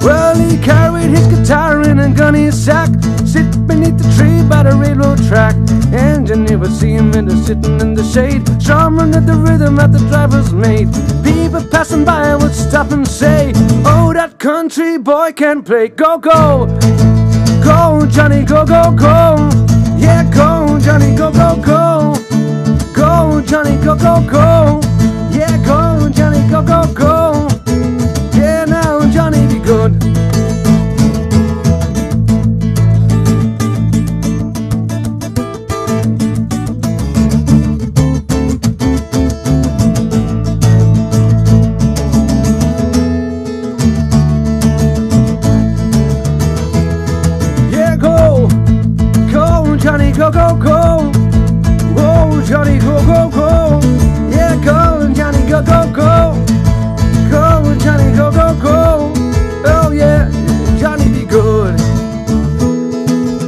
Well, he carried his guitar in a gunny sack, sit beneath the tree by the railroad track. And you never see him sitting in the shade, strumming at the rhythm that the driver's made. People passing by would stop and say, oh, that country boy can play. Go, go, go, Johnny, go, go, go. Yeah, go, Johnny, go, go, go. Go, Johnny, go, go, go. Yeah, go, Johnny, go, go, go. Yeah, now Johnny be good. Yeah, go, go, Johnny, go, go, go. Whoa, Johnny, go, go, go. Yeah, go, Johnny, go, go, go. Go, Johnny, go, go, go. Oh yeah, Johnny be good.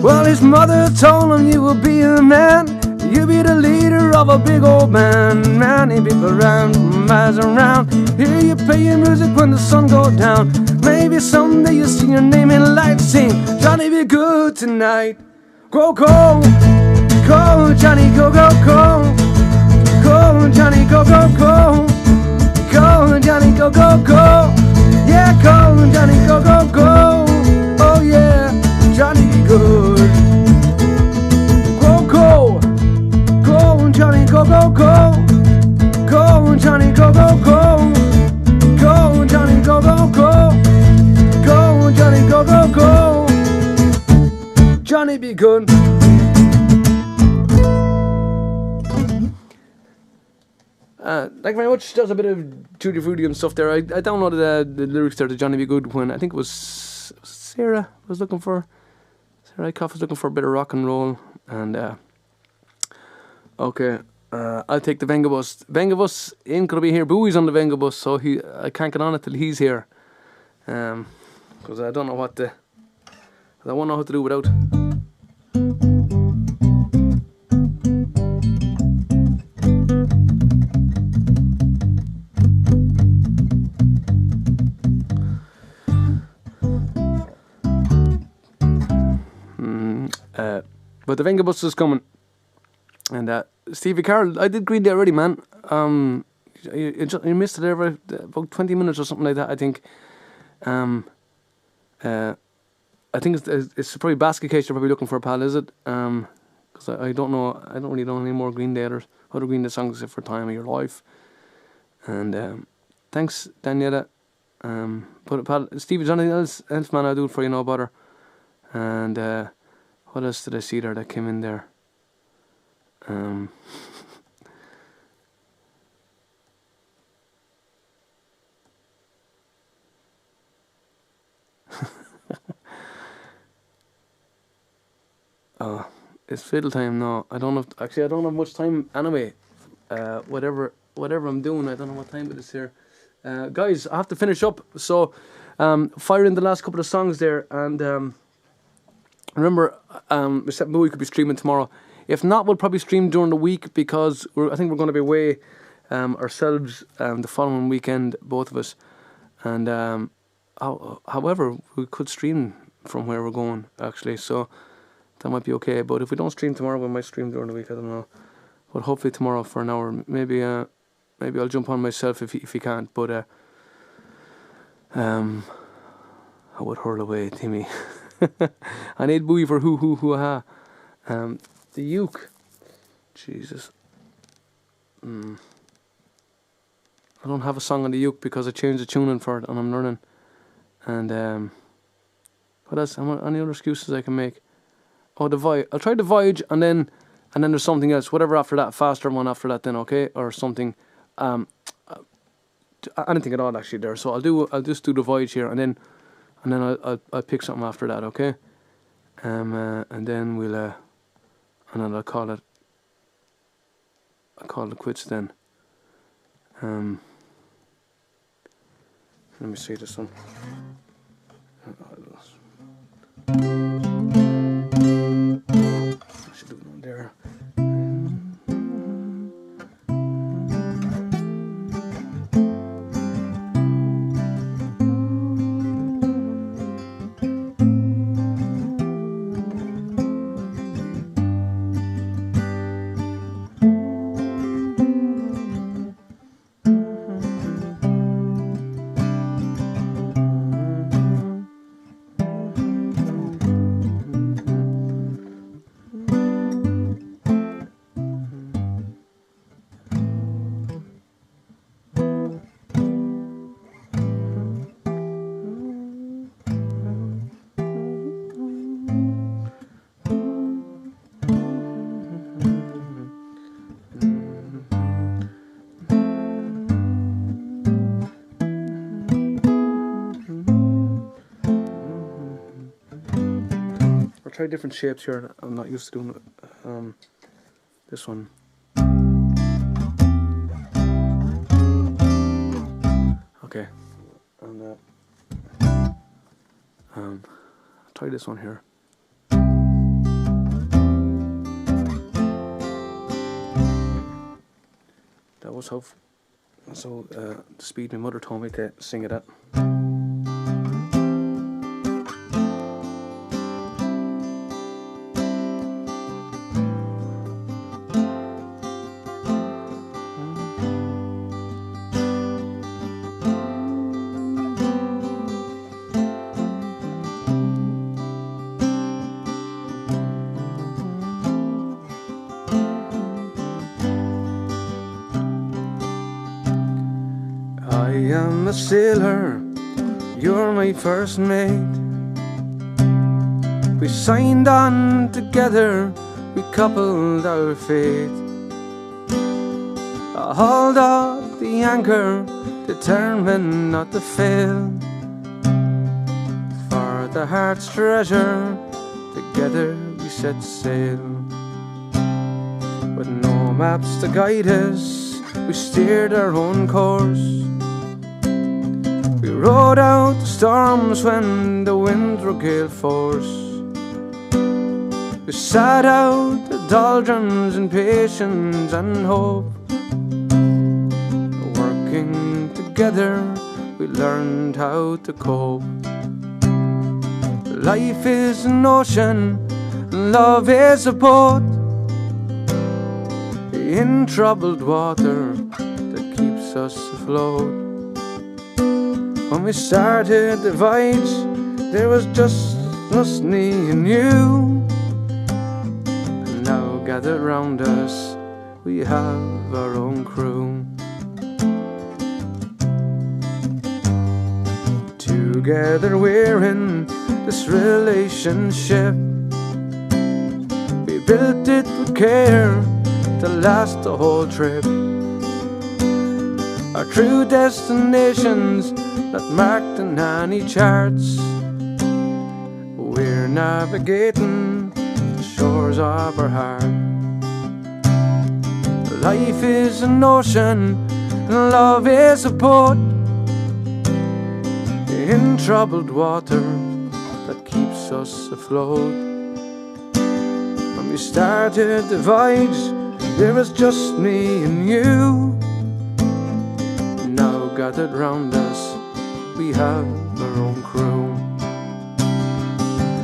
Well, his mother told him, you will be a man, you be the leader of a big old band. Many people around, miles around, hear you play your music when the sun goes down. Maybe someday you'll see your name in lights, sing Johnny be good tonight. Go, go, go, Johnny, go, go, go. Go, Johnny, go, go, go. Go, Johnny, go, go, go. Yeah, go, Johnny, go, go, go. Oh yeah, Johnny be good. Go, go, go, Johnny, go, go, go. Go, Johnny, go, go, go. Go, Johnny, go, go, go. Go, Johnny, go, go, go. Johnny be good. Thank you very much. There's a bit of Tutti Frutti and stuff there. I downloaded the lyrics there to Johnny Be Good when I think it was Sarah was looking for. Sarah Koff was looking for a bit of rock and roll. And okay, I'll take the Venga bus. Venga bus ain't gonna be here. Bowie's on the Venga bus, so I can't get on it till he's here. Because I don't know what to. I won't know how to do without. But the Venga bus is coming, and Stevie Carroll, I did Green Day already, man. You missed it there about 20 minutes or something like that, I think. I think it's probably Basket Case you're probably looking for, pal, is it? Because I don't know, I don't really know any more Green Day or other Green Day songs except for Time of Your Life. And thanks, Daniela. But pal, Stevie, anything else, man, I'll do it for you, no bother. And what else did I see there that came in there? Oh, it's fiddle time now. I don't have much time anyway. Whatever I'm doing, I don't know what time it is here. Guys, I have to finish up. So, fire in the last couple of songs there, and remember, Mr. Bowie could be streaming tomorrow. If not, we'll probably stream during the week because I think we're going to be away ourselves the following weekend, both of us. And however, we could stream from where we're going actually, so that might be okay. But if we don't stream tomorrow, we might stream during the week. I don't know, but hopefully tomorrow for an hour. Maybe I'll jump on myself if he can't. But I would hurl away, Timmy. I need Bowie for hoo ha. The uke. Jesus. I don't have a song on the uke because I changed the tuning for it and I'm learning. And what else? Any other excuses I can make? Oh, the Voyage. I'll try the Voyage and then there's something else. Whatever after that, faster one after that then, okay? Or something. Anything at all actually there. So I'll just do the Voyage here and then I'll pick something after that, okay? And then we'll and then I'll call it quits then. Let me see this one. I should do one there. try different shapes here. I'm not used to doing this one. Okay, and I'll try this one here. That was how. So the speed my mother told me to sing it at. I am a sailor, you're my first mate. We signed on together, we coupled our fate. I hauled up the anchor, determined not to fail. For the heart's treasure, together we set sail. With no maps to guide us, we steered our own course. We rode out the storms when the winds were gale force. We sat out the doldrums in patience and hope. Working together, we learned how to cope. Life is an ocean, and love is a boat in troubled water that keeps us afloat. When we started the voyage, there was just us, me and you. And now gathered round us, we have our own crew. Together we're in this relationship. We built it with care to last the whole trip. Our true destinations not marked in any charts. We're navigating the shores of our heart. Life is an ocean and love is a boat in troubled water that keeps us afloat. When we started the voyage, there was just me and you. Now gathered round us, we have our own crew.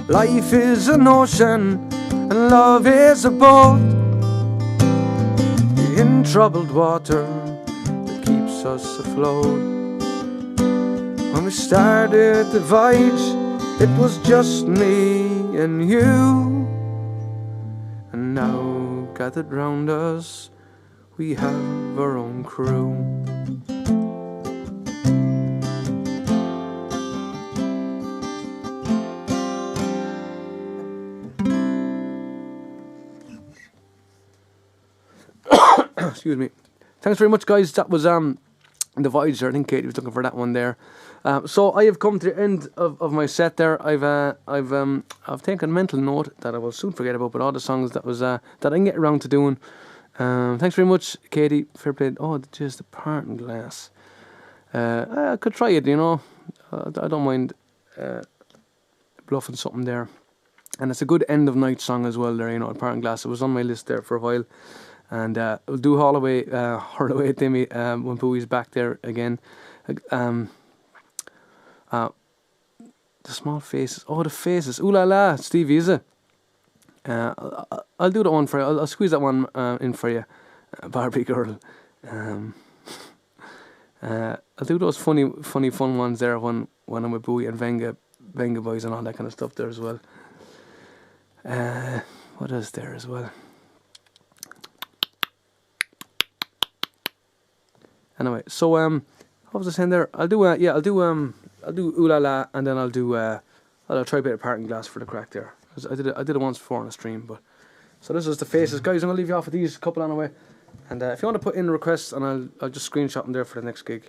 Life is an ocean and love is a boat in troubled water that keeps us afloat. When we started the voyage, it was just me and you. And now gathered round us, we have our own crew. Excuse me. Thanks very much, guys. That was the Voyager. I think Katie was looking for that one there. So I have come to the end of my set there. I've taken a mental note that I will soon forget about, but all the songs that I can get around to doing. Thanks very much, Katie. Fair play. Oh, just the parting glass. I could try it, you know. I don't mind bluffing something there. And it's a good end of night song as well there, you know, parting glass. It was on my list there for a while. And we'll do Holloway Timmy when Bowie's back there again. The small faces. Oh, the faces. Ooh la la, Stevie, is it? I'll do that one for you. I'll squeeze that one in for you, Barbie girl. I'll do those fun ones there when I'm with Bowie and Venga boys and all that kind of stuff there as well. What is there as well? Anyway, so what was I saying there? I'll do Ooh La La, and then I'll try a bit of Parting Glass for the crack there. I did it once before on a stream, but so this is the faces, guys. I'm gonna leave you off with these couple on the way, and if you want to put in requests, and I'll just screenshot them there for the next gig.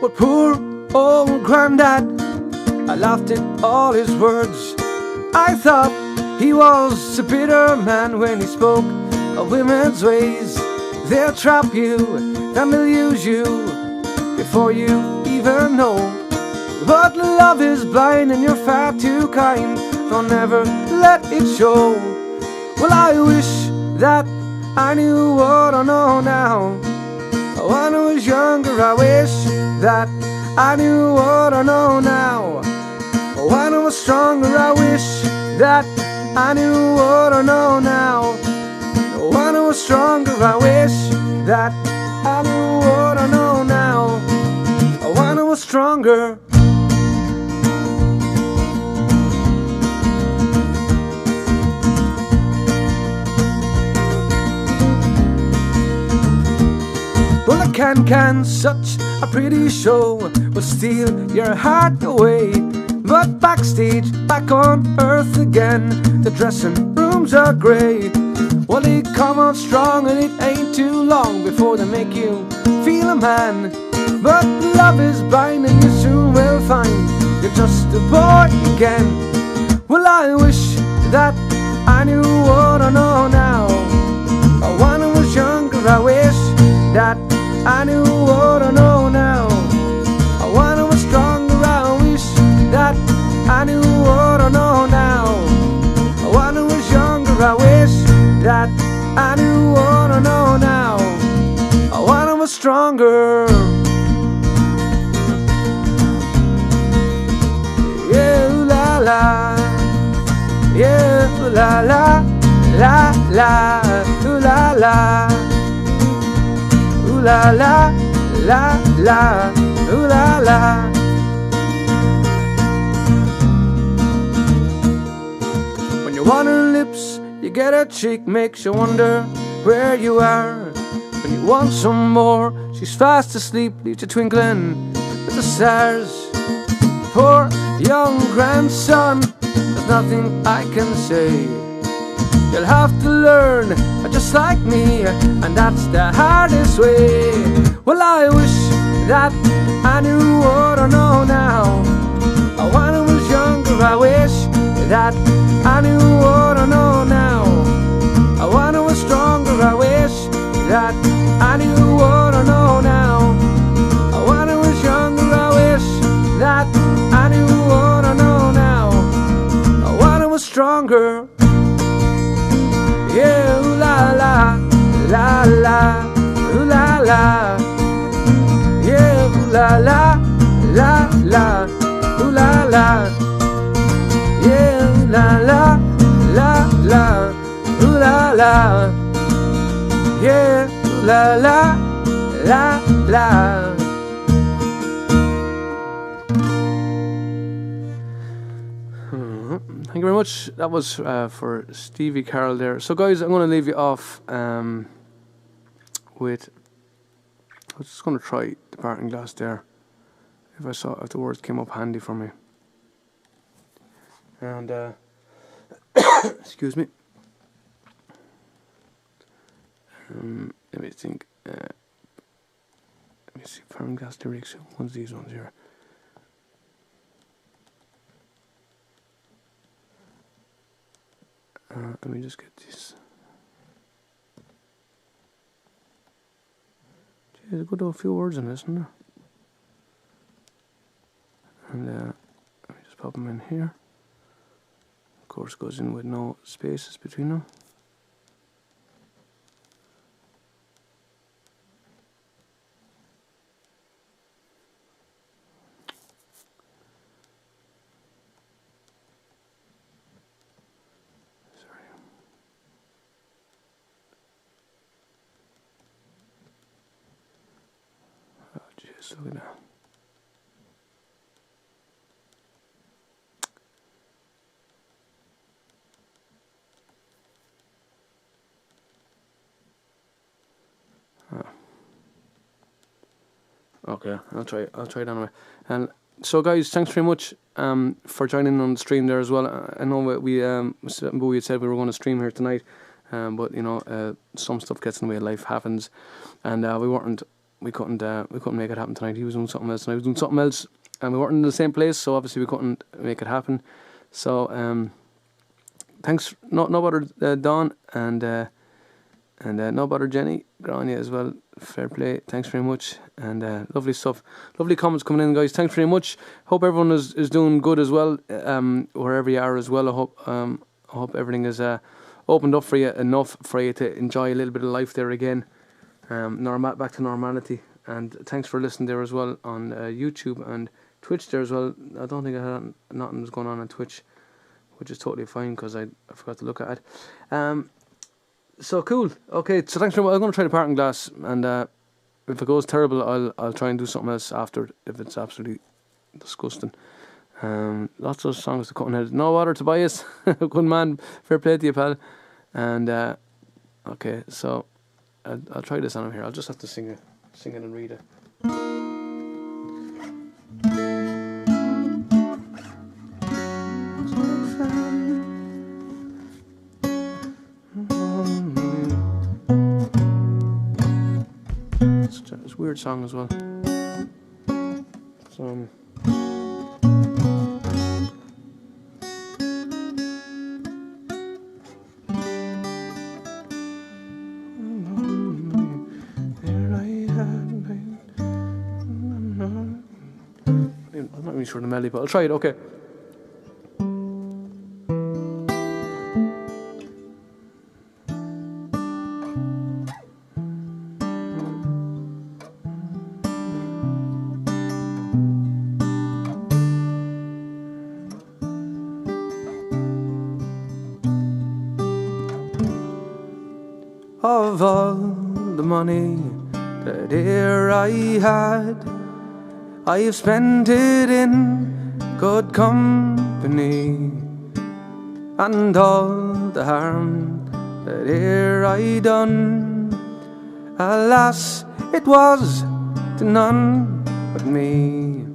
But poor old Grandad, I laughed at all his words. I thought he was a bitter man when he spoke of women's ways. They'll trap you, then they'll use you before you even know. But love is blind and you're far too kind. Don't ever let it show. Well, I wish that I knew what I know now. When I was younger, I wish that I knew what I know now. When I was stronger, I wish that I knew what I know now. When I was stronger, I wish that I knew what I know now. When I was stronger. Well, a can, such a pretty show will steal your heart away. But backstage, back on earth again, the dressing rooms are grey. Well, they come out strong and it ain't too long before they make you feel a man. But love is blind and you soon will find you're just a boy again. Well, I wish that I knew what I know now. When I was younger, I wish that I knew what I know now. When I was stronger, I wish that I knew what I know now. When I was younger, I wish that I knew what I know now. When I was stronger. Yeah, ooh la la. Yeah, ooh la la. La la. Ooh la la. Ooh la la. La la. Ooh la la. When you want her lips, you get her cheek, makes you wonder where you are. When you want some more, she's fast asleep, leaves you twinkling with the stars. Poor young grandson, there's nothing I can say. You'll have to learn just like me, and that's the hardest way. Well, I wish that I knew what I know now. When I was younger, I wish that I knew what I know now. When I was stronger, I wish that I knew what I know now. When I was younger, I wish that I knew what I know now. When I was stronger. Yeah, ooh la la, la la, ooh la la. Yeah, ooh la la, la la, ooh la la. Yeah, ooh la la, la la, ooh la la. Yeah, ooh la la, la la. Thank you very much. That was for Stevie Carroll there. So guys, I'm going to leave you off with, I was just going to try the parting glass there, if the words came up handy for me. And excuse me. Let me think. Let me see, parting glass lyrics. One's these ones here. Let me just get this. There's a good few words in this, isn't there? And let me just pop them in here. Of course, goes in with no spaces between them. Look at that. Okay, I'll try it anyway. And so guys, thanks very much for joining on the stream there as well. I know we had said we were going to stream here tonight, but you know, some stuff gets in the way, life happens, and we we couldn't make it happen tonight. He was doing something else, and I was doing something else, and we weren't in the same place, so obviously we couldn't make it happen. So thanks, no bother Dawn, and no bother Jenny, Grania as well. Fair play, thanks very much, and lovely stuff, lovely comments coming in, guys. Thanks very much. Hope everyone is doing good as well, wherever you are as well. I hope everything is opened up for you enough for you to enjoy a little bit of life there again, back to normality. And thanks for listening there as well on YouTube and Twitch there as well. I don't think I had nothing was going on Twitch, which is totally fine because I forgot to look at it. So cool. Okay, so thanks very much. I'm going to try the parking glass, and if it goes terrible, I'll try and do something else after if it's absolutely disgusting. Lots of songs to cut in head. No water, Tobias. Good man. Fair play to you, pal. And okay, so I'll try this on here. I'll just have to sing it and read it. It's a weird song as well. So I'm not really sure the melody, but I'll try it. Okay. Of all the money that e'er I had, I have spent it in good company, and all the harm that e'er I done, alas, it was to none but me.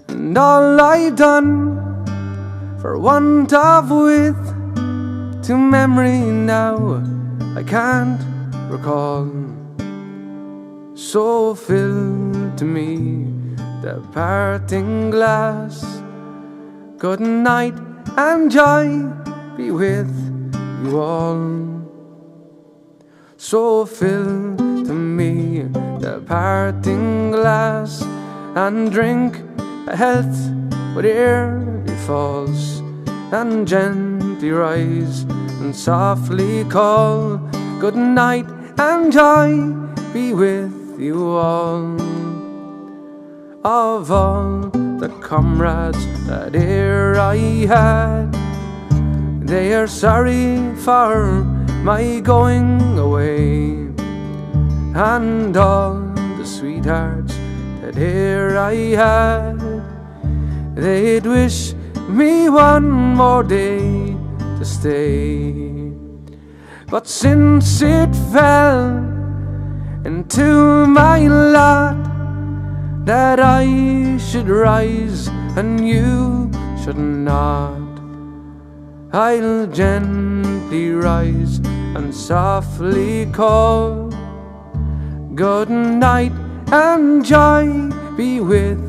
And all I've done for want of wit, to memory now I can't recall. So fill to me the parting glass. Good night and joy be with you all. So fill to me the parting glass, and drink a health whate'er befalls, and gently rise and softly call. Good night and joy be with you all. Of all the comrades that e'er I had, they are sorry for my going away, and all the sweethearts that e'er I had, they'd wish me one more day to stay. But since it fell into my lot that I should rise and you should not, I'll gently rise and softly call. Good night and joy be with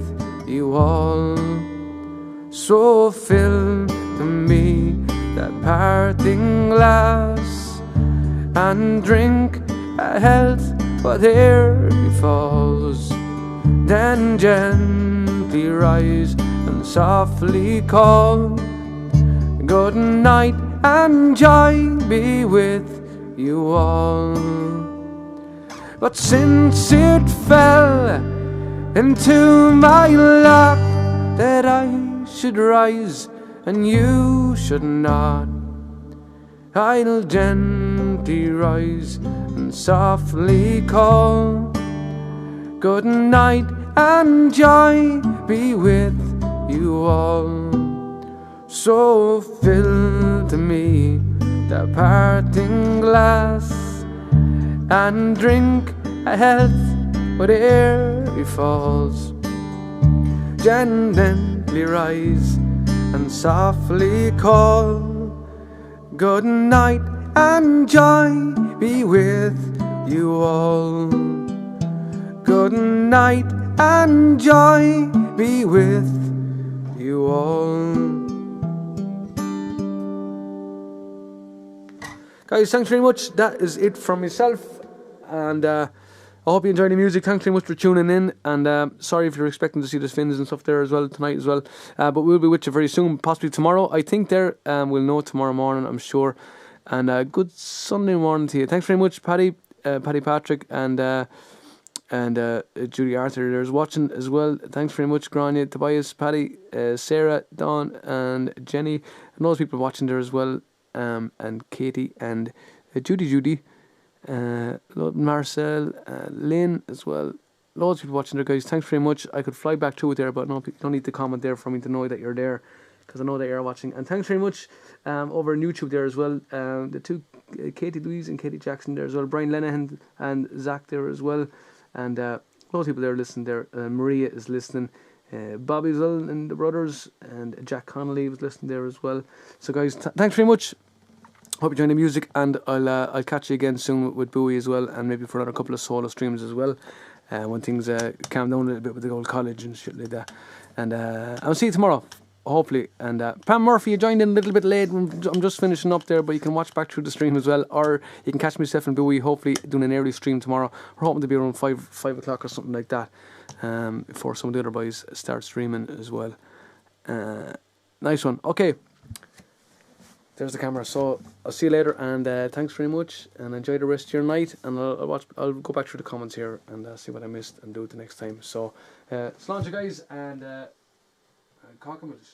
you all. So fill to me that parting glass, and drink a health whate'er befalls. Then gently rise and softly call. Good night and joy be with you all. But since it fell into my lot that I should rise and you should not, I'll gently rise and softly call. Good night and joy be with you all. So fill to me the parting glass, and drink a health whate'er befalls. Gently rise and softly call. Good night and joy be with you all. Good night and joy be with you all. Guys, thanks very much. That is it from myself, and I hope you enjoyed the music. Thanks very much for tuning in, and sorry if you're expecting to see the Fins and stuff there as well tonight as well. But we'll be with you very soon, possibly tomorrow. I think we'll know tomorrow morning, I'm sure. And good Sunday morning to you. Thanks very much, Paddy Patrick, and Judy Arthur there's watching as well. Thanks very much, Grania, Tobias, Paddy, Sarah, Dawn, and Jenny, and those people watching there as well. And Katie and Judy, Marcel, Lynn as well. Loads of people watching there, guys. Thanks very much. I could fly back to it there, but no, you don't need to comment there for me to know that you're there, because I know that you're watching. And thanks very much over on YouTube there as well. The two, Katie Louise and Katie Jackson there as well. Brian Lenehan and Zach there as well. And loads of people there listening there. Maria is listening. Bobby as well, and the brothers, and Jack Connolly was listening there as well. So guys, thanks very much. Hope you enjoy the music, and I'll catch you again soon with Bowie as well, and maybe for another couple of solo streams as well, when things calm down a little bit with the old college and shit like that. And I'll see you tomorrow, hopefully. And Pam Murphy, you joined in a little bit late. I'm just finishing up there, but you can watch back through the stream as well, or you can catch myself and Bowie hopefully doing an early stream tomorrow. We're hoping to be around 5 o'clock or something like that, before some of the other boys start streaming as well. Nice one. Okay, there's the camera. So I'll see you later, and thanks very much, and enjoy the rest of your night. And I'll go back through the comments here and see what I missed and do it the next time. So, slán guys, and Cockamills.